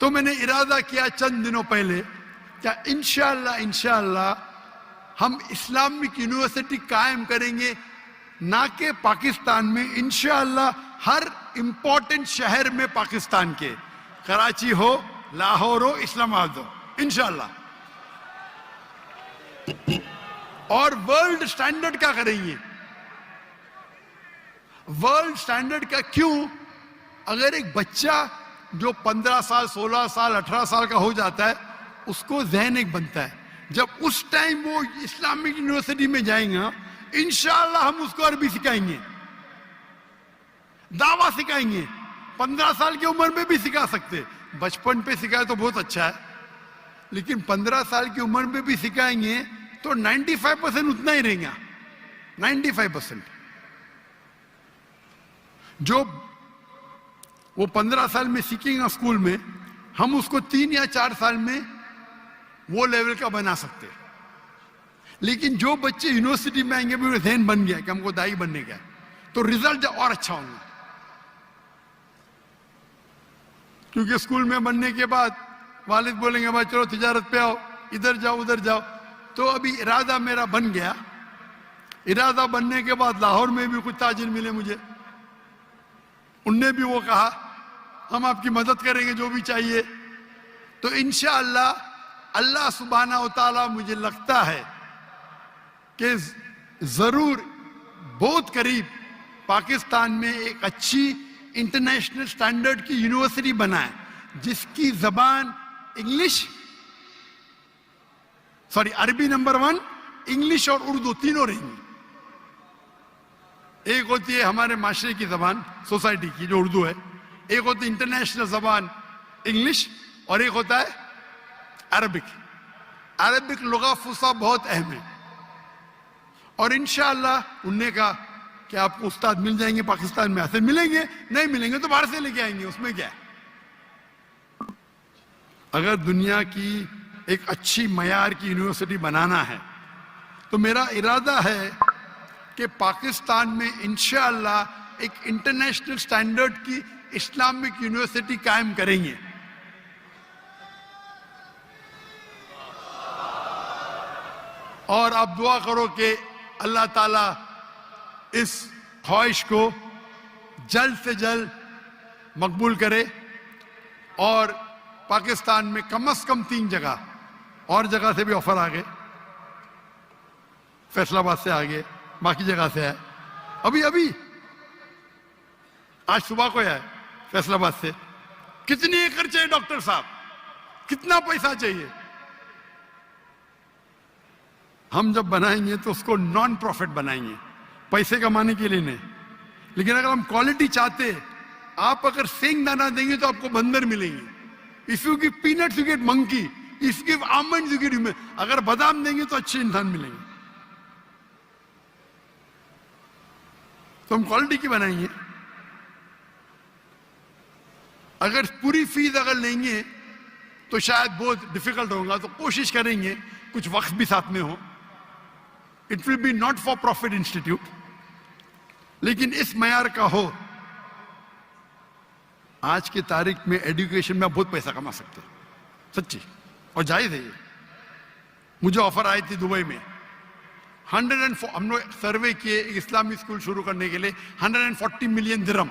तो मैंने इरादा किया चंद दिनों पहले क्या इंशाअल्लाह हम इस्लामिक यूनिवर्सिटी कायम करेंगे, ना कि पाकिस्तान में, इंशाअल्लाह हर इंपॉर्टेंट शहर में पाकिस्तान के, कराची हो, लाहौर हो, इस्लामाबाद हो, इंशाअल्लाह। और वर्ल्ड स्टैंडर्ड का करेंगे। वर्ल्ड स्टैंडर्ड का क्यों? अगर एक बच्चा जो 15 साल 16 साल 18 साल का हो जाता है, उसको ज़हन एक बनता है, जब उस टाइम वो इस्लामिक यूनिवर्सिटी में जाएगा, इंशाअल्लाह हम उसको अरबी सिखाएंगे, दावा सिखाएंगे। 15 साल की उम्र में भी सिखा सकते, बचपन पे सिखाए तो बहुत अच्छा है, लेकिन 15 साल की उम्र में भी सिखाएंगे तो 95% उतना ही रहेगा। 95% जो वो 15 साल में सीखेगा स्कूल में, हम उसको 3 या 4 साल में वो लेवल का बना सकते। लेकिन जो बच्चे यूनिवर्सिटी में आएंगे भी ज़हन बन गया कि हमको दाई बनने का, तो रिजल्ट और अच्छा होगा। क्योंकि स्कूल में बनने के बाद वालिद बोलेंगे भाई चलो तिजारत पे आओ, इधर जाओ उधर जाओ। तो अभी इरादा मेरा बन गया, इरादा बनने के बाद लाहौर में भी कुछ ताजिर मिले मुझे, उनने भी वो कहा हम आपकी मदद करेंगे जो भी चाहिए। तो इंशाअल्लाह अल्लाह सुब्हाना व तआला, मुझे लगता है कि जरूर बहुत करीब पाकिस्तान में एक अच्छी इंटरनेशनल स्टैंडर्ड की यूनिवर्सिटी बनाए, जिसकी जबान अरबी नंबर 1, इंग्लिश और उर्दू तीनों रहेंगी। एक होती है हमारे माशरे की जबान सोसाइटी की जो उर्दू है, एक होती है इंटरनेशनल जबान इंग्लिश, और एक होता है अरबिक। अरबिक लुगा फुसा बहुत अहम है। और इंशाअल्लाह उनने कहा कि आपको उस्ताद मिल जाएंगे पाकिस्तान में, ऐसे मिलेंगे, नहीं मिलेंगे तो बाहर से लेके आएंगे, उसमें क्या है। अगर दुनिया की एक अच्छी मयार की यूनिवर्सिटी बनाना है तो मेरा इरादा है कि पाकिस्तान में इंशाअल्लाह एक इंटरनेशनल स्टैंडर्ड की इस्लामिक यूनिवर्सिटी कायम करेंगे। और आप दुआ करो कि अल्लाह ताला इस ख्वाहिश को जल्द से जल्द मकबूल करे और पाकिस्तान में कम से कम 3 जगह, और जगह से भी ऑफर आ गए, फैसलाबाद से आ गए, बाकी जगह से है, अभी आज सुबह को है फैसलाबाद से। कितनी एकड़ चाहिए डॉक्टर साहब, कितना पैसा चाहिए? हम जब बनाएंगे तो उसको नॉन प्रॉफिट बनाएंगे, पैसे कमाने के लिए नहीं। लेकिन अगर हम क्वालिटी चाहते, आप अगर सेंग दाना देंगे तो आपको बंदर मिलेंगे। If you give peanuts you get monkey, if you give almonds you get human. अगर बादाम देंगे तो अच्छे इंसान मिलेंगे। तो हम क्वालिटी की बनाएंगे। अगर पूरी फीस अगर लेंगे तो शायद बहुत डिफिकल्ट होगा, तो कोशिश करेंगे कुछ वक्त भी साथ में हो। It will be not for profit institute, लेकिन इस मयार का हो। आज की तारीख में एजुकेशन में बहुत पैसा कमा सकते हैं, सच्ची, और जायज है ये। मुझे ऑफर आई थी दुबई में, 104 हम लोग सर्वे किए इस्लामी स्कूल शुरू करने के लिए, 140 मिलियन दिरहम,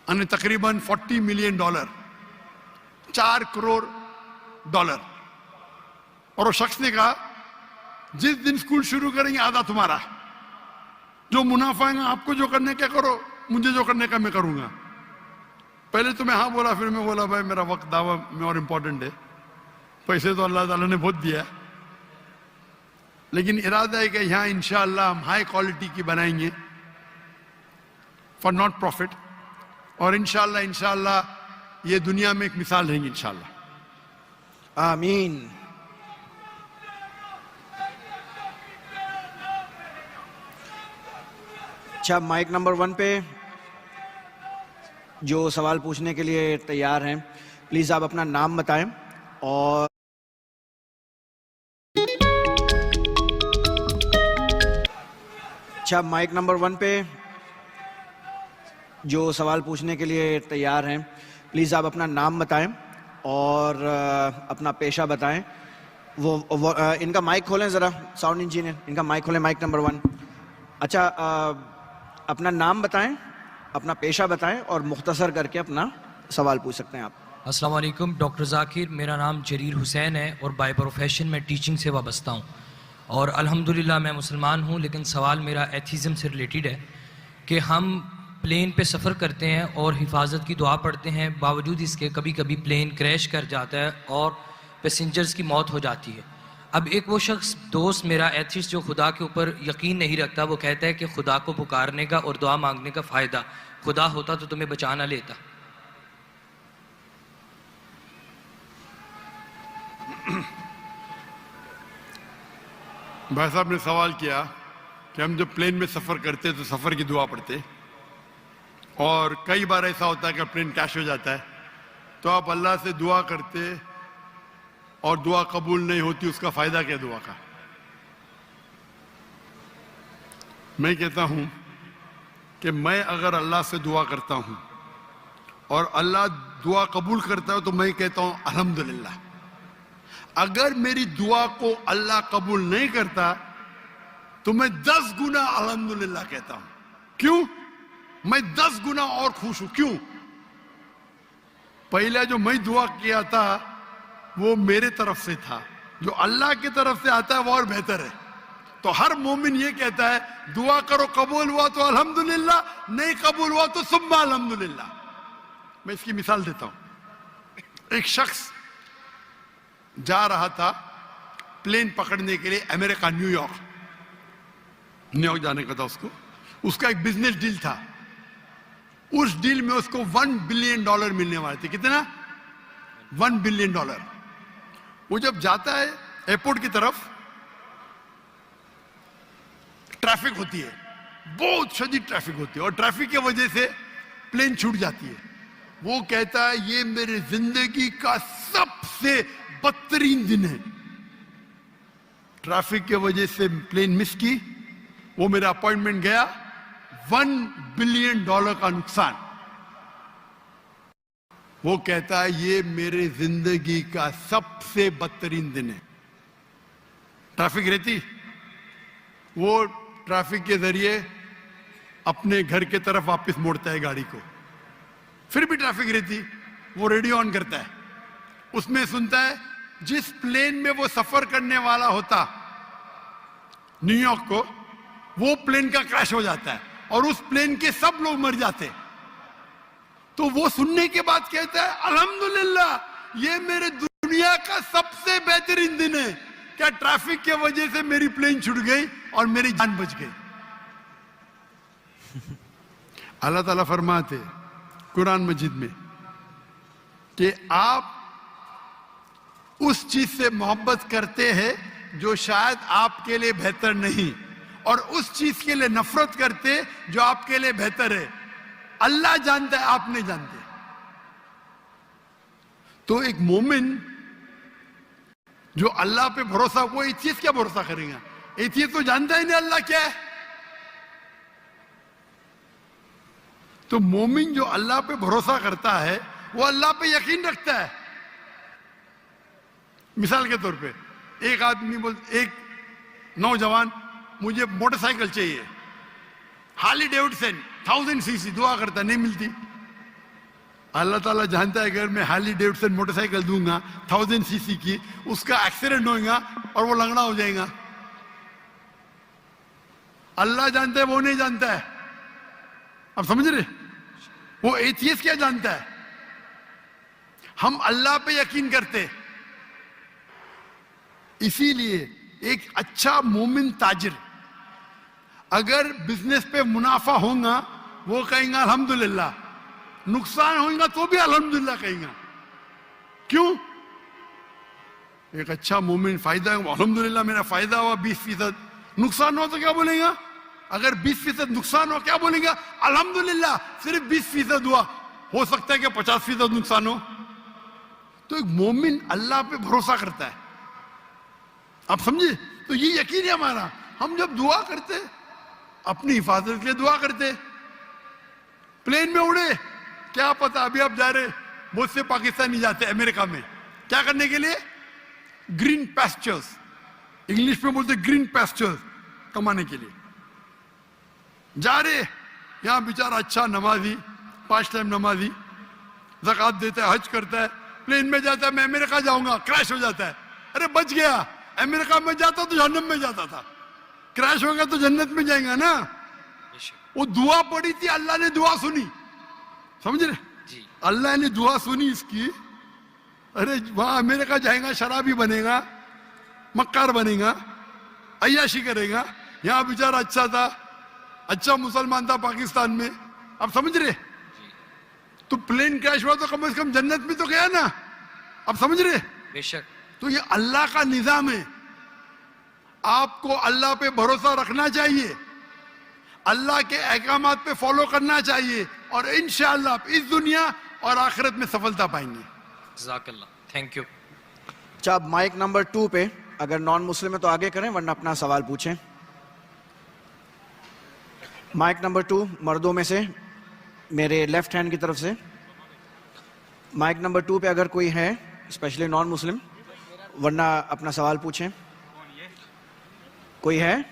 यानी तकरीबन $40 मिलियन, $4 करोड़। और वो शख्स ने कहा जिस दिन स्कूल शुरू करेंगे आधा तुम्हारा, जो मुनाफा है आपको जो करने का करो, मुझे जो करने का मैं करूंगा। पहले तो मैं हाँ बोला, फिर मैं बोला भाई मेरा वक्त दावा में और इम्पोर्टेंट है, पैसे तो अल्लाह ताला ने बहुत दिया, लेकिन इरादा है कि यहाँ इंशाअल्लाह हम हाई क्वालिटी की बनाएंगे फॉर नॉट प्रॉफिट। और इंशाअल्लाह ये दुनिया में एक मिसाल रहेंगी इंशाअल्लाह। आमीन। अच्छा, माइक नंबर 1 पे जो सवाल पूछने के लिए तैयार हैं, प्लीज आप अपना नाम बताएं। और अच्छा, माइक नंबर 1 पे जो सवाल पूछने के लिए तैयार हैं, प्लीज आप अपना नाम बताएं और अपना पेशा बताएं। वो इनका माइक खोलें जरा, साउंड इंजीनियर, इनका माइक खोलें, माइक नंबर 1। अच्छा, अपना नाम बताएं, अपना पेशा बताएं और मुख्तसर करके अपना सवाल पूछ सकते हैं आप। अस्सलाम वालेकुम, डॉक्टर जाकिर, मेरा नाम जरीर हुसैन है और बाय प्रोफेशन मैं टीचिंग से वाबस्ता हूँ। और अल्हम्दुलिल्लाह मैं मुसलमान हूँ, लेकिन सवाल मेरा एथीज़म से रिलेटेड है कि हम प्लेन पे सफ़र करते हैं और हिफाजत की दुआ पढ़ते हैं, बावजूद इसके कभी कभी प्लेन क्रैश कर जाता है और पैसेंजर्स की मौत हो जाती है। अब एक वो शख्स दोस्त मेरा एथिस्ट जो खुदा के ऊपर यकीन नहीं रखता, वो कहता है कि खुदा को पुकारने का और दुआ मांगने का फ़ायदा, खुदा होता तो तुम्हें बचा ना लेता। भाई साहब ने सवाल किया कि हम जब प्लेन में सफ़र करते तो सफ़र की दुआ पढ़ते, और कई बार ऐसा होता है कि प्लेन क्रैश हो जाता है तो आप अल्लाह से दुआ करते और दुआ कबूल नहीं होती, उसका फ़ायदा क्या दुआ का? मैं कहता हूँ कि मैं अगर अल्लाह से दुआ करता हूँ और अल्लाह दुआ कबूल करता है तो मैं कहता हूँ अल्हम्दुलिल्लाह। अगर मेरी दुआ को अल्लाह कबूल नहीं करता तो मैं 10 गुना अल्हम्दुलिल्लाह कहता हूं। क्यों? मैं 10 गुना और खुश हूं। क्यों? पहले जो मैं दुआ किया था वो मेरे तरफ से था, जो अल्लाह की तरफ से आता है वो और बेहतर है। तो हर मोमिन ये कहता है दुआ करो, कबूल हुआ तो अल्हम्दुलिल्लाह, नहीं कबूल हुआ तो सुम्मा अल्हम्दुलिल्लाह। मैं इसकी मिसाल देता हूं। एक शख्स जा रहा था प्लेन पकड़ने के लिए अमेरिका, न्यूयॉर्क जाने का था उसको। उसका एक बिजनेस डील था, उस डील में उसको $1 बिलियन मिलने वाले थे। कितना? $1 बिलियन। वो जब जाता है एयरपोर्ट की तरफ, ट्रैफिक होती है, बहुत शदीद ट्रैफिक होती है, और ट्रैफिक की वजह से प्लेन छूट जाती है। वो कहता है ये मेरी जिंदगी का सबसे बदतरीन दिन है। ट्रैफिक की वजह से प्लेन मिस की, वो मेरा अपॉइंटमेंट गया, $1 बिलियन का नुकसान। वो कहता है ये मेरे जिंदगी का सबसे बदतरीन दिन है। ट्रैफिक रहती, वो ट्रैफिक के जरिए अपने घर के तरफ वापस मोड़ता है गाड़ी को। फिर भी ट्रैफिक रहती, वो रेडियो ऑन करता है, उसमें सुनता है जिस प्लेन में वो सफर करने वाला होता न्यूयॉर्क को, वो प्लेन का क्रैश हो जाता है और उस प्लेन के सब लोग मर जाते। तो वो सुनने के बाद कहता है अल्हम्दुलिल्लाह, ये मेरे दुनिया का सबसे बेहतरीन दिन है। क्या ट्रैफिक की वजह से मेरी प्लेन छूट गई और मेरी जान बच गई। अल्लाह ताला फरमाते कुरान मजीद में कि आप उस चीज से मोहब्बत करते हैं जो शायद आपके लिए बेहतर नहीं, और उस चीज के लिए नफरत करते जो आपके लिए बेहतर है। अल्लाह जानता है, आप नहीं जानते। तो एक मोमिन जो अल्लाह पे भरोसा, वो एथियस्ट क्या भरोसा करेगा? एथियस्ट तो जानता ही नहीं अल्लाह क्या है। तो मोमिन जो अल्लाह पे भरोसा करता है वो अल्लाह पे यकीन रखता है। मिसाल के तौर पे एक आदमी एक नौजवान, मुझे मोटरसाइकिल चाहिए, हार्ली डेविडसन 1000 सीसी, दुआ करता नहीं मिलती। अल्लाह ताला जानता है अगर मैं हार्ली डेविडसन मोटरसाइकिल दूंगा 1000 सीसी की, उसका एक्सीडेंट होगा और वो लंगड़ा हो जाएगा। अल्लाह जानता है, वो नहीं जानता है। अब समझ रहे? वो एथियस्ट क्या जानता है? हम अल्लाह पे यकीन करते। इसीलिए एक अच्छा मोमिन ताजिर अगर बिजनेस पे मुनाफा होगा वो कहेगा अल्हम्दुलिल्लाह, नुकसान होगा तो भी अल्हम्दुलिल्लाह कहेगा। क्यों? एक अच्छा मोमिन फायदा, अल्हम्दुलिल्लाह मेरा फायदा हुआ 20%, नुकसान हुआ तो क्या बोलेगा? अगर 20% नुकसान हो क्या बोलेगा? अल्हम्दुलिल्लाह सिर्फ 20% हुआ, हो सकता है कि 50% नुकसान हो। तो एक मोमिन अल्लाह पे भरोसा करता है। आप समझे? तो ये यकीन है हमारा। हम जब दुआ करते, अपनी हिफाजत के लिए दुआ करते, प्लेन में उड़े, क्या पता अभी आप जा रहे, बहुत से पाकिस्तानी जाते अमेरिका में, क्या करने के लिए? ग्रीन पैस्चर्स, इंग्लिश में बोलते ग्रीन पैस्चर्स कमाने के लिए जा रहे। यहां बेचारा अच्छा नमाजी, 5 टाइम नमाजी, ज़कात देता है, हज करता है, प्लेन में जाता है, मैं अमेरिका जाऊंगा, क्रैश हो जाता है। अरे बच गया, अमेरिका में जाता तो जहन्नम में जाता था, क्रैश हो गया तो जन्नत में जाएगा ना। वो दुआ पड़ी थी, अल्लाह ने दुआ सुनी, समझ रहे? अल्लाह ने दुआ सुनी इसकी। अरे वहां अमेरिका जाएगा, शराबी बनेगा, मक्कार बनेगा, अय्याशी करेगा। यहाँ बेचारा अच्छा था, अच्छा मुसलमान था पाकिस्तान में, अब समझ रहे? तो प्लेन क्रैश हुआ तो कम से कम जन्नत में तो गया ना, अब समझ रहे? बेशक। तो ये अल्लाह का निजाम है, आपको अल्लाह पे भरोसा रखना चाहिए, अल्लाह के अहकामात पे फॉलो करना चाहिए, और इंशाअल्लाह आप इस दुनिया और आखिरत में सफलता पाएंगे। जज़ाकल्लाह, थैंक यू। अच्छा, अब माइक नंबर 2 पे अगर नॉन मुस्लिम है तो आगे करें, वरना अपना सवाल पूछें। माइक नंबर 2 मर्दों में से मेरे लेफ्ट हैंड की तरफ से। माइक नंबर 2 पे अगर कोई है, स्पेशली नॉन मुस्लिम, वरना अपना सवाल पूछें। कोई है?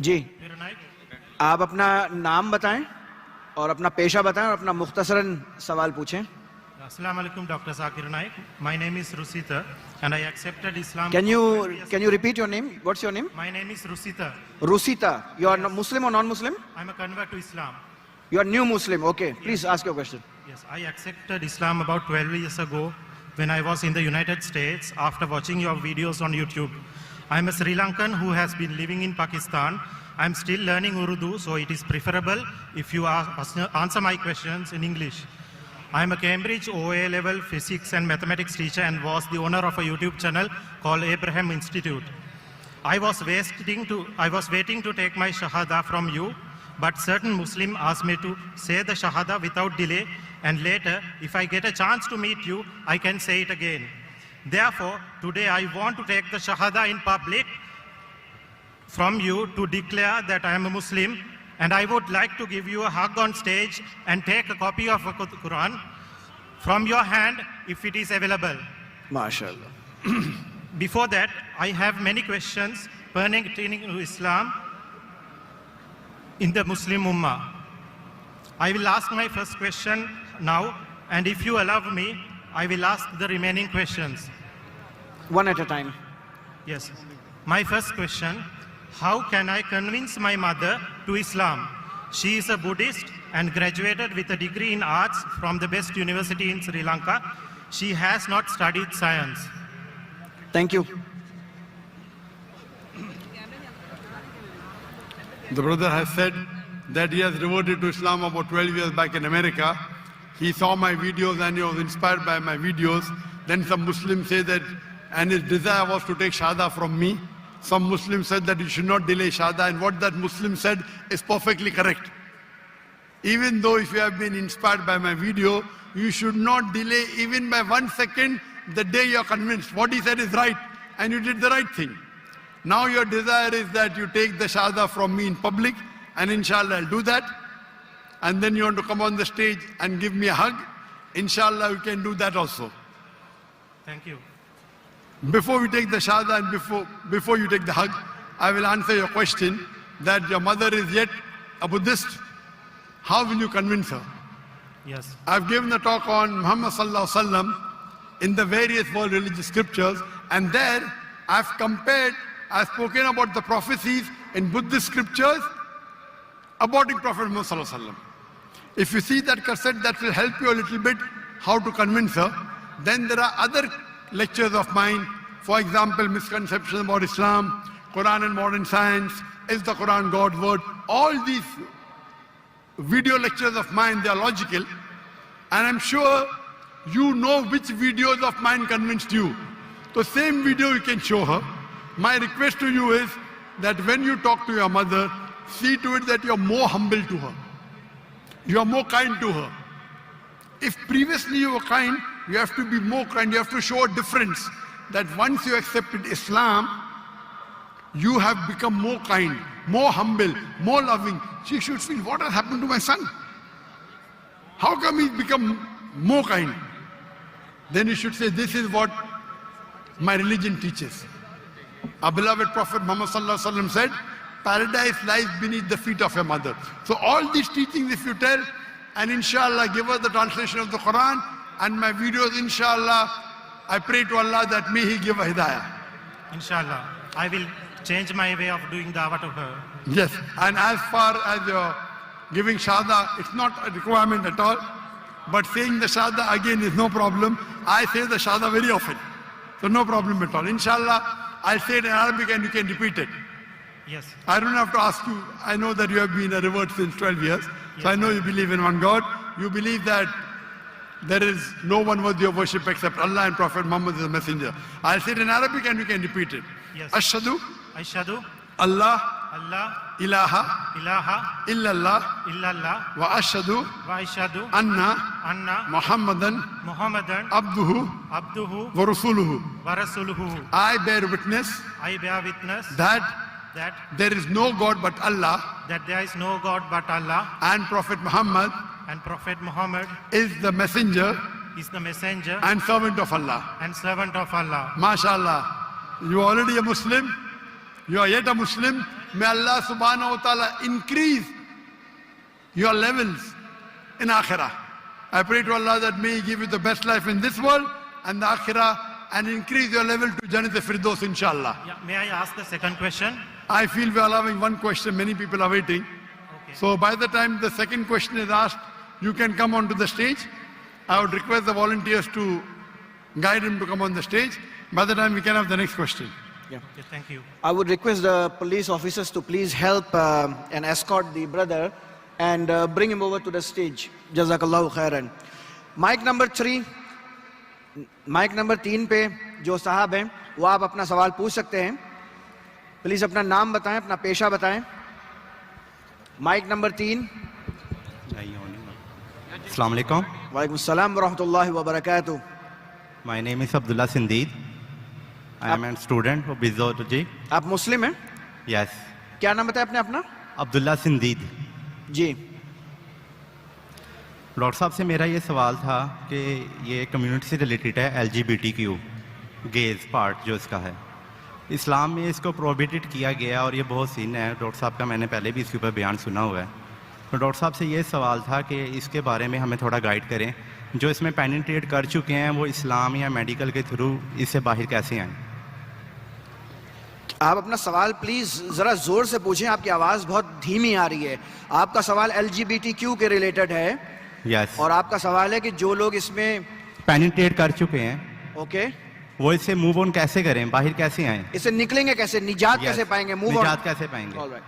जी, आप अपना नाम बताएं और अपना पेशा बताएं और अपना मुख्तसरन सवाल पूछें। Assalamu alaikum, Dr. Zakir Naik. My name is Rusita and I accepted Islam. Can you repeat your name? What's your name? My name is Rusita. Rusita. You are Muslim or non-Muslim? I'm a convert to Islam. You are new Muslim. Okay. Please ask your question. Yes, I accepted Islam about 12 years ago when I was in the United States after watching your videos on YouTube. I'm a Sri Lankan who has been living in Pakistan. I'm still learning Urdu, so it is preferable if you answer my questions in English. I'm a Cambridge OA level physics and mathematics teacher and was the owner of a YouTube channel called Abraham Institute. I was waiting to take my Shahada from you, but certain Muslim asked me to say the Shahada without delay, and later, if I get a chance to meet you, I can say it again. Therefore, today I want to take the Shahada in public from you to declare that I am a Muslim, and I would like to give you a hug on stage and take a copy of the Quran from your hand if it is available. MashaAllah. Before that, I have many questions pertaining to Islam in the Muslim Ummah. I will ask my first question now, and if you allow me, I will ask the remaining questions. One at a time. Yes. My first question: how can I convince my mother to Islam? She is a Buddhist and graduated with a degree in arts from the best university in Sri Lanka. She has not studied science. Thank you. The brother has said that he has reverted to Islam about 12 years back in America. He saw my videos and he was inspired by my videos. Then some Muslims say that, and his desire was to take Shahada from me. Some Muslims said that you should not delay Shahada, and what that Muslim said is perfectly correct. Even though if you have been inspired by my video, you should not delay even by 1 second the day you are convinced what he said is right and you did the right thing. Now your desire is that you take the Shahada from me in public, and inshallah I'll do that. And then you want to come on the stage and give me a hug, inshallah you can do that also. Thank you. Before we take the Shahada and before you take the hug, I will answer your question that your mother is yet a Buddhist. How will you convince her? Yes. I've given a talk on Muhammad Sallallahu Alaihi Wasallam in the various world religious scriptures, and there I've spoken about the prophecies in Buddhist scriptures about the Prophet Muhammad Sallallahu Alaihi Wasallam. If you see that cassette, that will help you a little bit how to convince her. Then there are other lectures of mine, for example, misconceptions about Islam, Quran and modern science, is the Quran God's word? All these video lectures of mine, they are logical, and I'm sure you know which videos of mine convinced you. The same video you can show her. My request to you is that when you talk to your mother, see to it that you're more humble to her. You are more kind to her. If previously you were kind, you have to be more kind. You have to show a difference. That once you accepted Islam, you have become more kind, more humble, more loving. She should feel, what has happened to my son? How come he's become more kind? Then you should say, this is what my religion teaches. Our beloved Prophet Muhammad Sallallahu Alaihi Wasallam said, paradise lies beneath the feet of your mother. So all these teachings, if you tell, and inshallah give her the translation of the Quran, and my videos, inshallah, I pray to Allah that may He give a hidayah. Inshallah, I will change my way of doing dawah to her. Yes, and as far as giving shahada, it's not a requirement at all. But saying the shahada again is no problem. I say the shahada very often. So no problem at all. Inshallah, I'll say it in Arabic and you can repeat it. Yes. I don't have to ask you. I know that you have been a revert since 12 years. So I know you believe in one God. You believe that there is no one worthy of worship except Allah and Prophet Muhammad is a messenger. I'll say it in Arabic and you can repeat it. Yes. Ashhadu Ashhadu Allah Allah ilaha ilaha illallah illallah wa ashhadu wa ashhadu anna anna Muhammadan Muhammadan abduhu abduhu wa rasuluhu. wa rasuluhu. I bear witness I bear witness that that there is no God but Allah there is no God but Allah, and Prophet Muhammad and Prophet Muhammad is the messenger is the messenger and servant of Allah. and servant of Allah. MashaAllah, you are already a Muslim. You are yet a Muslim. May Allah subhanahu wa ta'ala increase your levels in Akhirah. I pray to Allah that may He give you the best life in this world and the Akhirah and increase your level to Jannat al-Firdaus, inshallah. Yeah, may I ask the second question? I feel we are allowing one question. Many people are waiting. Okay. So by the time the second question is asked, you can come onto the stage. I would request the volunteers to guide him to come on the stage. By the time we can have the next question. Okay, thank you. I would request the police officers to please help and escort the brother and bring him over to the stage. Jazakallahu khairan. Mic number 3 पे जो साहब हैं वो आप अपना सवाल पूछ सकते हैं. प्लीज अपना नाम बताएं, अपना पेशा बताएं. Mic number 3. Assalamu alaikum. वालेकुम सलाम व रहमतुल्लाहि व बरकातुहू. My name is Abdullah Sindeed. I am a student of Bizology. आप मुस्लिम हैं? Yes. क्या नाम बताया आपने अपना? Abdullah Sindeed. जी. डॉक्टर साहब से मेरा ये सवाल था कि ये कम्युनिटी से रिलेटेड है, LGBTQ गेज पार्ट जो इसका है. इस्लाम में इसको प्रोहिबिटेड किया गया और ये बहुत सीन है. डॉक्टर साहब का मैंने पहले भी इसके ऊपर बयान सुना हुआ है. तो डॉक्टर साहब से ये सवाल था कि इसके बारे में हमें थोड़ा गाइड करें. जो इसमें पेनिट्रेट कर चुके हैं वो इस्लाम या मेडिकल के थ्रू इससे बाहर कैसे आएँ? आप अपना सवाल प्लीज जरा जोर से पूछें, आपकी आवाज बहुत धीमी आ रही है. आपका सवाल LGBTQ के रिलेटेड है. यस. और आपका सवाल है कि जो लोग इसमें पेनिट्रेट कर चुके हैं, ओके, वो इससे मूव ऑन कैसे करें, बाहर कैसे आएँ? इससे निकलेंगे कैसे, निजात कैसे पाएंगे, मूव ऑन निजात कैसे पाएंगे? ऑलराइट.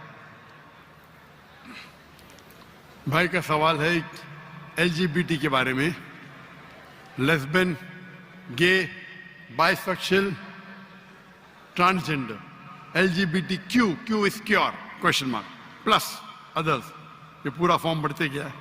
भाई का सवाल है LGBT के बारे में. Lesbian, gay, bisexual, transgender. LGBTQ, Q is cure, question mark, plus others. ये पूरा फॉर्म बढ़ते गया है.